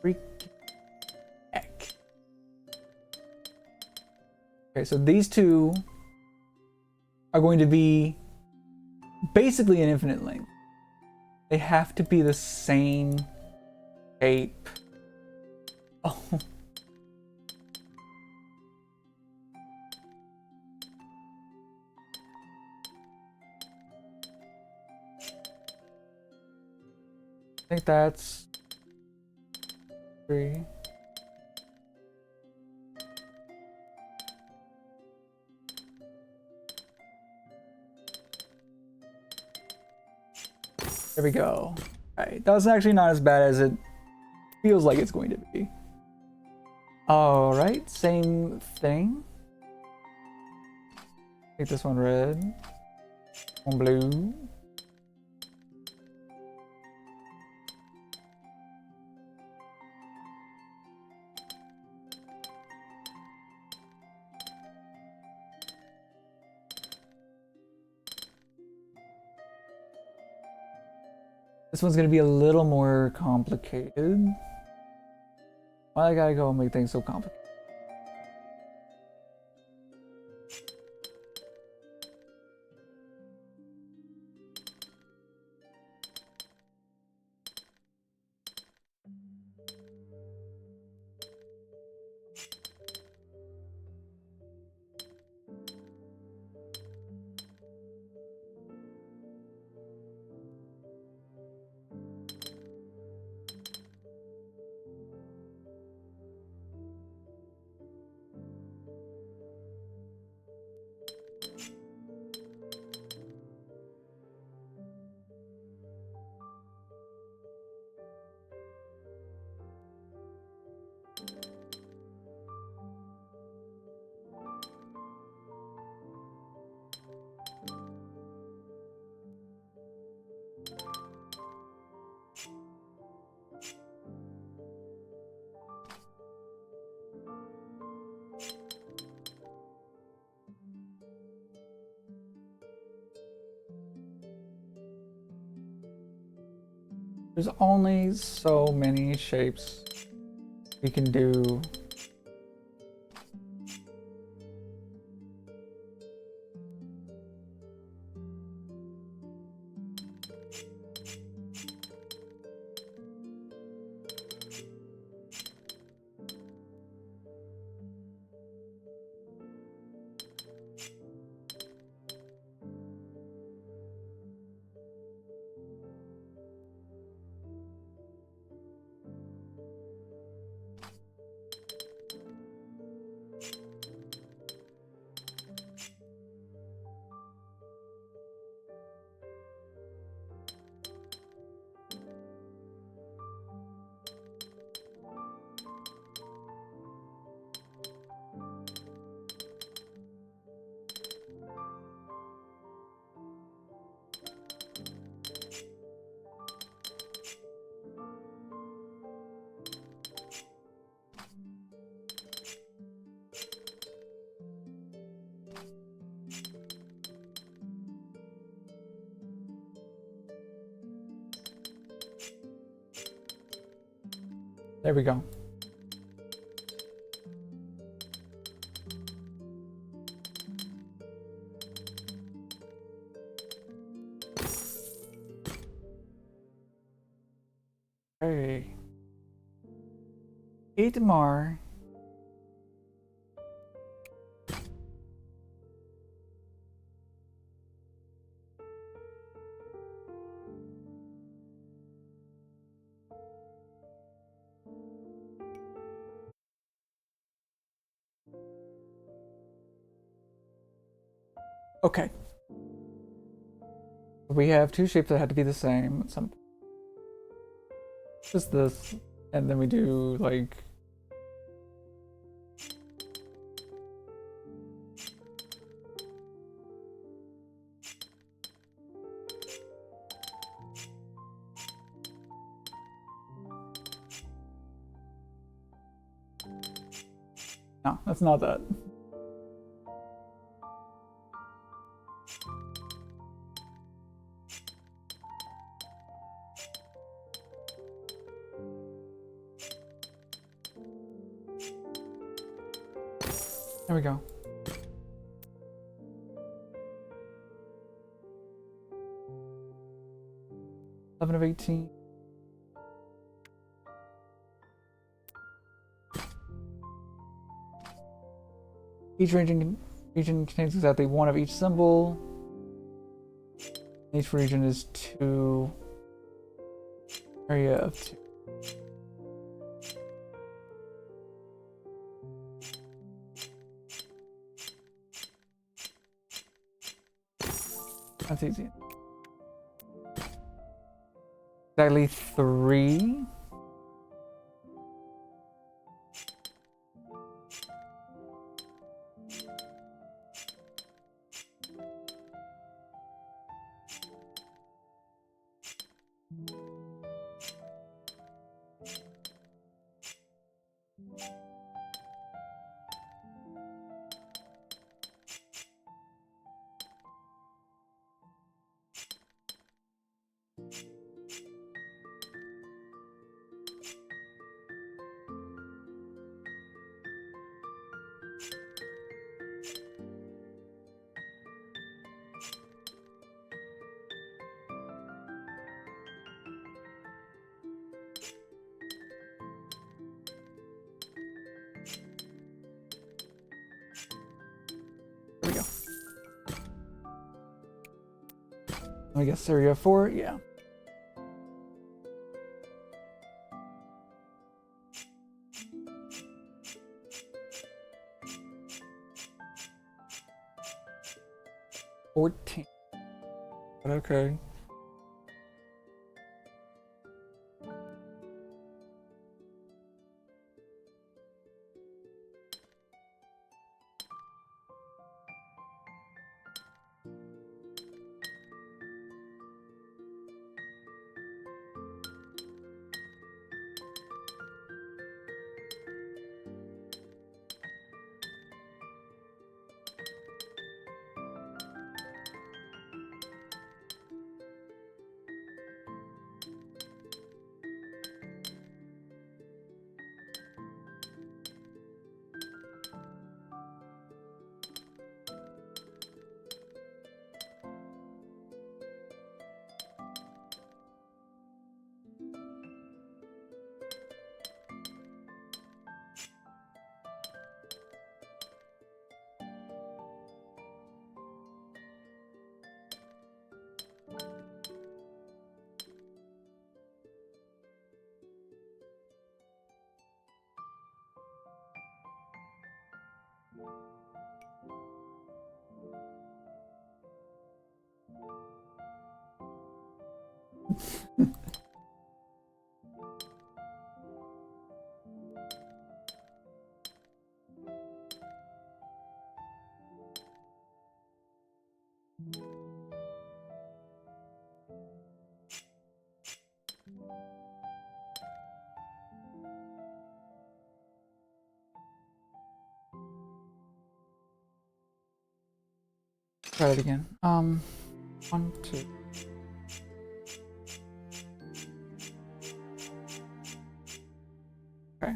Freak heck. Okay, so these two are going to be basically an infinite length. They have to be the same shape. Oh. I think that's 3. There we go. Alright, that's actually not as bad as it feels like it's going to be. Alright, same thing. Make this one red. One blue. This one's gonna be a little more complicated. Why I gotta go and make things so complicated? There's only so many shapes we can do. There we go. Hey. 8 more. Okay. We have 2 shapes that had to be the same. Just this, and then we do like no, that's not that. There we go. Eleven of 18. Each region contains exactly 1 of each symbol. Each region is 2 area of 2. That's easy. Exactly 3. There we go. I guess area 4, yeah. $14. But okay. Try it again. 1, 2. Okay.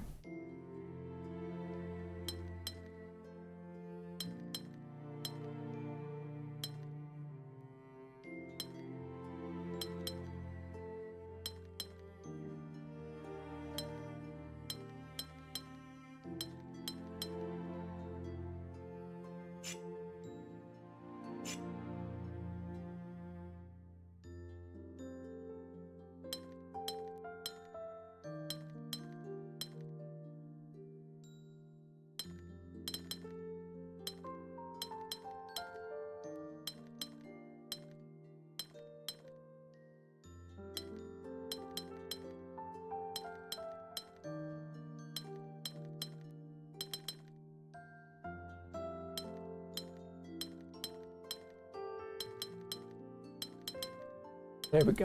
There we go.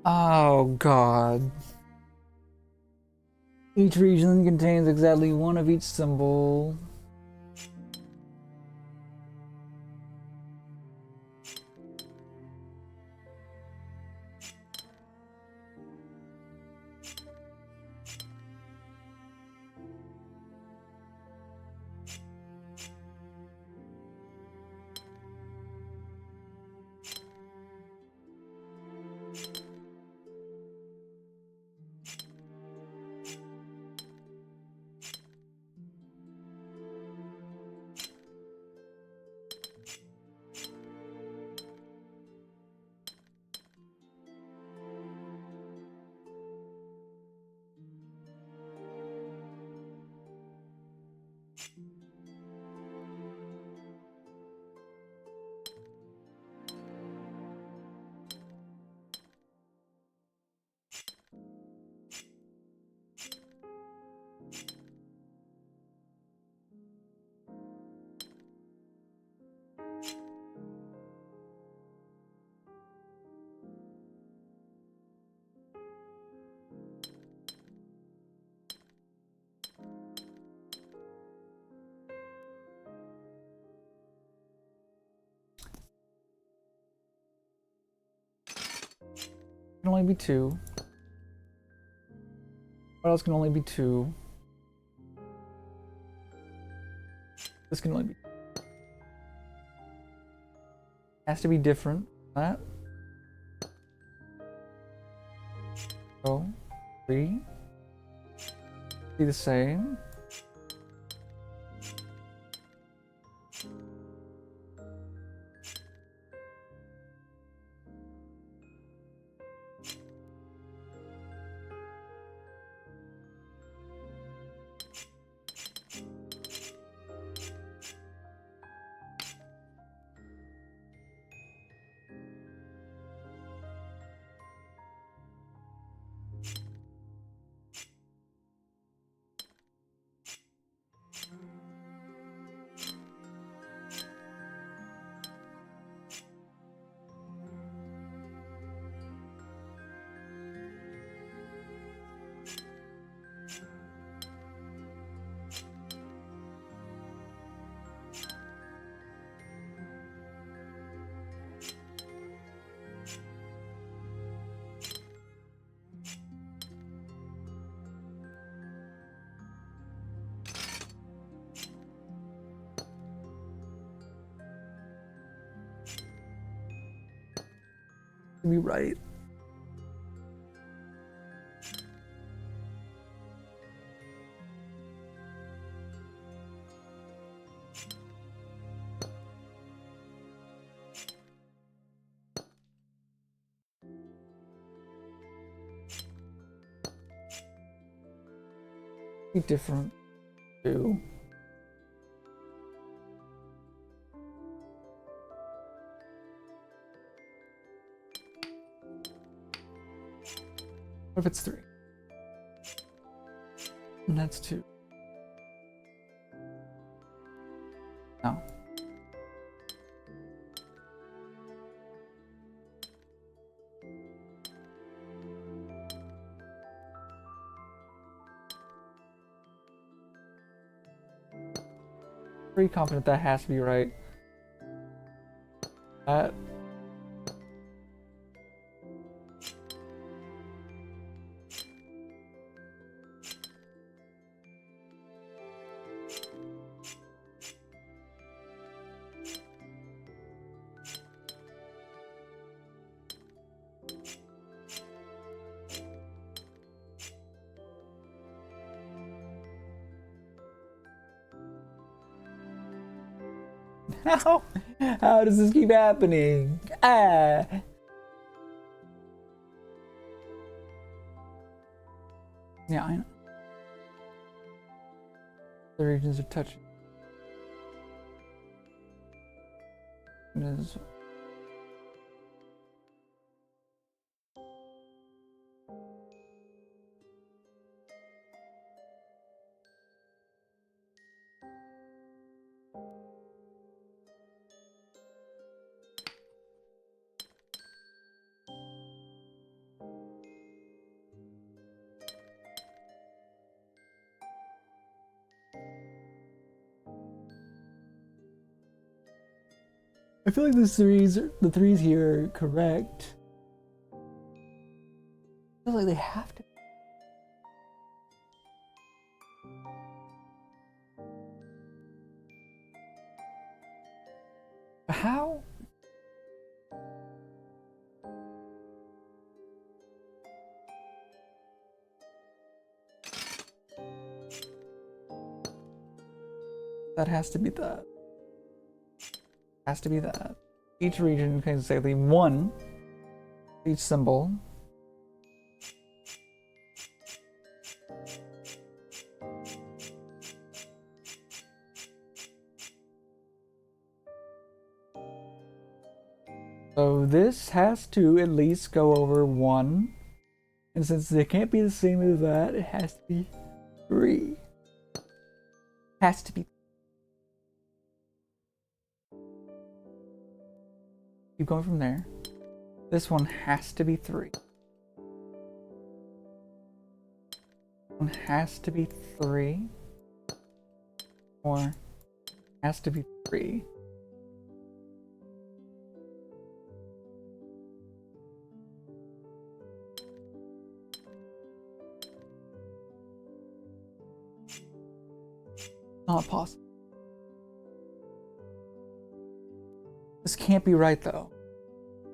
Oh god. Each region contains exactly one of each symbol. Can only be 2. What else can only be 2? This can only be. Has to be different. That. So 3. Be the same. To be right. Be different too. What if it's 3? And that's 2. No. Pretty confident that has to be right. That. How does this keep happening? Ah! Yeah, I know. The regions are touching. It is. I feel like the threes here are correct. I feel like they have to. How? That has to be that. Has to be that. Each region contains exactly one. Each symbol. So this has to at least go over 1. And since they can't be the same as that, it has to be 3. Has to be. Keep going from there. This one has to be 3. One has to be 3. Or has to be 3. Not possible. This can't be right though.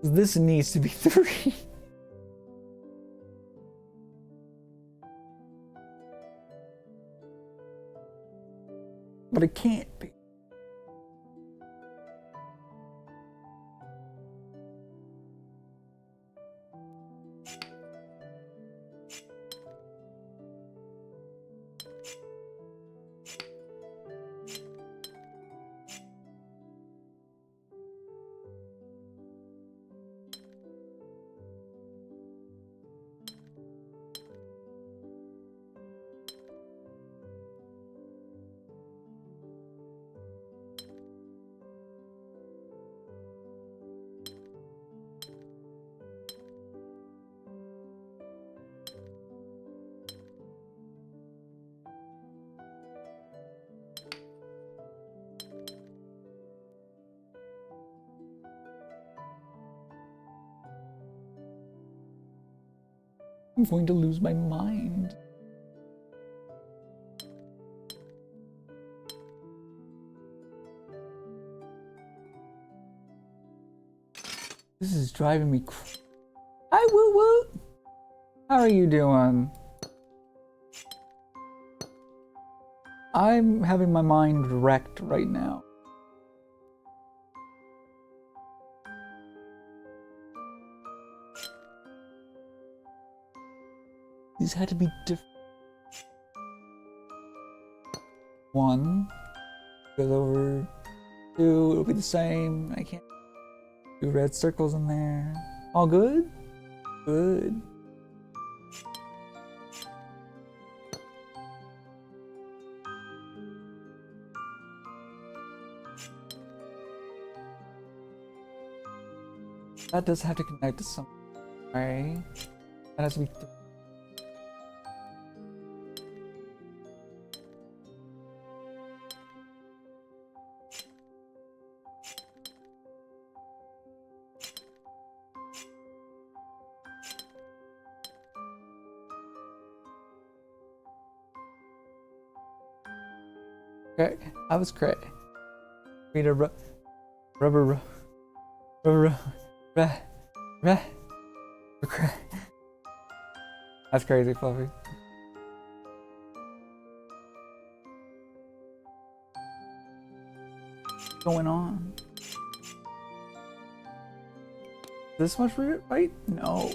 This needs to be 3. But it can't be. I'm going to lose my mind. This is driving me crazy. Hi, Woo Woo! How are you doing? I'm having my mind wrecked right now. These had to be different. 1 goes over 2, it'll be the same. I can't do red circles in there. All good? Good. That does have to connect to some way. That has to be. Okay, I was cray. Read a rubber, cray. That's crazy, Fluffy. What's going on? This much right? No.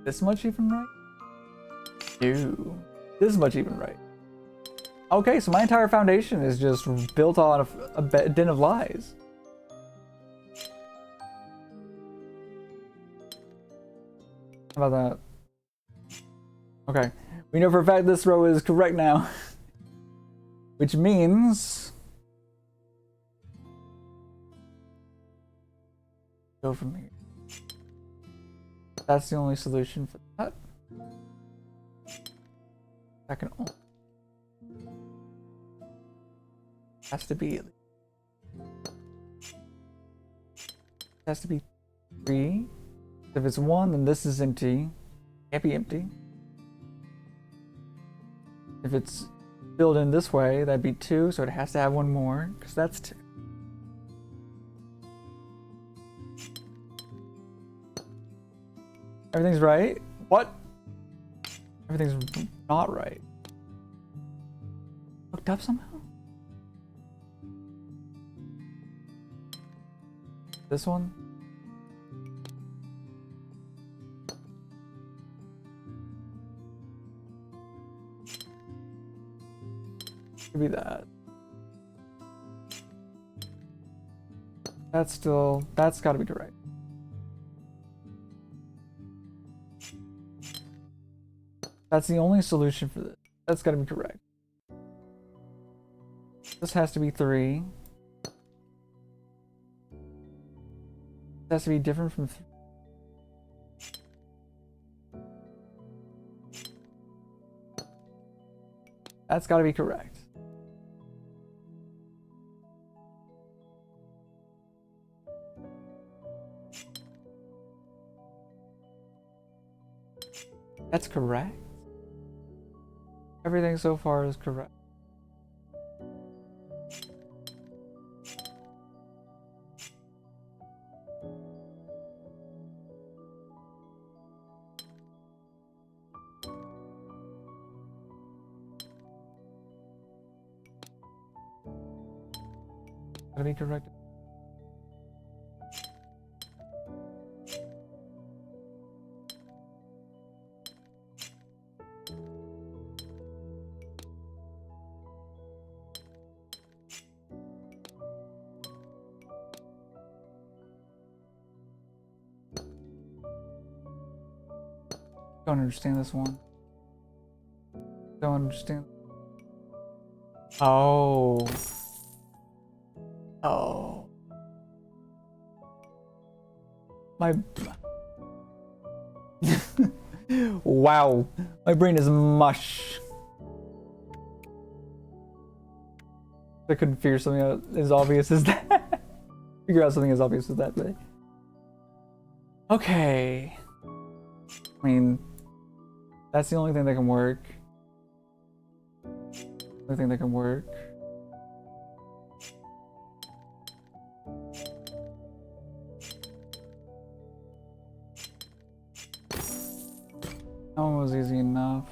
This much even right? Ew. This much even right. Okay, so my entire foundation is just built on a den of lies. How about that? Okay. We know for a fact this row is correct now. Which means... go from here. That's the only solution for that. That can only... has to be... has to be 3. If it's 1, then this is empty. Can't be empty. If it's filled in this way, that'd be 2, so it has to have 1 more, because that's 2. Everything's right? What? Everything's not right. Hooked up somehow? This one? Could be that. That's gotta be right. That's the only solution for this. That's gotta be correct. This has to be 3. It has to be different from 3. That's gotta be correct. That's correct? Everything so far is correct. Gotta be correct. Don't understand this one. Don't understand. Oh. Oh. My... wow. My brain is mush. I couldn't figure something out as obvious as that. Figure out something as obvious as that, but... okay. I mean... that's the only thing that can work. Only thing that can work. That one was easy enough.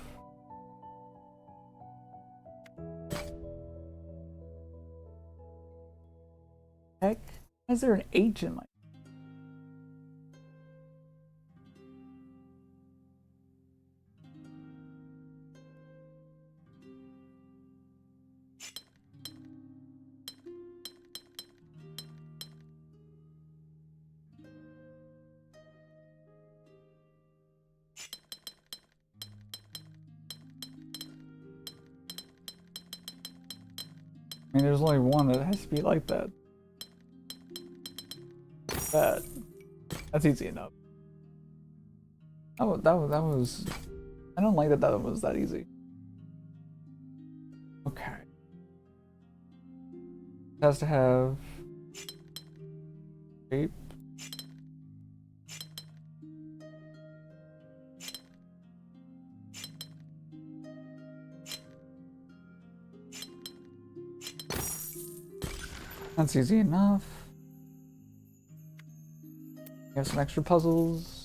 Heck, why is there an H in my... I mean, there's only one that has to be like that. That's easy enough. That was... I don't like that was that easy. Okay. It has to have... shape. That's easy enough. We have some extra puzzles.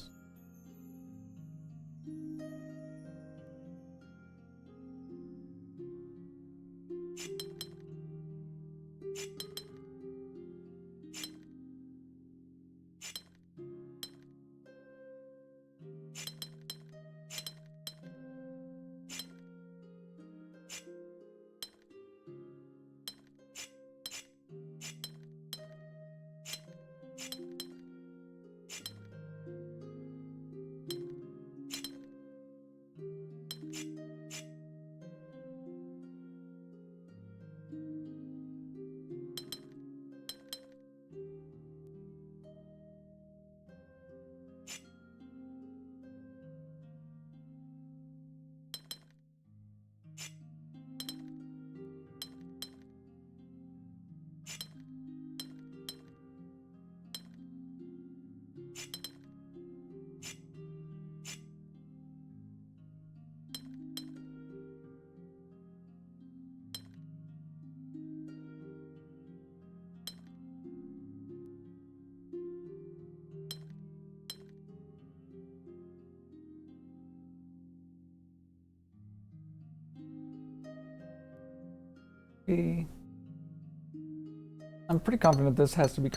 I'm pretty confident this has to be.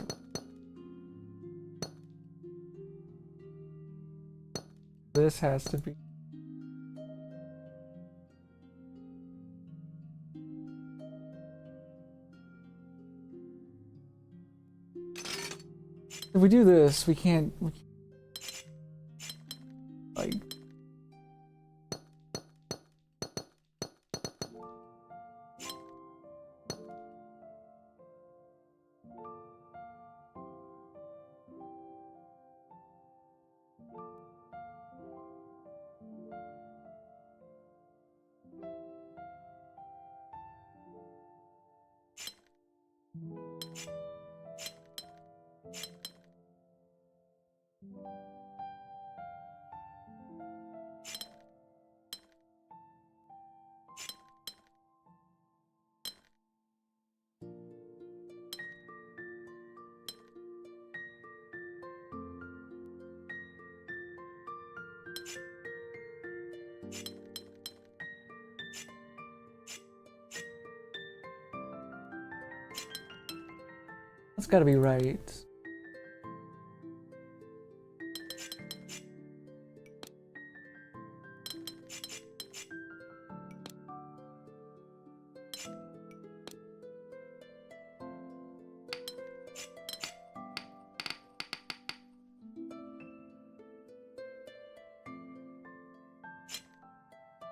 This has to be. If we do this, we can't like. That's gotta be right.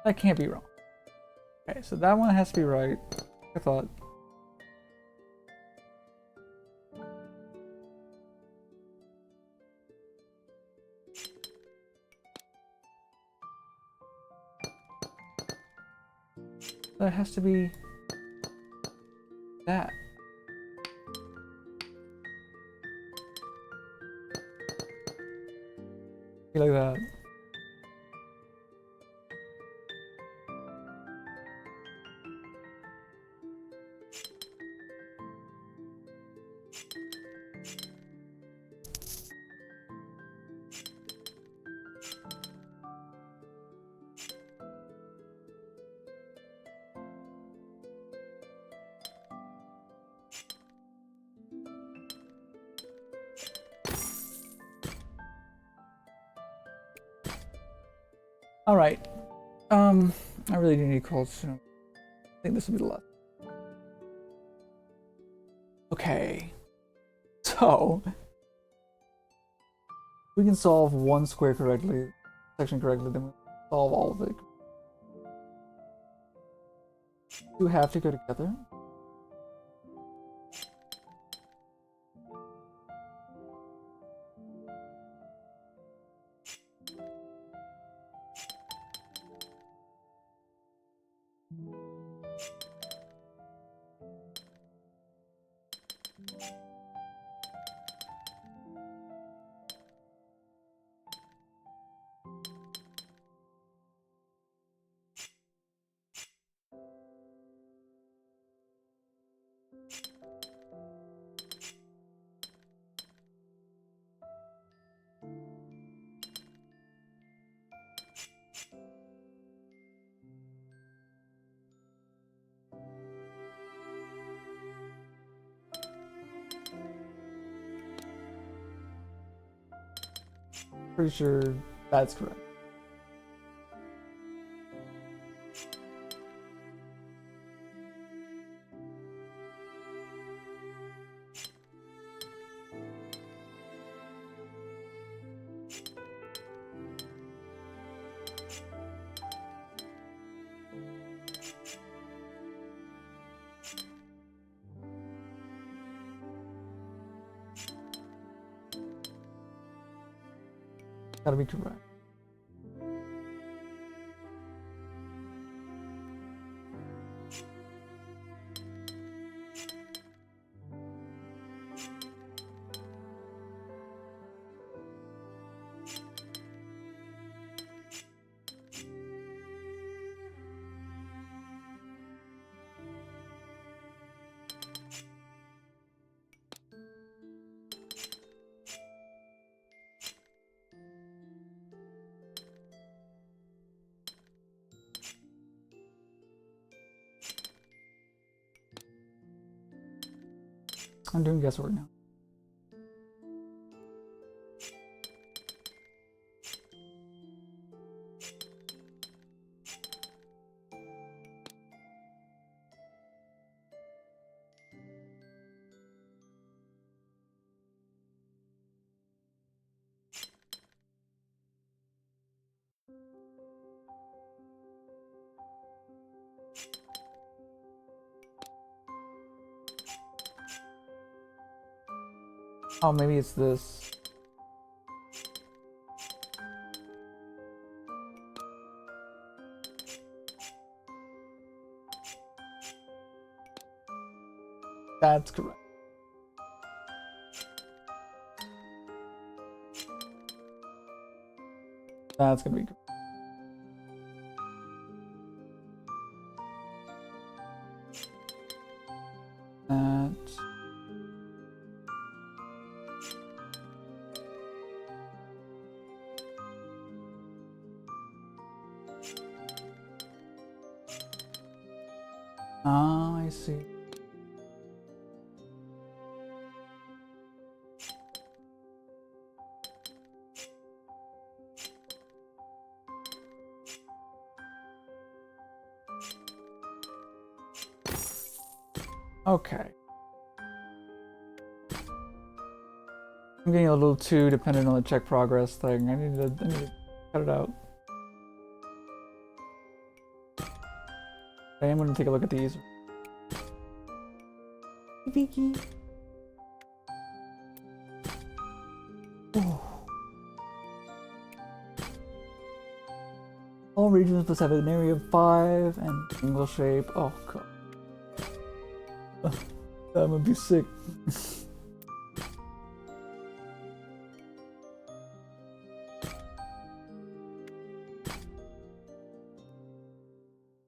That can't be wrong. Okay, so that one has to be right. I thought. That has to be that. Be like that. All right. I really do need cold soon. I think this will be the last. Okay. So we can solve one square correctly, section correctly, then we solve all of it. You have to go together. Pretty sure that's correct. Gotta be correct. I'm doing guesswork now. Oh, maybe it's this. That's correct. That's gonna be correct. That. Ah, I see. Okay. I'm getting a little too dependent on the check progress thing. I need to cut it out. I am going to take a look at these. Vicky. All regions must have an area of 5 and angle shape. Oh god. I'm gonna be sick.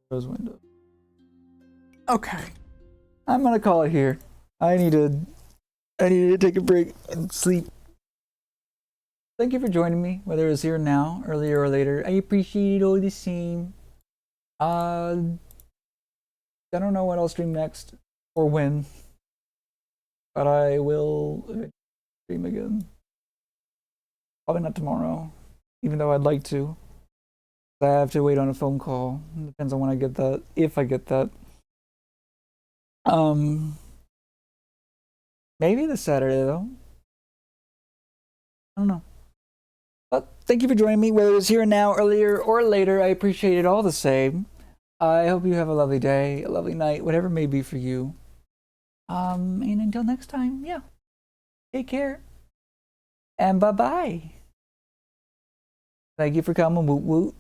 Those windows. Okay. I'm gonna call it here. I need to take a break and sleep. Thank you for joining me, whether it's here now, earlier or later. I appreciate it all the same. I don't know what I'll stream next or when, but I will stream again. Probably not tomorrow, even though I'd like to. I have to wait on a phone call. It depends on when I get that, if I get that. Maybe this Saturday though. I don't know. But thank you for joining me, whether it's here now, earlier, or later. I appreciate it all the same. I hope you have a lovely day, a lovely night, whatever it may be for you. And until next time, yeah. Take care. And bye-bye. Thank you for coming. Woot woot.